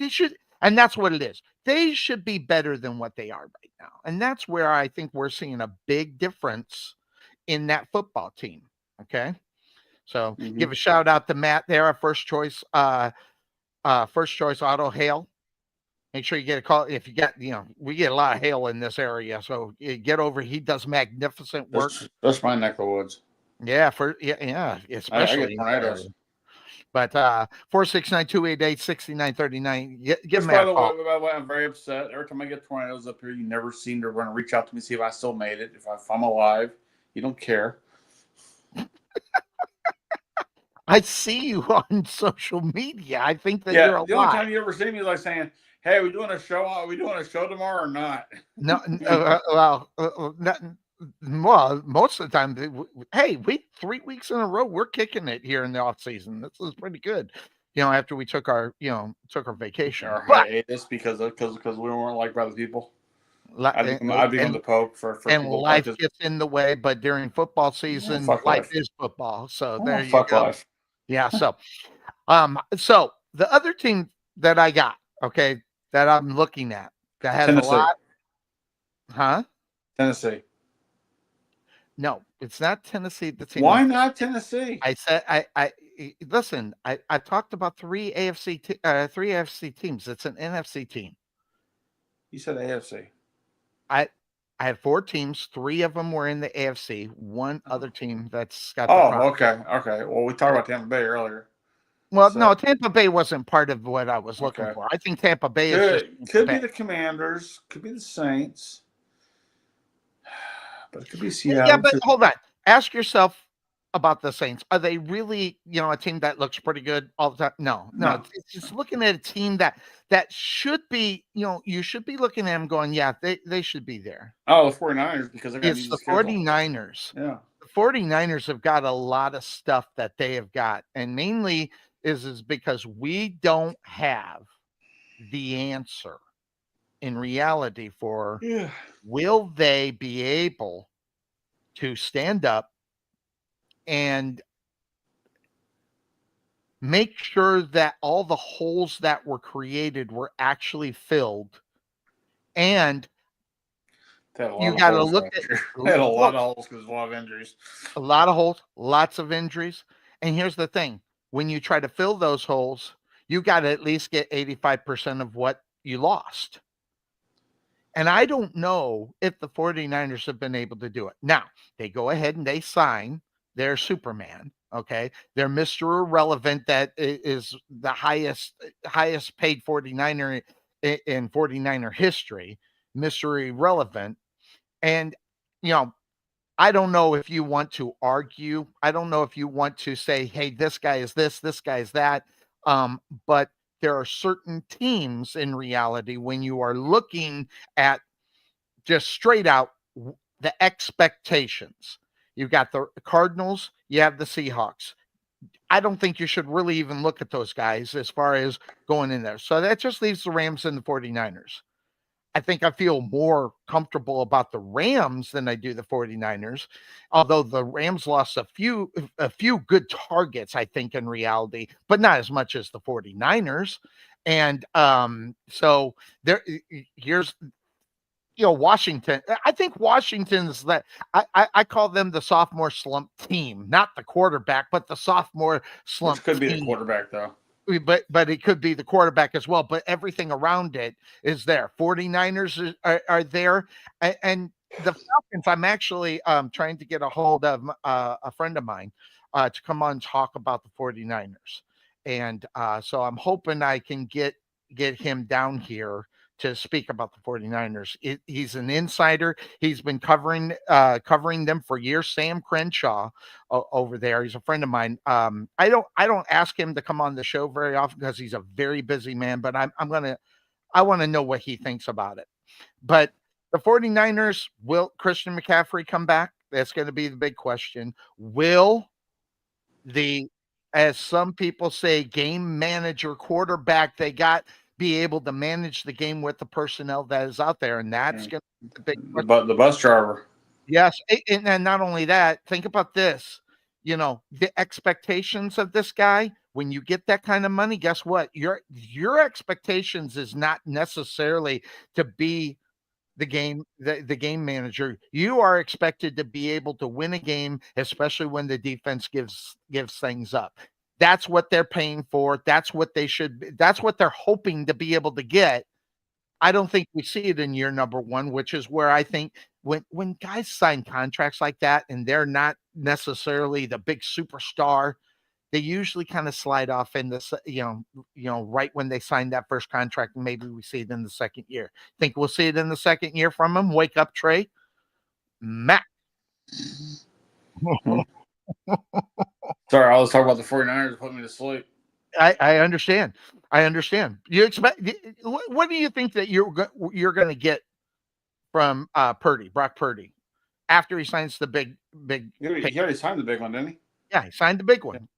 should, and that's what it is. They should be better than what they are right now. And that's where I think we're seeing a big difference in that football team. Okay. So give a shout out to Matt there, our first choice auto hail. Make sure you get a call if you get, we get a lot of hail in this area. So get over. He does magnificent work. That's my neck of the woods. Yeah, especially I get tornadoes. But 469-288-6939. Give me By the way, I'm very upset. Every time I get tornadoes up here, you never seem to want to reach out to me, see if I still made it. If I'm alive, you don't care. I see you on social media. I think that you're alive. The only time you ever see me is like saying, "Hey, are we doing a show? Are we doing a show tomorrow or not?" No, well, most of the time, hey, 3 weeks in a row, we're kicking it here in the off season. This is pretty good. After we took our vacation. Our hiatus because we weren't liked by the people. I'd become the Pope for and people life gets in the way. But during football season, life is football. So there you go. Life. Yeah. So, so the other team that I got, okay, that I'm looking at that has Tennessee. a lot, huh? Tennessee. No, it's not Tennessee. The team. Why not Tennessee? I said I listen. I talked about three AFC teams. It's an NFC team. You said AFC. I had four teams. Three of them were in the AFC. One other team that's got. Okay. Well, we talked about Tampa Bay earlier. Well, no, Tampa Bay wasn't part of what I was looking for. I think Tampa Bay could be the Commanders, could be the Saints, but it could be Seattle. Yeah, but hold on. Ask yourself about the Saints. Are they really, a team that looks pretty good all the time? No. It's just looking at a team that should be, you should be looking at them going, yeah, they should be there. Oh, the 49ers, because it's the 49ers. Yeah. The 49ers have got a lot of stuff that they have got, and mainly is because we don't have the answer in reality for will they be able to stand up and make sure that all the holes that were created were actually filled. And you got to look at they had a lot of holes because a lot of injuries. A lot of holes, lots of injuries. And here's the thing. When you try to fill those holes, you got to at least get 85% of what you lost. And I don't know if the 49ers have been able to do it. Now, they go ahead and they sign their Superman, okay? Their Mr. Irrelevant that is the highest paid 49er in 49er history, Mr. Irrelevant. And, I don't know if you want to argue. I don't know if you want to say, hey, this guy is this guy is that. But there are certain teams in reality when you are looking at just straight out the expectations. You've got the Cardinals, you have the Seahawks. I don't think you should really even look at those guys as far as going in there. So that just leaves the Rams and the 49ers. I think I feel more comfortable about the Rams than I do the 49ers, although the Rams lost a few good targets, I think, in reality, but not as much as the 49ers. And so there here's Washington. I think Washington's that I call them the sophomore slump team, not the quarterback, but the sophomore slump Which could be the team. quarterback, though. But it could be the quarterback as well. But everything around it is there. 49ers are there. And the Falcons, I'm actually trying to get a hold of a friend of mine to come on and talk about the 49ers. And so I'm hoping I can get him down here to speak about the 49ers. He's an insider. He's been covering them for years. Sam Crenshaw over there. He's a friend of mine. I don't ask him to come on the show very often because he's a very busy man, but I want to know what he thinks about it. But the 49ers, will Christian McCaffrey come back? That's going to be the big question. Will the, as some people say, game manager quarterback they got be able to manage the game with the personnel that is out there? And that's going to be the big question. The bus driver. Yes, and not only that, think about this. The expectations of this guy, when you get that kind of money, guess what? Your expectations is not necessarily to be the game manager. You are expected to be able to win a game, especially when the defense gives things up. That's what they're paying for. That's what that's what they're hoping to be able to get. I don't think we see it in year number one, which is where I think when guys sign contracts like that and they're not necessarily the big superstar, they usually kind of slide off in this, right when they sign that first contract, and maybe we see it in the second year. Think we'll see it in the second year from him? Wake up, Trey. Matt. Sorry, I was talking about the 49ers put me to sleep. I understand. I understand. You expect what do you think that you're going to get from Brock Purdy, after he signs the big? He already signed the big one, didn't he? Yeah, he signed the big one.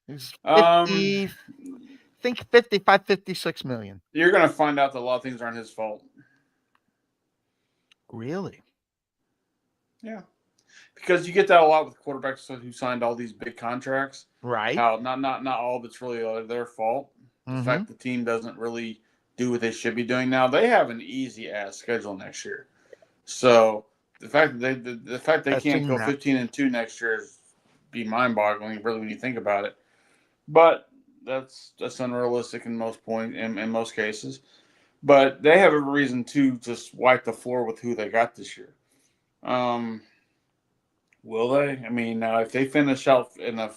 It's 50, Um, think 55, 56 million. You're going to find out that a lot of things aren't his fault. Really? Yeah. Because you get that a lot with quarterbacks who signed all these big contracts. Right. How not all of it's really their fault. The fact the team doesn't really do what they should be doing now. They have an easy ass schedule next year. So the fact that they can't go 15-2 next year is be mind boggling, really, when you think about it. But that's unrealistic in most cases. But they have a reason to just wipe the floor with who they got this year. Will they? I mean, if they finish out in a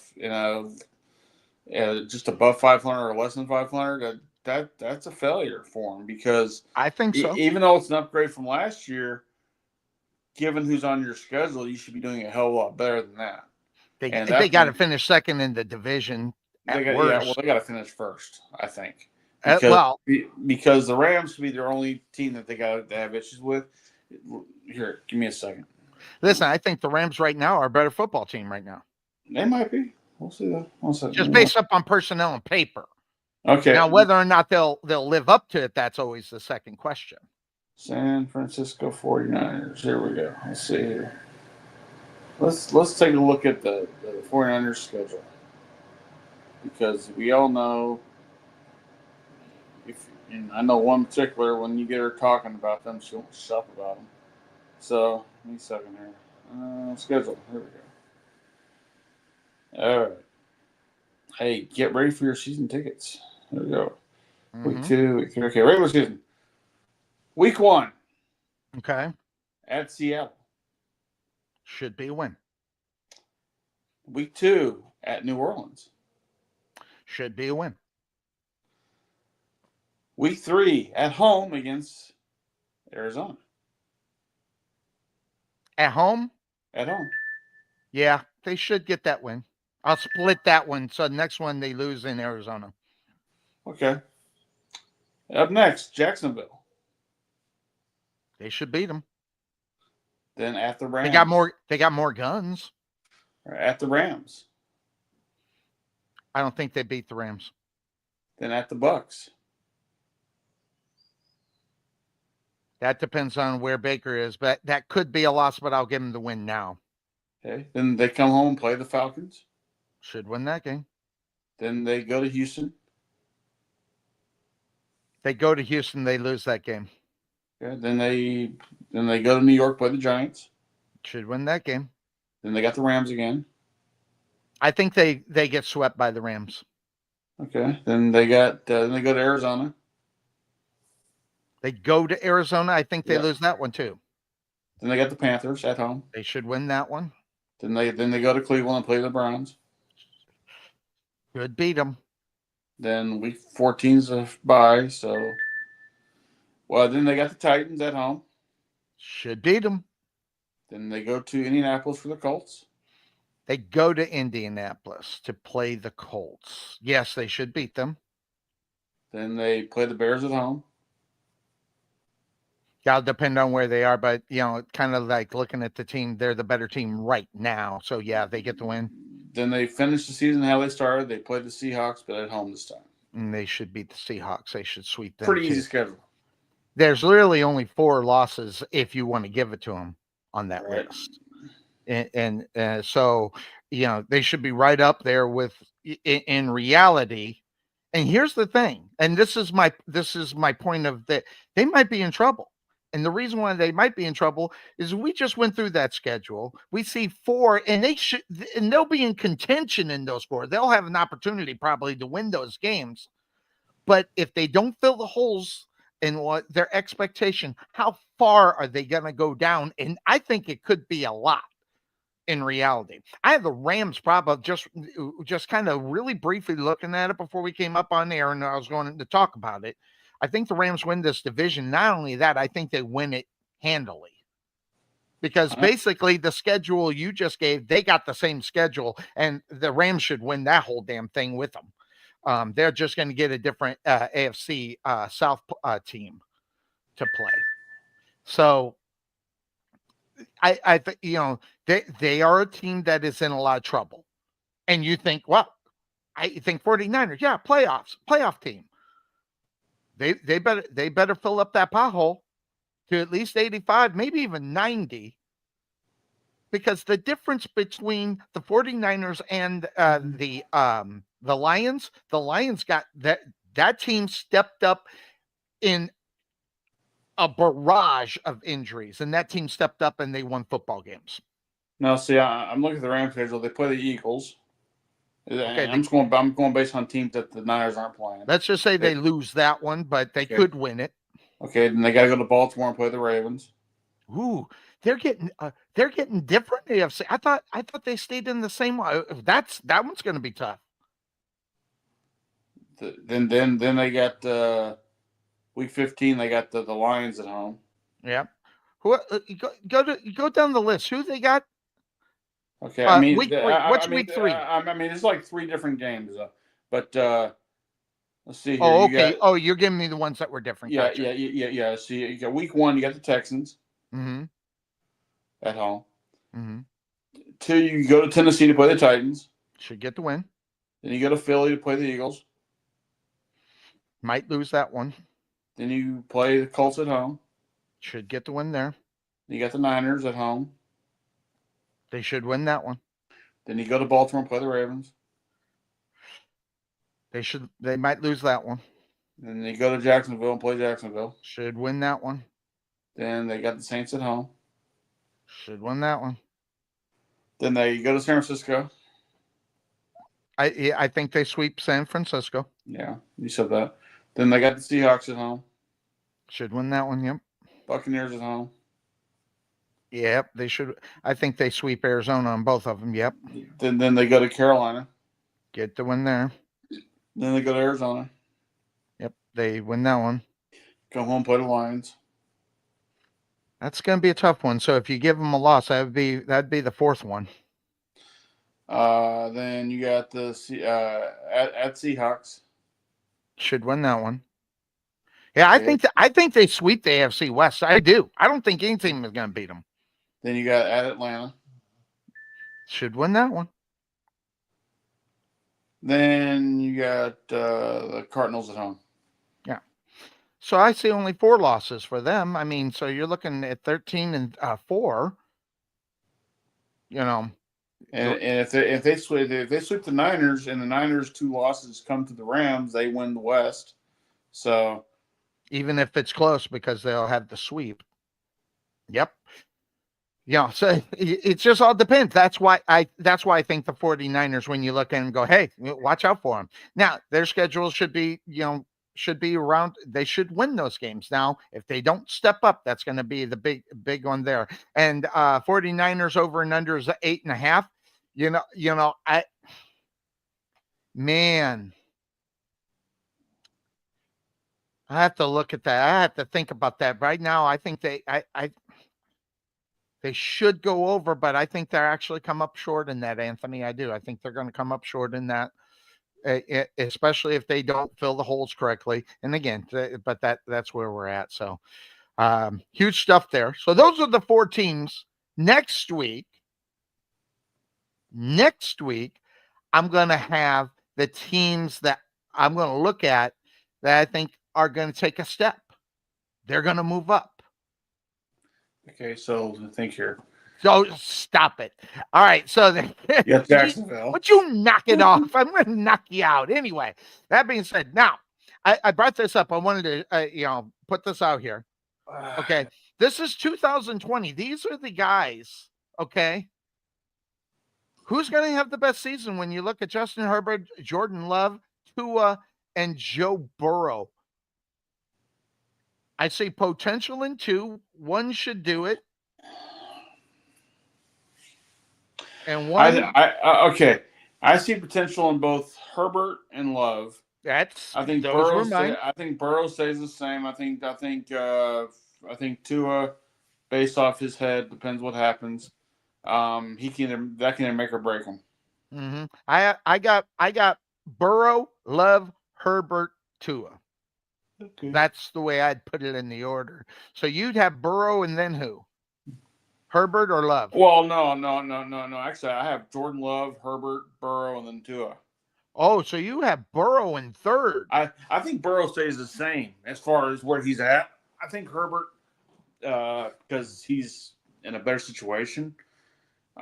just above 500 or less than 500, that's a failure for them, because I think so. Even though it's an upgrade from last year, given who's on your schedule, you should be doing a hell of a lot better than that. They got to finish second in the division. They got to finish first, I think. Because the Rams should be their only team that they have issues with. Here, give me a second. Listen, I think the Rams right now are a better football team right now. They might be. We'll see that. Just based up on personnel and paper. Okay. Now, whether or not they'll live up to it, that's always the second question. San Francisco 49ers. Here we go. Let's see here. Let's take a look at the 49ers schedule, because we all know, and I know one particular, when you get her talking about them, she won't shut up about them. So, give me a second here. Schedule. Here we go. All right. Hey, get ready for your season tickets. There we go. Week 2, week 3. Okay, regular season. Week 1. Okay. At Seattle. Should be a win. Week 2 at New Orleans. Should be a win. Week 3 at home against Arizona. At home? At home. Yeah, they should get that win. I'll split that one. So the next one they lose in Arizona. Okay. Up next, Jacksonville. They should beat them. Then at the Rams. They got more guns. At the Rams. I don't think they beat the Rams. Then at the Bucks. That depends on where Baker is, but that could be a loss, but I'll give them the win now. Okay. Then they come home and play the Falcons. Should win that game. Then they go to Houston. They go to Houston, they lose that game. Okay. Then they go to New York, play the Giants. Should win that game. Then they got the Rams again. I think they get swept by the Rams. Okay. Then they go to Arizona. They go to Arizona. I think they lose that one too. Then they got the Panthers at home. They should win that one. Then they go to Cleveland and play the Browns. Could beat them. Then week 14's a bye, so then they got the Titans at home. Should beat them. Then they go to Indianapolis for the Colts. They go to Indianapolis to play the Colts. Yes, they should beat them. Then they play the Bears at home. It'll depend on where they are, but kind of like looking at the team, they're the better team right now. So yeah, they get the win. Then they finish the season how they started. They played the Seahawks, but at home this time. And they should beat the Seahawks. They should sweep them. Pretty easy schedule. There's literally only 4 losses if you want to give it to them on that list. And so, they should be right up there with in reality. And here's the thing. And this is my point of that. They might be in trouble. And the reason why they might be in trouble is we just went through that schedule. We see 4, and they'll be in contention in those 4. They'll have an opportunity probably to win those games. But if they don't fill the holes in what their expectation, how far are they going to go down? And I think it could be a lot in reality. I have the Rams probably just kind of really briefly looking at it before we came up on air and I was going to talk about it. I think the Rams win this division. Not only that, I think they win it handily. Because basically the schedule you just gave, they got the same schedule, and the Rams should win that whole damn thing with them. They're just going to get a different AFC South team to play. So I think, they are a team that is in a lot of trouble. And you think, well, I think 49ers, playoff team. They better fill up that pothole to at least 85, maybe even 90. Because the difference between the 49ers and the Lions got that team stepped up in a barrage of injuries, and that team stepped up and they won football games. Now, see, I'm looking at the Rams schedule. They play the Eagles. Okay, I'm going based on teams that the Niners aren't playing. Let's just say they lose that one, but they could win it. Okay, then they got to go to Baltimore and play the Ravens. Ooh, they're getting different AFC. I thought they stayed in the same way. That one's going to be tough. Then they got week 15. They got the Lions at home. Yeah. Go down the list. Who they got? Okay, I mean, week 3? I mean, it's like 3 different games, but let's see here. Oh, okay. You're giving me the ones that were different. Yeah, gotcha. yeah. See, you got week 1, you got the Texans at home. 2, you go to Tennessee to play the Titans. Should get the win. Then you go to Philly to play the Eagles. Might lose that one. Then you play the Colts at home. Should get the win there. You got the Niners at home. They should win that one. Then you go to Baltimore and play the Ravens. They might lose that one. Then you go to Jacksonville and play Jacksonville. Should win that one. Then they got the Saints at home. Should win that one. Then they go to San Francisco. I think they sweep San Francisco. Yeah, you said that. Then they got the Seahawks at home. Should win that one, yep. Buccaneers at home. Yep, they should. I think they sweep Arizona on both of them, yep. Then they go to Carolina. Get the win there. Then they go to Arizona. Yep, they win that one. Come home, play the Lions. That's going to be a tough one. So if you give them a loss, that'd be the 4th one. Then you got the at Seahawks. Should win that one. Yeah, I think they sweep the AFC West. I do. I don't think any team is going to beat them. Then you got at Atlanta. Should win that one. Then you got the Cardinals at home. Yeah. So I see only 4 losses for them. I mean, so you're looking at 13 and 4. You know, and if they sweep the Niners and the Niners 2 losses come to the Rams, they win the West. So even if it's close, because they'll have the sweep. Yep. Yeah, so it just all depends. That's why I think the 49ers, when you look at them, go, hey, watch out for them. Now, their schedule should be around. They should win those games. Now, if they don't step up, that's going to be the big one there. And 49ers over and under is 8.5. I have to look at that. I have to think about that. Right now, I think they should go over, but I think they're actually come up short in that, Anthony. I do. I think they're going to come up short in that, especially if they don't fill the holes correctly. And again, but that's where we're at. So huge stuff there. So those are the 4 teams. Next week, I'm going to have the teams that I'm going to look at that I think are going to take a step. They're going to move up. Okay, so I think here. So stop it. All right. So yeah, Jacksonville. Would you knock it off? I'm going to knock you out. Anyway, that being said, now I brought this up. I wanted to, put this out here. Okay. This is 2020. These are the guys. Okay. Who's going to have the best season when you look at Justin Herbert, Jordan Love, Tua, and Joe Burrow? I see potential in 2. 1 should do it. And 1. Okay. I see potential in both Herbert and Love. I think Burrow stays the same. I think Tua, based off his head, depends what happens. That can make or break him. Mm-hmm. I got Burrow, Love, Herbert, Tua. Okay. That's the way I'd put it in the order. So you'd have Burrow and then who? Herbert or Love? Well, no. Actually, I have Jordan Love, Herbert, Burrow, and then Tua. Oh, so you have Burrow in 3rd. I think Burrow stays the same as far as where he's at. I think Herbert, because he's in a better situation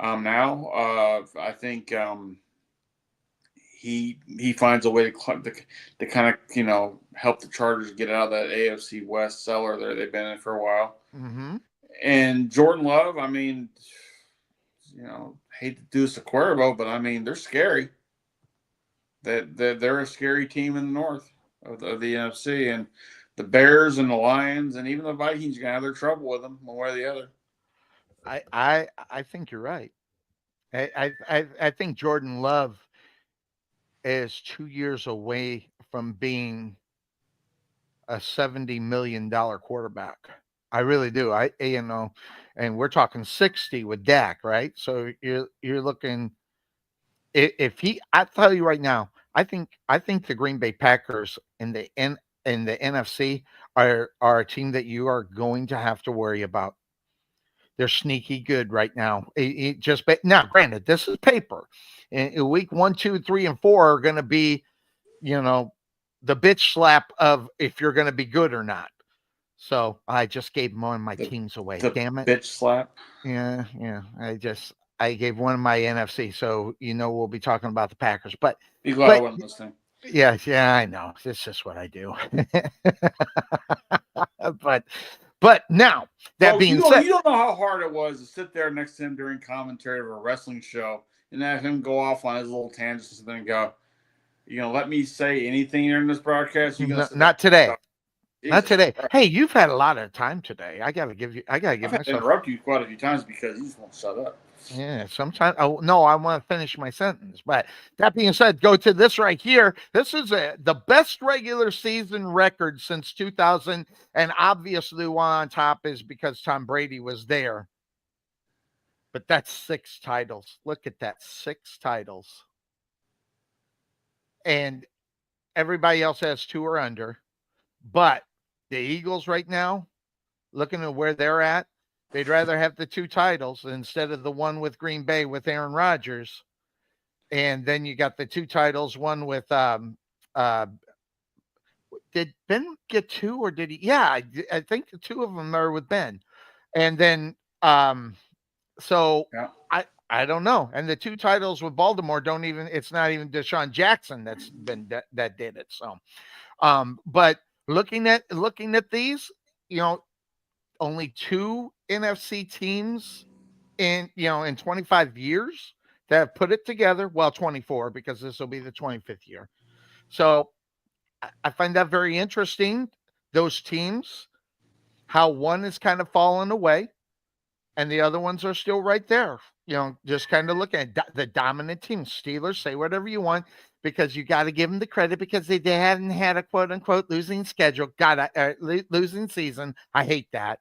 now. I think he finds a way to kind of help the Chargers get out of that AFC West cellar there they've been in for a while. Mm-hmm. And Jordan Love, I mean, hate to do this to Cuervo, but I mean they're scary. They're a scary team in the north of the NFC, and the Bears and the Lions and even the Vikings are gonna have their trouble with them one way or the other. I think you're right. I think Jordan Love is 2 years away from being a $70 million quarterback. I really do. And we're talking 60 with Dak, right? So you're looking. I tell you right now, I think the Green Bay Packers in the NFC are a team that you are going to have to worry about. They're sneaky good right now. Now, granted, this is paper. In week 1, 2, 3, and 4 are going to be, the bitch slap of if you're going to be good or not. So I just gave one of my teams away. Damn it. Bitch slap. Yeah. I gave one of my NFC. So, we'll be talking about the Packers. But be glad I wasn't listening. Yeah, I know. It's just what I do. But now, that being said, you don't know how hard it was to sit there next to him during commentary of a wrestling show and have him go off on his little tangents and then go, let me say anything during this broadcast? Not today. Not today. Hey, you've had a lot of time today. I gotta give myself. Interrupt you quite a few times because you just won't shut up. Yeah, sometimes. Oh no, I want to finish my sentence. But that being said, go to this right here. This is the best regular season record since 2000, and obviously one on top is because Tom Brady was there. But that's 6 titles. Look at that, 6 titles. And everybody else has 2 or under. But the Eagles right now, looking at where they're at, they'd rather have the 2 titles instead of the one with Green Bay with Aaron Rodgers. And then you got the 2 titles, one with did Ben get 2 or did he? Yeah, I think the 2 of them are with Ben. And then so Yeah. I don't know. And the 2 titles with Baltimore don't even, it's not even Deshaun Jackson that's been that did it. So but looking at these, only 2 NFC teams in 25 years that have put it together. Well, 24 because this will be the 25th year. So I find that very interesting. Those teams, how one is kind of fallen away, and the other ones are still right there. Just kind of looking at the dominant team. Steelers, say whatever you want, because you got to give them the credit because they hadn't had a quote unquote losing schedule, losing season. I hate that.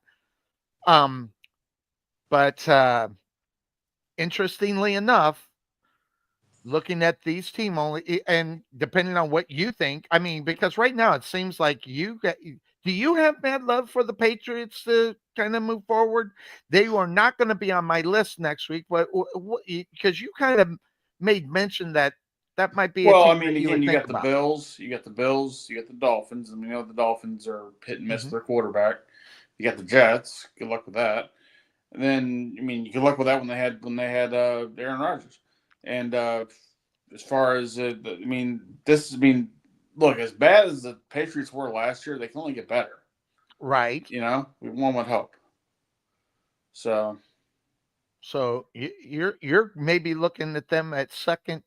But interestingly enough, looking at these team only, and depending on what you think, I mean, because right now it seems like do you have bad love for the Patriots to kind of move forward? They are not going to be on my list next week, but because you kind of made mention that might be a Well, I team mean, that you again, would you think got the about. Bills, you got the Dolphins, and we know the Dolphins are hit and miss Mhm. their quarterback. You got the Jets. Good luck with that. And then, I mean, good luck with that when they had Aaron Rodgers. And as far as look, as bad as the Patriots were last year, they can only get better. Right. One would hope. So you're maybe looking at them at second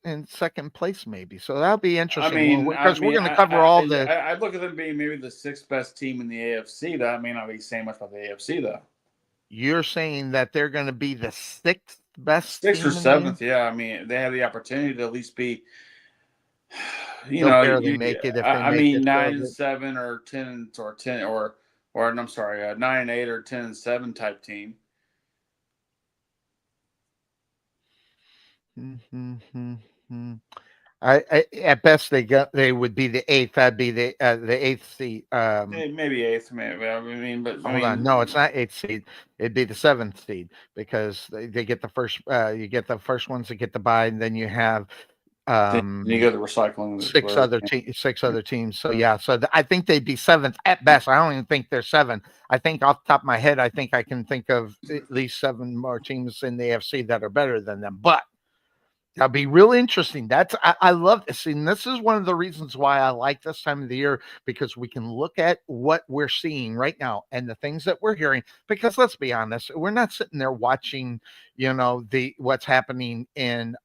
place, maybe. So that'll be I interesting mean, because we're going to cover all the. I look at them being maybe the 6th best team in the AFC. That may not be saying much about the AFC though. You're saying that they're going to be the 6th best 6th or team in the 7th, yeah. I mean, they have the opportunity to at least be. They'll barely make it if they make it. 9-7 or 10 or I'm sorry, 9-8 or 10-7 type team. I at best they would be the 8th. That'd be the 8th seed. Maybe 8th, maybe. Hold on, no, it's not 8th seed. It'd be the 7th seed because they get the first. You get the first ones that get the bye, and then you have then you go to recycling. 6 other teams. So yeah, I think they'd be 7th at best. I don't even think they're 7. I think off the top of my head, I think I can think of at least 7 more teams in the AFC that are better than them. But that'll be real interesting. I love this. And this is one of the reasons why I like this time of the year, because we can look at what we're seeing right now and the things that we're hearing. Because let's be honest, we're not sitting there watching, what's happening in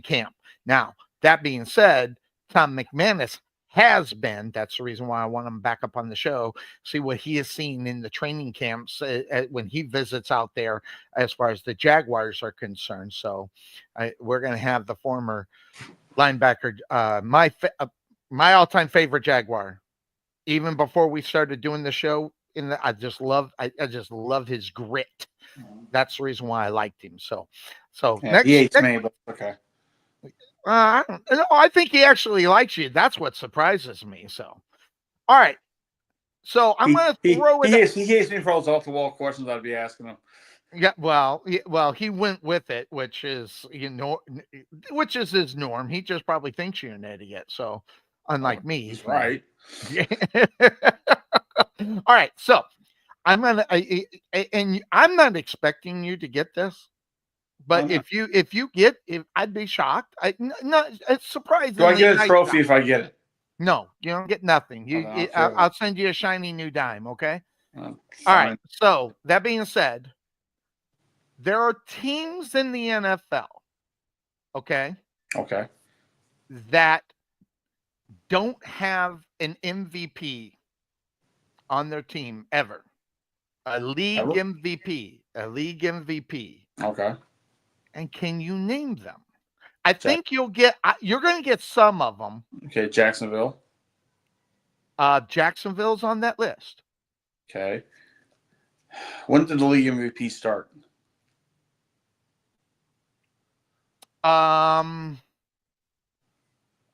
camp. Now, that being said, Tom McManus has been. That's the reason why I want him back up on the show. See what he is seeing in the training camps when he visits out there, as far as the Jaguars are concerned. So we're going to have the former linebacker, my all-time favorite Jaguar, even before we started doing the show. I just loved his grit. That's the reason why I liked him. So yeah, he hates me, but okay. I don't know. I think he actually likes you. That's what surprises me. So, all right. So I'm going to throw it. He hates me for all those off the wall questions I'd be asking him. Yeah, well, he went with it, which is which is his norm. He just probably thinks you're an idiot. So, unlike me, he's right. All right. So I'm and I'm not expecting you to get this. But if I'd be shocked. It's surprising. Do I get a trophy if I get it? No, you don't get nothing. I'll send you a shiny new dime. Okay. All right. So that being said, there are teams in the NFL. Okay. Okay. That don't have an MVP on their team ever. A league MVP. Okay. And can you name them? I think you're going to get some of them. Okay, Jacksonville. Jacksonville's on that list. Okay. When did the league MVP start?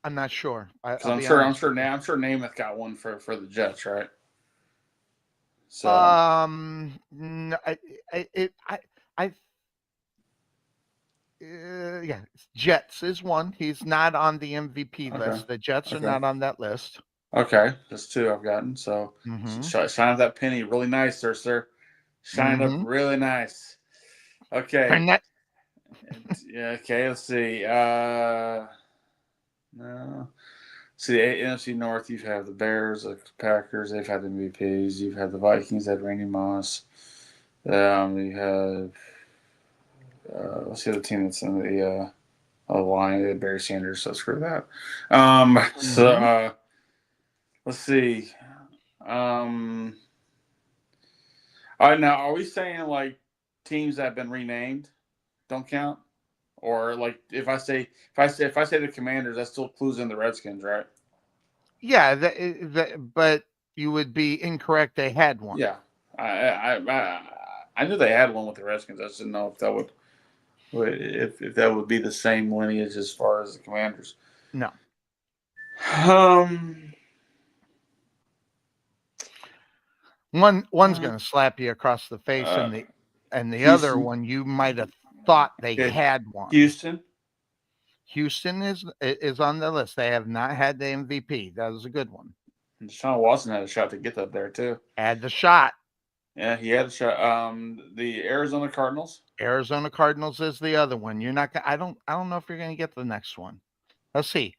I'm not sure. I'll I'm be sure. honest with you. I'm sure Namath got one for the Jets, right? So No, I yeah, Jets is one. He's not on the MVP okay, list. The Jets are okay, not on that list. okay. That's two I've gotten. So Mm-hmm. shine up that penny, really nice, sir. Shine up Mm-hmm. really nice. Okay. And that Yeah. Okay. Let's see. No. See, the NFC North, you've had the Bears, the Packers, they've had MVPs. You've had the Vikings, had Randy Moss. You have, let's see the team that's in the line, they had Barry Sanders, so screw that. Let's see. All right, now, are we saying like teams that have been renamed don't count? Or like if I say the Commanders, that still clues in the Redskins, right? yeah, but you would be incorrect. They had one. Yeah, I knew they had one with the Redskins. I just didn't know if that if that would be the same lineage as far as the Commanders. No. One's going to slap you across the face, and the other Houston. one you might have thought they Okay. had one. Houston. Houston is on the list. They have not had the MVP. That was a good one. And Deshaun Watson had a shot to get up there too. Had the shot. Yeah, he had a shot. The Arizona Cardinals. Arizona Cardinals is the other one. You're not. I don't know if you're going to get the next one. Let's see.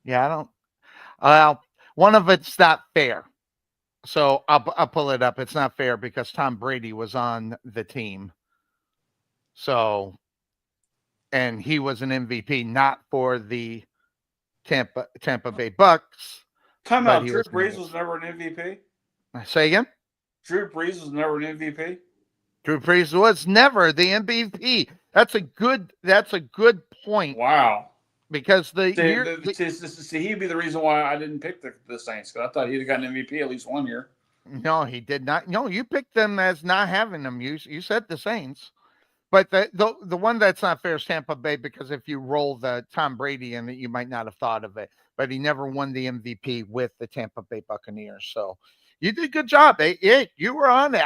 Yeah, I don't. Well, one of it's not fair. So I'll pull it up. It's not fair because Tom Brady was on the team. So, and he was an MVP, not for the Tampa Bay Bucks. Time out. Drew Brees was never an MVP. Say again. Drew Brees was never an MVP. Drew Brees was never the MVP. That's a good point. Wow. Because he'd be the reason why I didn't pick the Saints, because I thought he'd have gotten MVP at least 1 year. No, he did not. No, you picked them as not having them. You said the Saints, but the one that's not fair is Tampa Bay, because if you roll the Tom Brady in it, you might not have thought of it. But he never won the MVP with the Tampa Bay Buccaneers. So you did a good job. You were on it.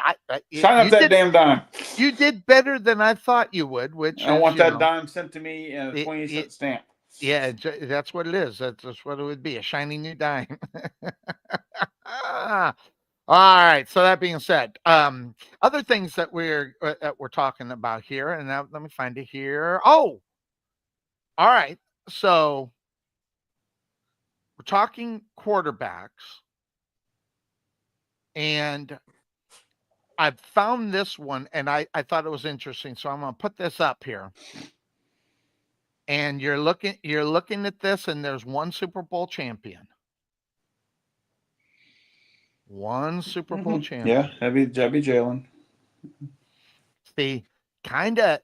Shine up that damn dime. You did better than I thought you would. Which I want that dime sent to me in a 20-cent stamp. Yeah, that's what it is. That's what it would be, a shiny new dime. All right. So that being said, other things that we're talking about here, and now let me find it here. Oh, all right. So we're talking quarterbacks, and I found this one, and I thought it was interesting. So I'm going to put this up here. And you're looking at this, and there's one Super Bowl champion. One Super Bowl champion. Yeah, that'd be Jalen. See, kind of.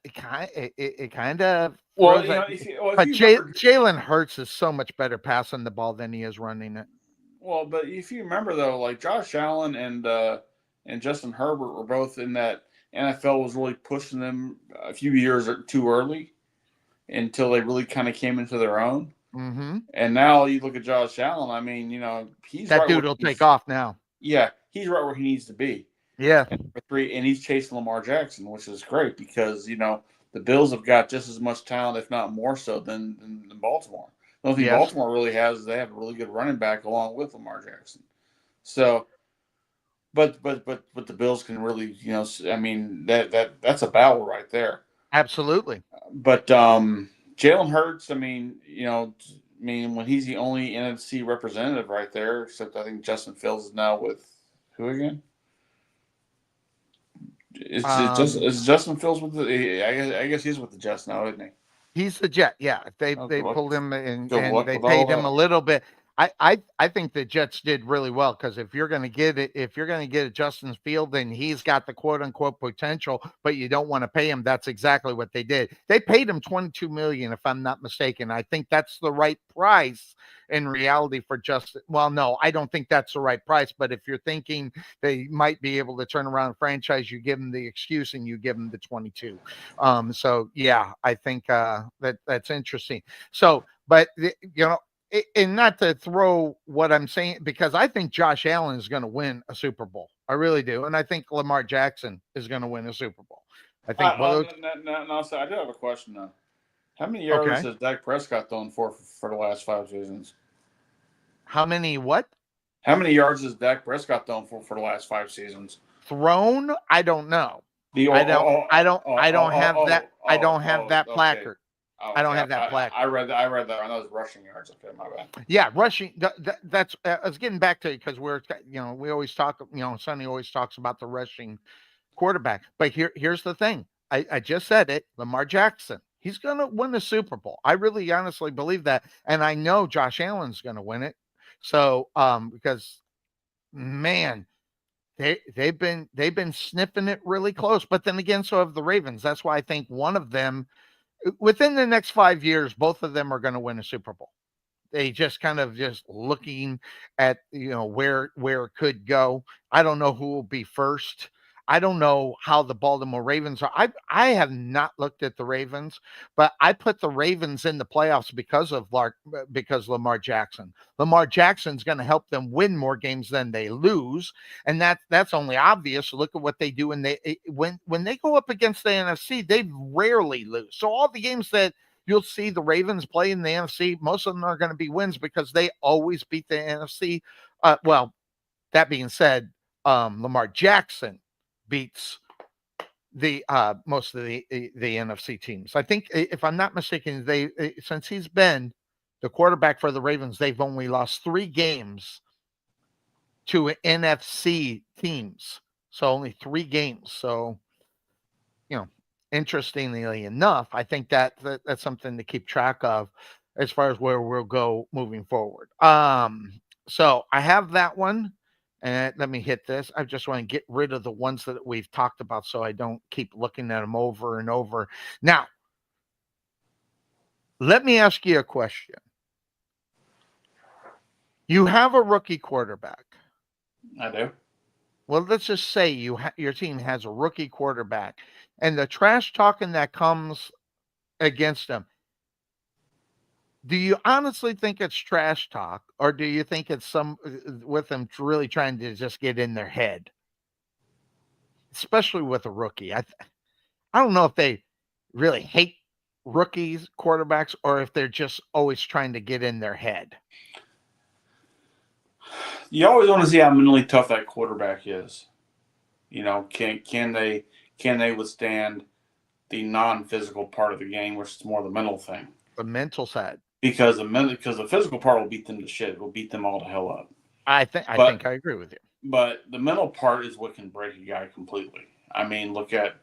Well, but Jalen Hurts is so much better passing the ball than he is running it. Well, but if you remember though, like Josh Allen and Justin Herbert were both in that NFL was really pushing them a few years too early, until they really kind of came into their own. Mm-hmm. And now you look at Josh Allen. I mean, he's that dude will take off now. Yeah, he's right where he needs to be. Yeah. And he's chasing Lamar Jackson, which is great because the Bills have got just as much talent, if not more so, than Baltimore. The only thing Baltimore really has is they have a really good running back along with Lamar Jackson. So, but the Bills can really, I mean that's a battle right there. Absolutely. But Jalen Hurts, I mean, when he's the only NFC representative right there, except I think Justin Fields is now with who again? Is Justin Fields with the? I guess he's with the Jets now, isn't he? He's the Jet. Yeah, they pulled him and they paid him a little bit. I think the Jets did really well, because if you're going to get a Justin Field, then he's got the quote unquote potential, but you don't want to pay him. That's exactly what they did. They paid him $22 million, if I'm not mistaken. I think that's the right price in reality for Justin. Well, no, I don't think that's the right price. But if you're thinking they might be able to turn around a franchise, you give them the excuse and you give them the 22. So yeah, I think that's interesting. So. But and not to throw what I'm saying, because I think Josh Allen is going to win a Super Bowl. I really do, and I think Lamar Jackson is going to win a Super Bowl. I think no, so I do have a question though. How many yards has Dak Prescott thrown for the last 5 seasons? How many what? How many yards has Dak Prescott thrown for the last 5 seasons? Thrown? I don't know. I don't have that. I don't have that placard. Oh, I don't have that placard. I read that. I know it's rushing yards. Okay, my bad. Yeah, rushing. That's. I was getting back to it because we always talk. Sonny always talks about the rushing quarterback. But here's the thing. I just said it. Lamar Jackson. He's going to win the Super Bowl. I really honestly believe that, and I know Josh Allen's going to win it. So, because man, they've been sniffing it really close. But then again, so have the Ravens. That's why I think one of them, within the next 5 years, both of them are going to win a Super Bowl. They just kind of just looking at where it could go. I don't know who will be first. I don't know how the Baltimore Ravens are. I have not looked at the Ravens, but I put the Ravens in the playoffs because Lamar Jackson. Lamar Jackson's going to help them win more games than they lose, and that's only obvious. Look at what they do when they go up against the NFC. They rarely lose. So all the games that you'll see the Ravens play in the NFC, most of them are going to be wins because they always beat the NFC. Well, that being said, Lamar Jackson beats the most of the NFC teams. I think, if I'm not mistaken, since he's been the quarterback for the Ravens, they've only lost 3 games to NFC teams. So only 3 games. So, interestingly enough, I think that's something to keep track of as far as where we'll go moving forward. So I have that one. And let me hit this. I just want to get rid of the ones that we've talked about so I don't keep looking at them over and over. Now, let me ask you a question. You have a rookie quarterback. I do. Well, let's just say your team has a rookie quarterback, and the trash talking that comes against them. Do you honestly think it's trash talk, or do you think it's with them really trying to just get in their head? Especially with a rookie. I don't know if they really hate rookies, quarterbacks, or if they're just always trying to get in their head. You always want to see how mentally tough that quarterback is. Can they withstand the non-physical part of the game, which is more the mental thing? The mental side. Because the physical part will beat them to shit. It will beat them all to hell up. I think I agree with you. But the mental part is what can break a guy completely. I mean, look at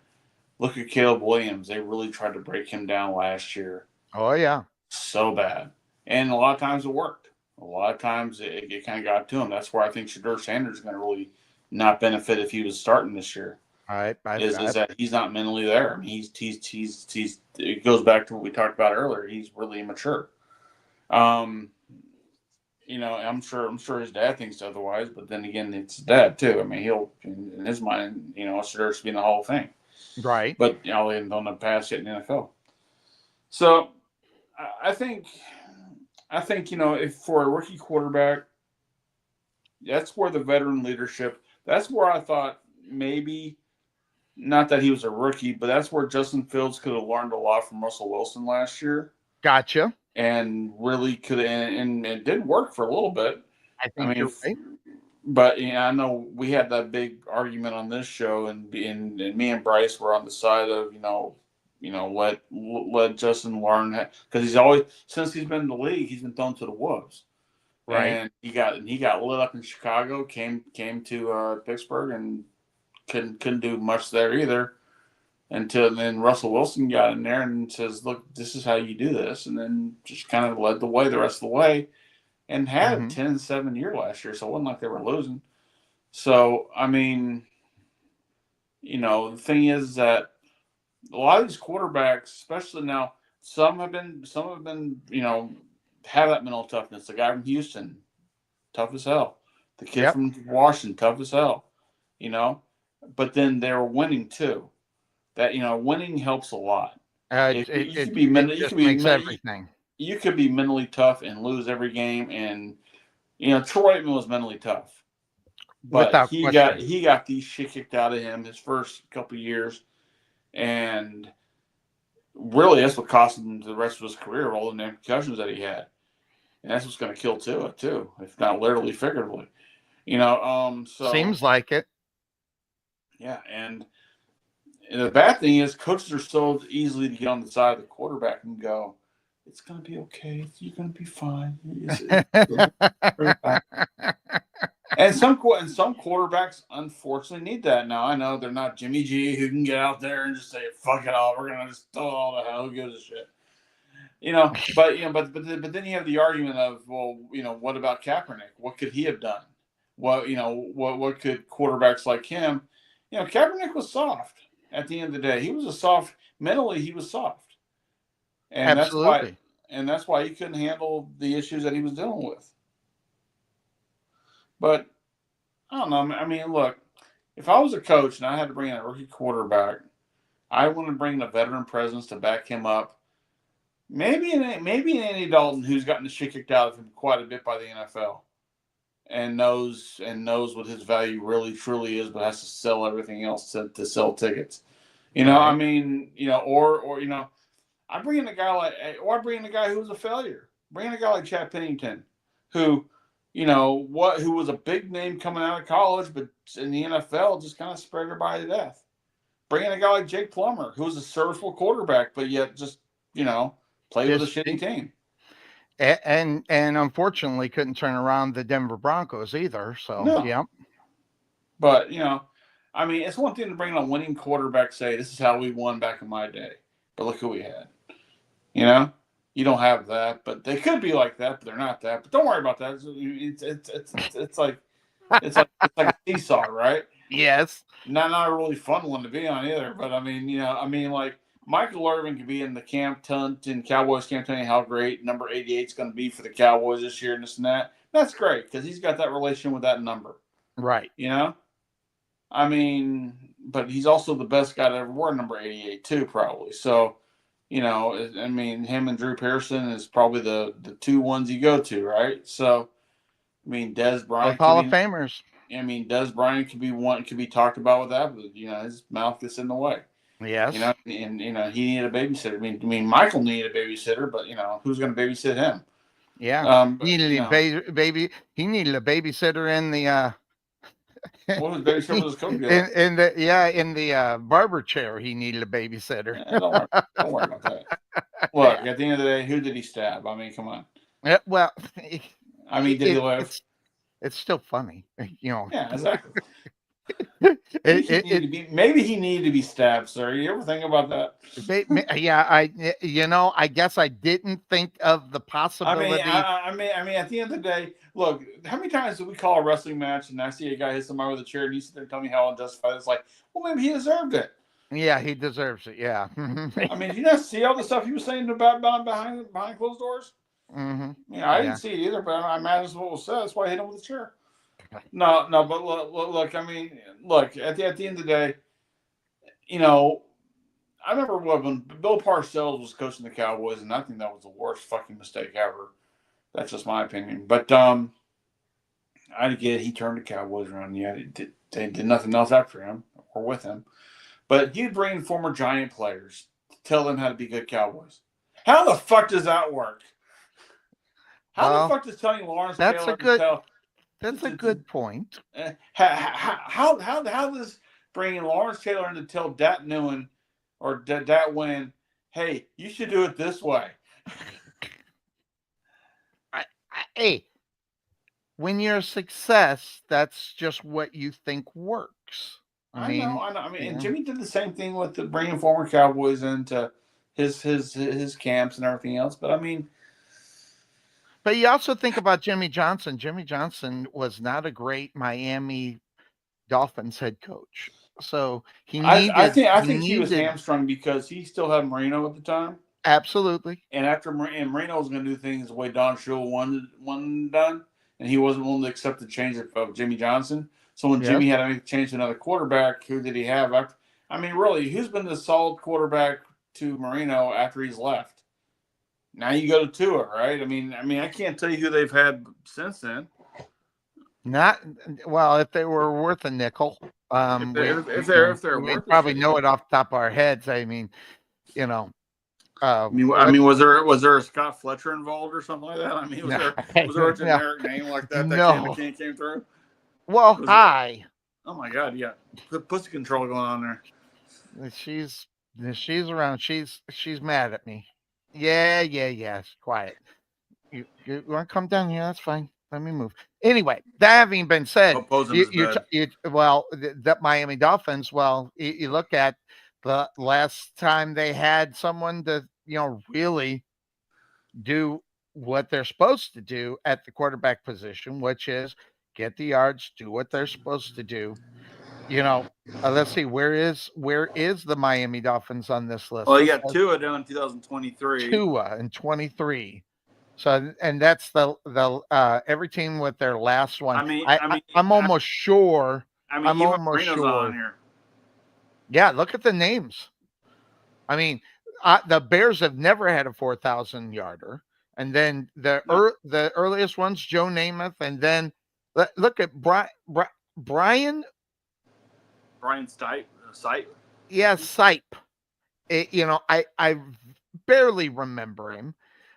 Caleb Williams. They really tried to break him down last year. Oh yeah, so bad. And a lot of times it worked. A lot of times it kind of got to him. That's where I think Shedeur Sanders is going to really not benefit if he was starting this year. Is that he's not mentally there. I mean, he's it goes back to what we talked about earlier. He's really immature. I'm sure his dad thinks otherwise, but then again, it's his dad too. I mean, he'll, in his mind, Shedeur should be in the Hall of Fame. Right. But, they don't have passed yet in the NFL. So I think, if for a rookie quarterback, that's where the veteran leadership, that's where I thought maybe, not that he was a rookie, but that's where Justin Fields could have learned a lot from Russell Wilson last year. Gotcha. And really could, and it did work for a little bit. I mean, you're right. But I know we had that big argument on this show, and me and Bryce were on the side of let Justin learn, because he's always, since he's been in the league, he's been thrown to the wolves. Right. And he got lit up in Chicago, came to Pittsburgh, and couldn't do much there either. Until then, Russell Wilson got in there and says, "Look, this is how you do this," and then just kind of led the way the rest of the way, and had a 10-7 year last year. So it wasn't like they were losing. So I mean, the thing is that a lot of these quarterbacks, especially now, some have been, have that mental toughness. The guy from Houston, tough as hell. The kid from Washington, tough as hell. But then they were winning too. That winning helps a lot. It makes everything. you could be mentally tough and lose every game, and Troy Aikman was mentally tough, but Without question. he got the shit kicked out of him his first couple years, and really that's what cost him the rest of his career, all the damn concussions that he had, and that's what's going to kill Tua too, if not literally, figuratively. So Seems like it. yeah, and the bad thing is coaches are so easily to get on the side of the quarterback and go, "It's going to be okay. You're going to be fine." And some quarterbacks unfortunately need that. Now I know they're not Jimmy G, who can get out there and just say fuck it all. We're gonna just throw it all the hell. Who gives a shit? But then you have the argument of, well, what about Kaepernick? What could he have done? What could quarterbacks like him? Kaepernick was soft at the end of the day. He was mentally he was soft, and Absolutely. that's why he couldn't handle the issues that he was dealing with. But I don't know. I mean, look, if I was a coach and I had to bring in a rookie quarterback, I want to bring a veteran presence to back him up. Maybe an Andy Dalton, who's gotten the shit kicked out of him quite a bit by the NFL, and knows what his value really truly is, but has to sell everything else to sell tickets. Right. I mean, or I bring in a guy who was a failure. Bring in a guy like Chad Pennington, who who was a big name coming out of college, but in the NFL just kind of spread everybody to death. Bring in a guy like Jake Plummer, who was a serviceable quarterback, but yet just played with a shitty team. And unfortunately couldn't turn around the Denver Broncos either. So no. Yeah. But I mean, it's one thing to bring in a winning quarterback, say this is how we won back in my day, but look who we had. You don't have that, but they could be like that, but they're not that. But don't worry about that. It's like a seesaw, right? Yes. Not a really fun one to be on either. But I mean, like Michael Irvin could be in the camp in Cowboys camp telling you how great number 88 is going to be for the Cowboys this year and this and that. That's great because he's got that relation with that number. Right. I mean, but he's also the best guy to ever wear number 88 too, probably. So. I mean, him and Drew Pearson is probably the two ones you go to, right? So, I mean, Des Bryant, Hall of Famers. I mean, Des Bryant could be talked about with that, but his mouth gets in the way. Yes. And he needed a babysitter. I mean, Michael needed a babysitter, but who's going to babysit him? Yeah. He needed He needed a babysitter in the. What was babysitter was coach in the barber chair. He needed a babysitter. Yeah, don't worry about that. Look, at the end of the day, who did he stab? I mean, come on. Well, I mean, did he live? It's still funny, Yeah, exactly. Maybe he needed to be stabbed, sir. You ever think about that? Yeah, I guess I didn't think of the possibility. I mean, at the end of the day, look, how many times do we call a wrestling match and I see a guy hit somebody with a chair and you sit there and tell me how unjustified it's like, well, maybe he deserved it. Yeah, he deserves it. Yeah. I mean, did you not see all the stuff he was saying about behind closed doors? Mm-hmm. Yeah, I didn't see it either, but I imagine what was said. That's why I hit him with a chair. No, but look. I mean, look. At the end of the day, I remember when Bill Parcells was coaching the Cowboys, and I think that was the worst fucking mistake ever. That's just my opinion. But I get he turned the Cowboys around. Yeah, they did nothing else after him or with him. But he'd bring in former Giant players to tell them how to be good Cowboys. How the fuck does that work? How the fuck does telling Lawrence Taylor to tell? That's a good point. How does bringing Lawrence Taylor in to tell Dat Nguyen or Dat Wynn, hey, you should do it this way? Hey, when you're a success, that's just what you think works. I know. I mean, and Jimmy did the same thing with bringing former Cowboys into his camps and everything else. But I mean. But you also think about Jimmy Johnson. Jimmy Johnson was not a great Miami Dolphins head coach. So I think he was hamstrung because he still had Marino at the time. Absolutely. And Marino was going to do things the way Don Shula wanted done, and he wasn't willing to accept the change of Jimmy Johnson. So when Jimmy had to make a change to another quarterback, who did he have? I mean, really, who's been the solid quarterback to Marino after he's left? Now you go to Tua, right? I mean, I can't tell you who they've had since then. Not well. If they were worth a nickel, If they're we worth a probably shit. know it off the top of our heads. I mean, you know, I mean, was there a Scott Fletcher involved or something like that? I mean, was there a generic name like that No. came through? Well, hi. Oh my God, yeah, pussy control going on there. She's around. She's mad at me. Yeah. Quiet. You want to come down here? That's fine. Let me move. Anyway, that having been said, that Miami Dolphins. Well, you look at the last time they had someone to really do what they're supposed to do at the quarterback position, which is get the yards, do what they're supposed to do. Let's see, where is the Miami Dolphins on this list? Well, you got Tua down in 2023. Tua in 23. So, and that's the every team with their last one. I'm almost sure. I'm almost sure. On here. Yeah, look at the names. I mean, the Bears have never had a 4,000 yarder, and then the earliest one's Joe Namath, and then look at Brian Stipe. Yeah, Sipe. I barely remember him,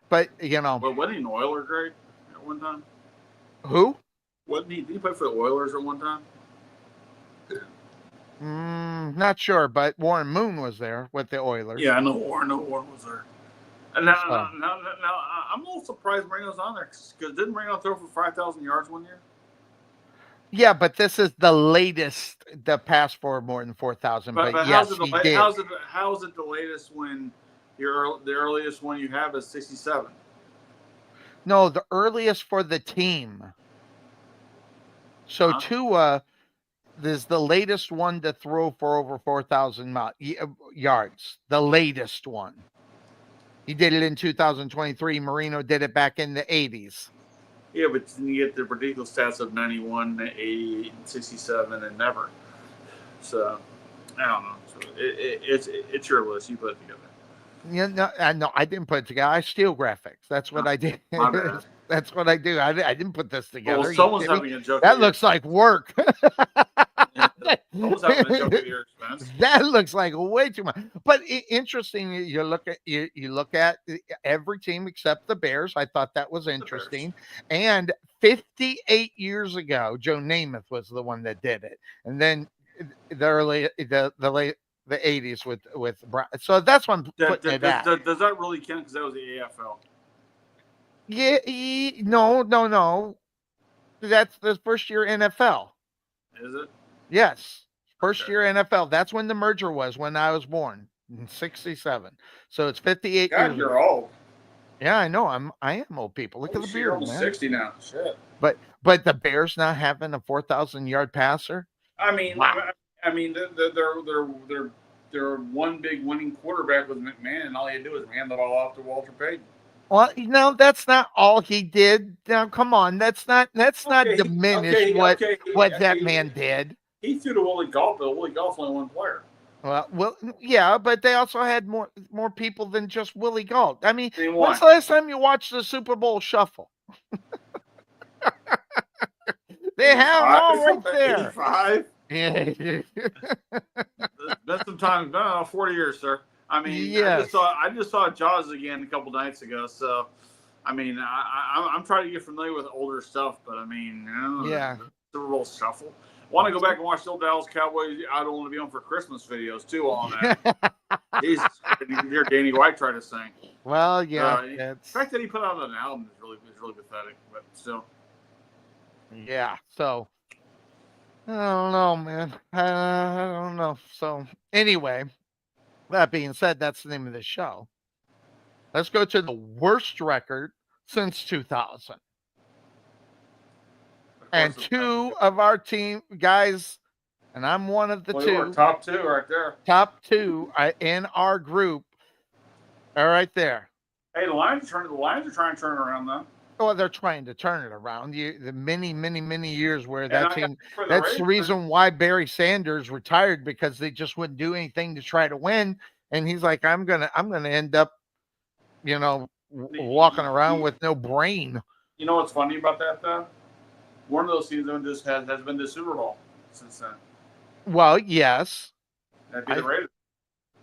but But wasn't he an Oiler grade at one time? Who? Wasn't he? Did he play for the Oilers at one time? Not sure, but Warren Moon was there with the Oilers. Yeah, I know Warren was there. And now, I'm a little surprised Marino's on there because didn't Marino throw for 5,000 yards one year? Yeah, but this is the latest, the pass for more than 4,000. But yes, he did. How is it the latest when the earliest one you have is 67? No, the earliest for the team. So Tua is the latest one to throw for over 4,000 yards. The latest one. He did it in 2023. Marino did it back in the 80s. Yeah, but you get the ridiculous stats of 91, 80, 67, and never. So, I don't know. So it's your list. You put it together. Yeah, no, I didn't put it together. I steal graphics. That's what I did. My bad. That's what I do. I didn't put this together. Well, someone's having a joke. That looks like work. Someone's having a joke at your expense. That looks like way too much. But interesting, you look at every team except the Bears. I thought that was interesting. And 58 years ago, Joe Namath was the one that did it. And then the 80s with Brian. So that's one putting it at. Does that really count? Because that was the AFL. Yeah, no. That's the first year NFL. Is it? Yes. First year NFL. That's when the merger was, when I was born in 67. So it's 58 God, years. You're old. Yeah, I know. I am old people. Look at the beard, you're almost man. 60 now. Shit. But the Bears not having a 4,000 yard passer. I mean, wow. They're one big winning quarterback with McMahon, and all he had to do was hand the ball off to Walter Payton. Well, no, that's not all he did. Now, come on, that's not diminish what that man did. He threw to Willie Golf, but Willie Golf's only one player. Well, yeah, but they also had more people than just Willie Gault. I mean, when's the last time you watched the Super Bowl Shuffle? They have them all right there. 85? Yeah. That's some time. No, 40 years, sir. I mean, yes. I just saw Jaws again a couple nights ago. So, I mean, I'm trying to get familiar with older stuff, but I mean, Super Bowl Shuffle. I want to go back and watch the old Dallas Cowboys. I don't want to be on for Christmas videos too on that. Jesus, you hear Danny White try to sing. Well, yeah. The fact that he put out an album is really pathetic, but still. Yeah. So I don't know, man. I don't know. So anyway, that being said, that's the name of the show. Let's go to the worst record since 2000. And two of our team guys, and I'm one of the two. Top two right there. Top two in our group are right there. Hey, the Lions are trying to turn it around, though. Well, they're trying to turn it around. The many years where that team. That's the reason why Barry Sanders retired, because they just wouldn't do anything to try to win. And he's like, I'm gonna end up, walking around with no brain. You know what's funny about that though? One of those teams that has been to Super Bowl since then. Well, yes, That'd be the Raiders.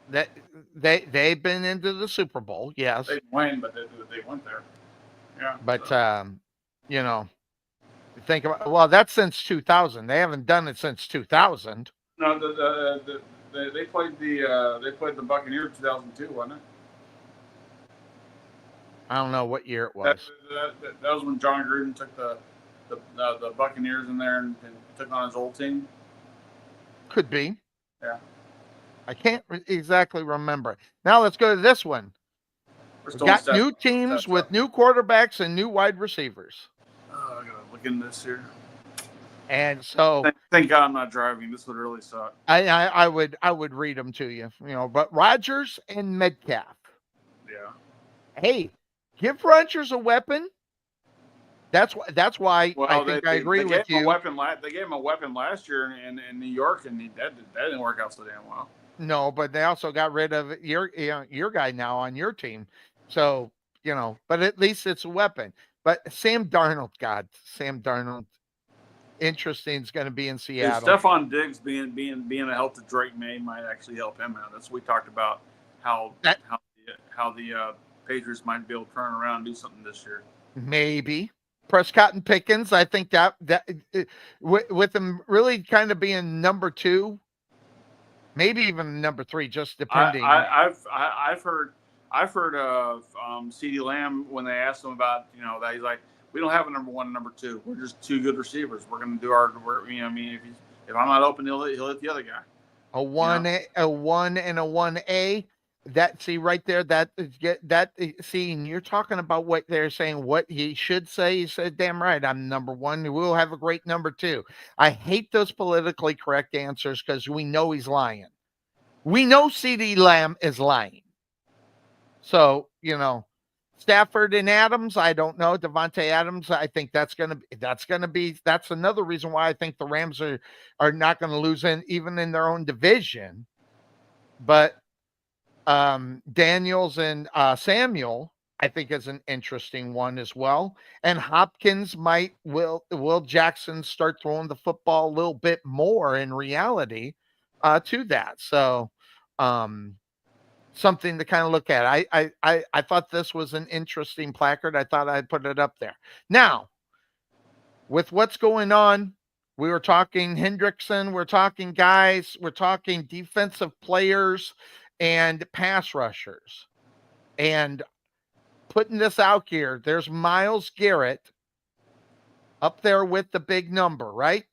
that they've been into the Super Bowl, yes, They win, but they went there. Yeah. but you know, think about that's since 2000. They haven't done it since 2000. No, they played the Buccaneers in 2002, wasn't it? I don't know what year it was. That was when John Gruden took the Buccaneers in there and took on his old team. Could be. Yeah. I can't exactly remember. Now let's go to this one. We got new teams with new quarterbacks and new wide receivers. Oh, I gotta look into this here. And so, thank God I'm not driving. This would really suck. I would read them to you, But Rodgers and Metcalf. Yeah. Hey, give Rodgers a weapon. That's why I think I agree with you. They gave him a weapon last year in New York, and that didn't work out so damn well. No, but they also got rid of your guy now on your team. So, but at least it's a weapon. But Sam Darnold, interesting is going to be in Seattle. Stephon Diggs being a help to Drake May might actually help him out. That's what we talked about how the Patriots might be able to turn around and do something this year. Maybe Prescott and Pickens. I think that with them really kind of being number 2, maybe even number 3, just depending. I've heard of CeeDee Lamb when they asked him about that, he's like, we don't have a number 1 and number 2. We're just 2 good receivers. We're going to do our work. If I'm not open, he'll hit the other guy. A 1 and a 1A. Right there. And you're talking about what they're saying. What he should say. He said, "Damn right, I'm number 1. We'll have a great number 2." I hate those politically correct answers because we know he's lying. We know CeeDee Lamb is lying. So Stafford and Adams, I don't know. Devontae Adams, I think that's another reason why I think the Rams are not going to lose even in their own division. But Daniels and Samuel, I think, is an interesting one as well. And Hopkins will Jackson start throwing the football a little bit more in reality to that. So something to kind of look at. I thought this was an interesting placard. I thought I'd put it up there. Now, with what's going on, we were talking Hendrickson, we're talking guys, we're talking defensive players and pass rushers. And putting this out here, there's Myles Garrett up there with the big number, right?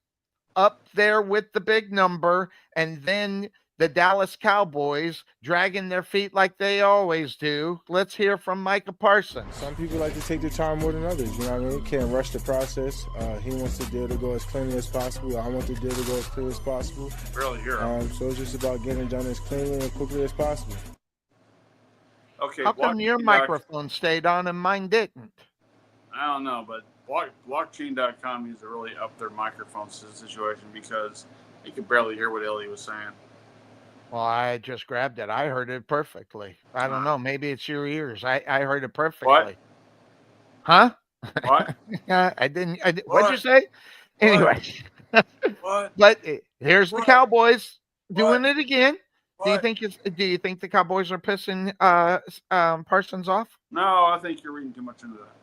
Up there with the big number, and then the Dallas Cowboys dragging their feet like they always do. Let's hear from Micah Parsons. Some people like to take their time more than others. You know what I mean? Can't rush the process. He wants the deal to go as cleanly as possible. I want the deal to go as clear as possible. Really, so it's just about getting it done as cleanly and quickly as possible. Okay. How come your microphone stayed on and mine didn't? I don't know, but blockchain.com needs to really up their microphone situation because you could barely hear what Ellie was saying. Well, I just grabbed it. I heard it perfectly. I don't know. Maybe it's your ears. I heard it perfectly. What? Huh? What? I didn't. What'd you say? What? Anyway. What? But here's the Cowboys doing it again. Do you think the Cowboys are pissing Parsons off? No, I think you're reading too much into that.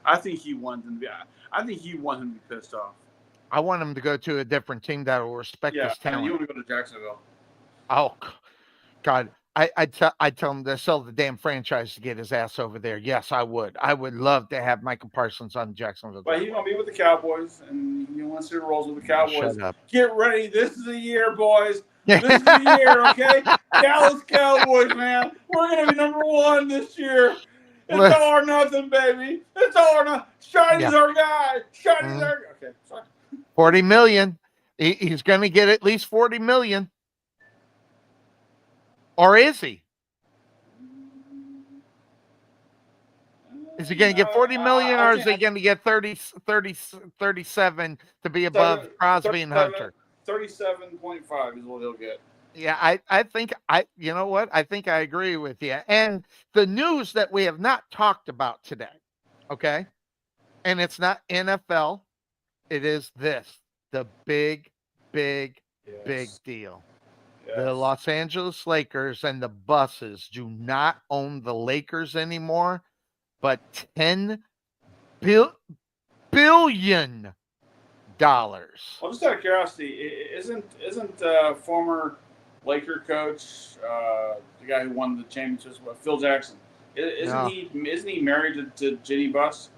I think he wants him to be pissed off. I want him to go to a different team that will respect his talent. You want to go to Jacksonville? Oh, God. I'd tell him to sell the damn franchise to get his ass over there. Yes, I would. I would love to have Michael Parsons on Jacksonville. But he's going to be with the Cowboys, and he wants to roll with the Cowboys. Shut up. Get ready. This is the year, boys. This is the year, okay? Dallas Cowboys, man. We're going to be number 1 this year. It's all or nothing, baby. It's all or nothing. Shiny's our guy. Shiny's our guy. Okay, sorry. 40 million. He's going to get at least 40 million. Or is he? Is he going to get 40 million or is he going to get 37 to be above Crosby and Hunter? 37.5 is what he'll get. Yeah, I think you know what? I think I agree with you. And the news that we have not talked about today, okay? And it's not NFL, it is this. The big, big, big Yes. deal. The Yes. Los Angeles Lakers and the buses do not own the Lakers anymore, but $10 billion. Well, just out of curiosity, isn't former Laker coach the guy who won the championships, Phil Jackson? No. Isn't he married to Ginny Buss?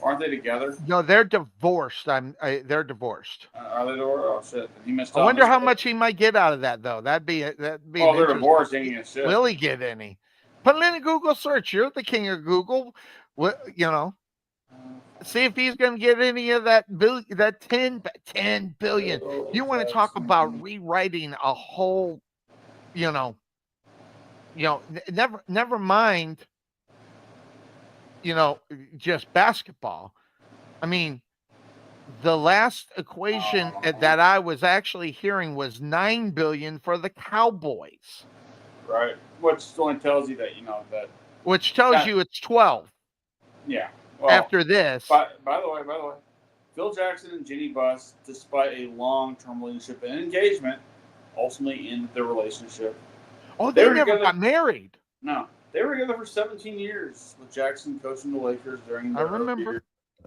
Aren't they together? No, they're divorced. They're divorced. Are they divorced? Oh shit! He missed I out. wonder how much he might get out of that, though. That'd be an Oh, they're interesting. divorced. Ain't gonna shit. Will he get any? Put it in a Google search. You're the king of Google. What See if he's going to get any of that that 10 billion. You want to talk about rewriting a whole, never mind, just basketball. I mean, the last equation that I was actually hearing was 9 billion for the Cowboys. Right. Which only tells you that which tells you it's 12. Yeah. Well, after this. By the way, Phil Jackson and Ginny Buss, despite a long-term relationship and engagement, ultimately ended their relationship. Oh, they never got married. No, they were together for 17 years with Jackson coaching the Lakers during their I remember. years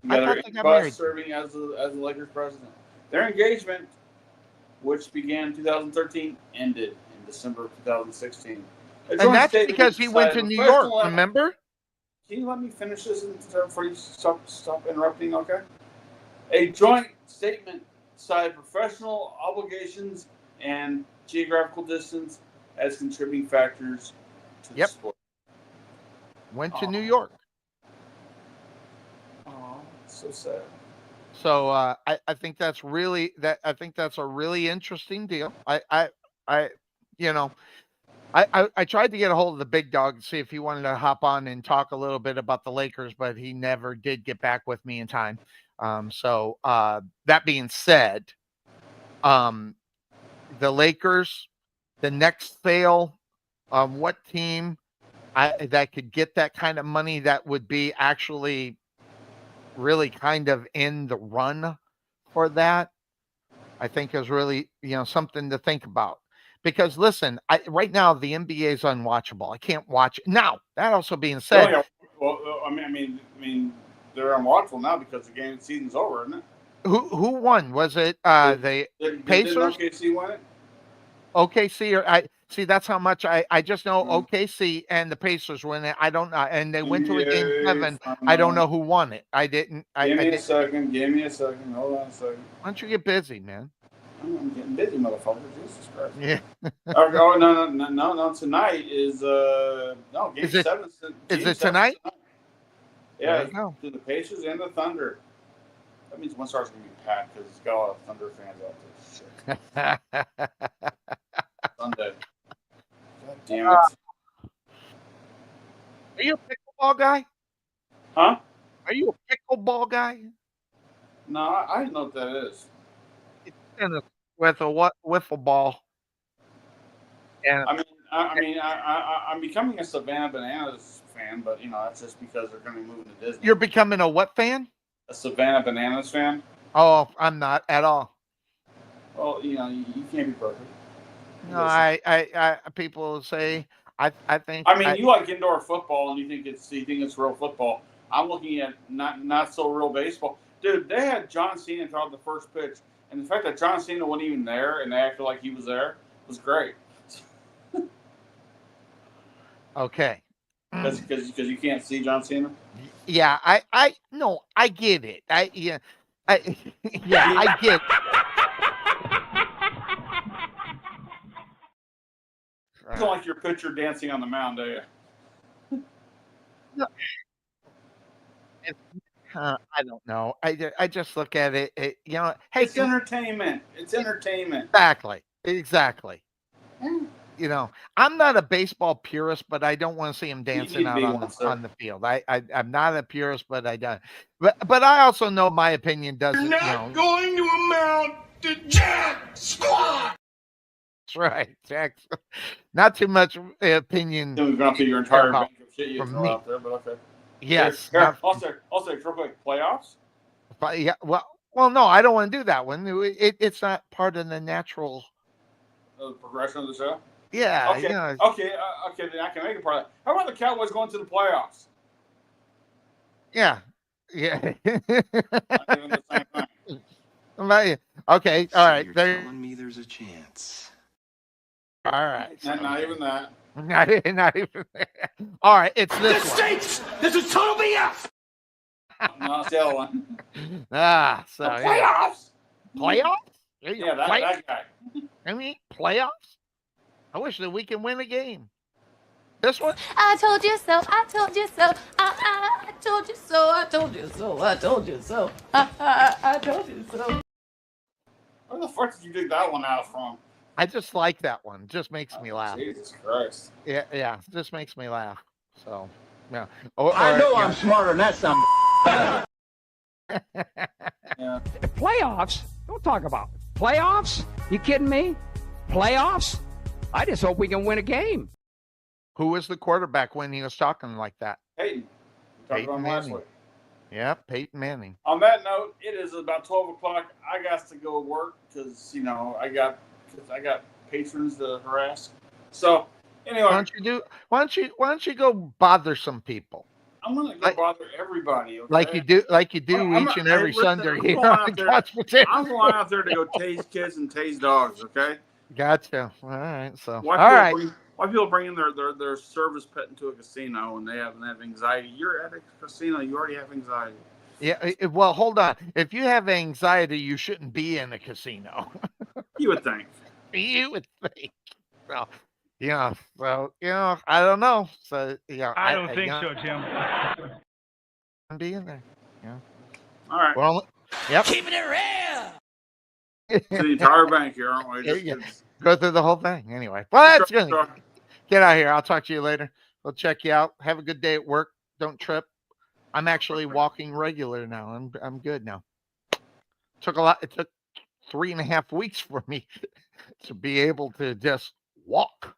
I together, thought they got Buss married. serving as the Lakers president. Their engagement, which began in 2013, ended in December of 2016. And that's because he went to New York, remember? Can you let me finish this before you stop interrupting, okay? A joint statement cited professional obligations and geographical distance as contributing factors to the sport. Went to New York. Oh, so sad. So I think that's really I think that's a really interesting deal. I tried to get a hold of the big dog and see if he wanted to hop on and talk a little bit about the Lakers, but he never did get back with me in time. So that being said, the Lakers, the next sale, what team that could get that kind of money that would be actually really kind of in the run for that, I think is really, something to think about. Because listen, right now the NBA is unwatchable. I can't watch it. Now, that also being said, well, I mean, they're unwatchable now because the game season's over, isn't it? Who won? Was it the Pacers? Did OKC win it? OKC or see, that's how much I just know OKC and the Pacers win it. I don't know, and they went to a game 7. I don't know who won it. I didn't. Give me a second. Hold on a second. Why don't you get busy, man? I'm getting busy, motherfucker. Jesus Christ. Yeah. Oh no! Tonight is game 7. Is it tonight? Yeah, to the Pacers and the Thunder. That means one star's gonna be packed because it's got a lot of Thunder fans out there. Shit. Sunday. God damn it. Are you a pickleball guy? Huh? Are you a pickleball guy? No, I didn't know what that is. It's tennis with a wiffle ball. And I'm becoming a Savannah Bananas fan, but that's just because they're going to be moving to Disney. You're becoming a what fan? A Savannah Bananas fan. Oh, I'm not at all. Well, you can't be perfect. No, I people say I think. I mean, you like indoor football and you think it's real football. I'm looking at not so real baseball. Dude, they had John Cena throw out the first pitch, and the fact that John Cena wasn't even there and they acted like he was there was great. Okay. Because you can't see John Cena. Yeah, I get it. I get. You don't like your pitcher dancing on the mound, do you? No. I don't know. I just look at it. Hey, it's entertainment. It's entertainment. Exactly. I'm not a baseball purist, but I don't want to see him dancing out on the field. I'm not a purist, but I don't. But I also know my opinion doesn't. You're not going to amount to jack squat. That's right, Jackson. Not too much opinion. Then we've gone through your entire about- bank of shit you from throw me. out there, but okay. Yes. Here, I'll say real quick, playoffs? Yeah. Well, no, I don't want to do that one. It's not part of the natural. The progression of the show? Yeah. Okay, okay, then I can make a part of that. How about the Cowboys going to the playoffs? Yeah. Yeah. Not even the same thing. Okay. All right. You're There. telling me there's a chance. All right. Not even that. Not even that. All right. It's this one. Stinks! This is total BS! No, it's the other one. So The playoffs? Playoffs? Yeah, that guy. I mean, playoffs? I wish that we can win a game. This one? I told you so. I told you so. I told you so. I told you so. I told you so. I told you so. Where the fuck did you dig that one out from? I just like that one. Just makes me laugh. Jesus Christ. Yeah. Just makes me laugh. So, yeah. I know I'm smarter than that some. Yeah. Playoffs? Don't talk about it. Playoffs? You kidding me? Playoffs? I just hope we can win a game. Who was the quarterback when he was talking like that? Peyton. We talked about him last week. Yeah, Peyton Manning. On that note, it is about 12 o'clock. I got to go work because, I got patrons to harass. So, anyway. Why don't you go bother some people? I'm going to go bother everybody. Okay? Like you do each and every Sunday here on the Couch Potatoes. I'm going out there to go tase kids and tase dogs, okay? Gotcha. All right. So, Why people bring in their service pet into a casino and they have anxiety? You're at a casino. You already have anxiety. Yeah. Well, hold on. If you have anxiety, you shouldn't be in a casino. You would think. You would think. Well, I don't know. So, I don't think so, Jim. I'm being there. Yeah. All right. Well, yep. Keeping it real. It's the entire bank here, aren't we? Just Go through the whole thing. Anyway. Well, that's good. Get out of here. I'll talk to you later. We'll check you out. Have a good day at work. Don't trip. I'm actually walking regular now. I'm good now. It took 3.5 weeks for me to be able to just walk.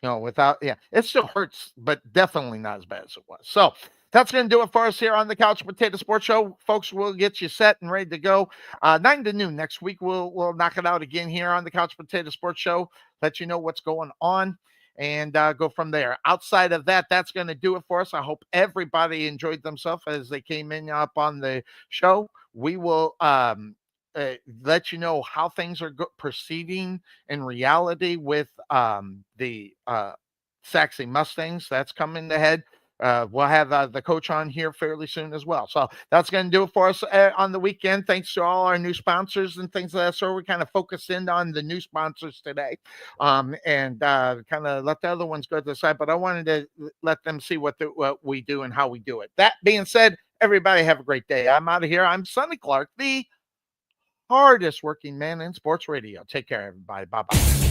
Without, it still hurts, but definitely not as bad as it was. So that's going to do it for us here on the Couch Potato Sports Show. Folks, we'll get you set and ready to go. 9 to noon next week, we'll knock it out again here on the Couch Potato Sports Show, let you know what's going on, and go from there. Outside of that, that's going to do it for us. I hope everybody enjoyed themselves as they came in up on the show. We will let you know how things are proceeding in reality with the Saxy Mustangs. That's coming ahead. We'll have the coach on here fairly soon as well. So that's going to do it for us on the weekend. Thanks to all our new sponsors and things like that. So we kind of focused in on the new sponsors today, and kind of let the other ones go to the side. But I wanted to let them see what we do and how we do it. That being said, everybody have a great day. I'm out of here. I'm Sonny Clark, the hardest working man in sports radio. Take care, everybody. Bye-bye.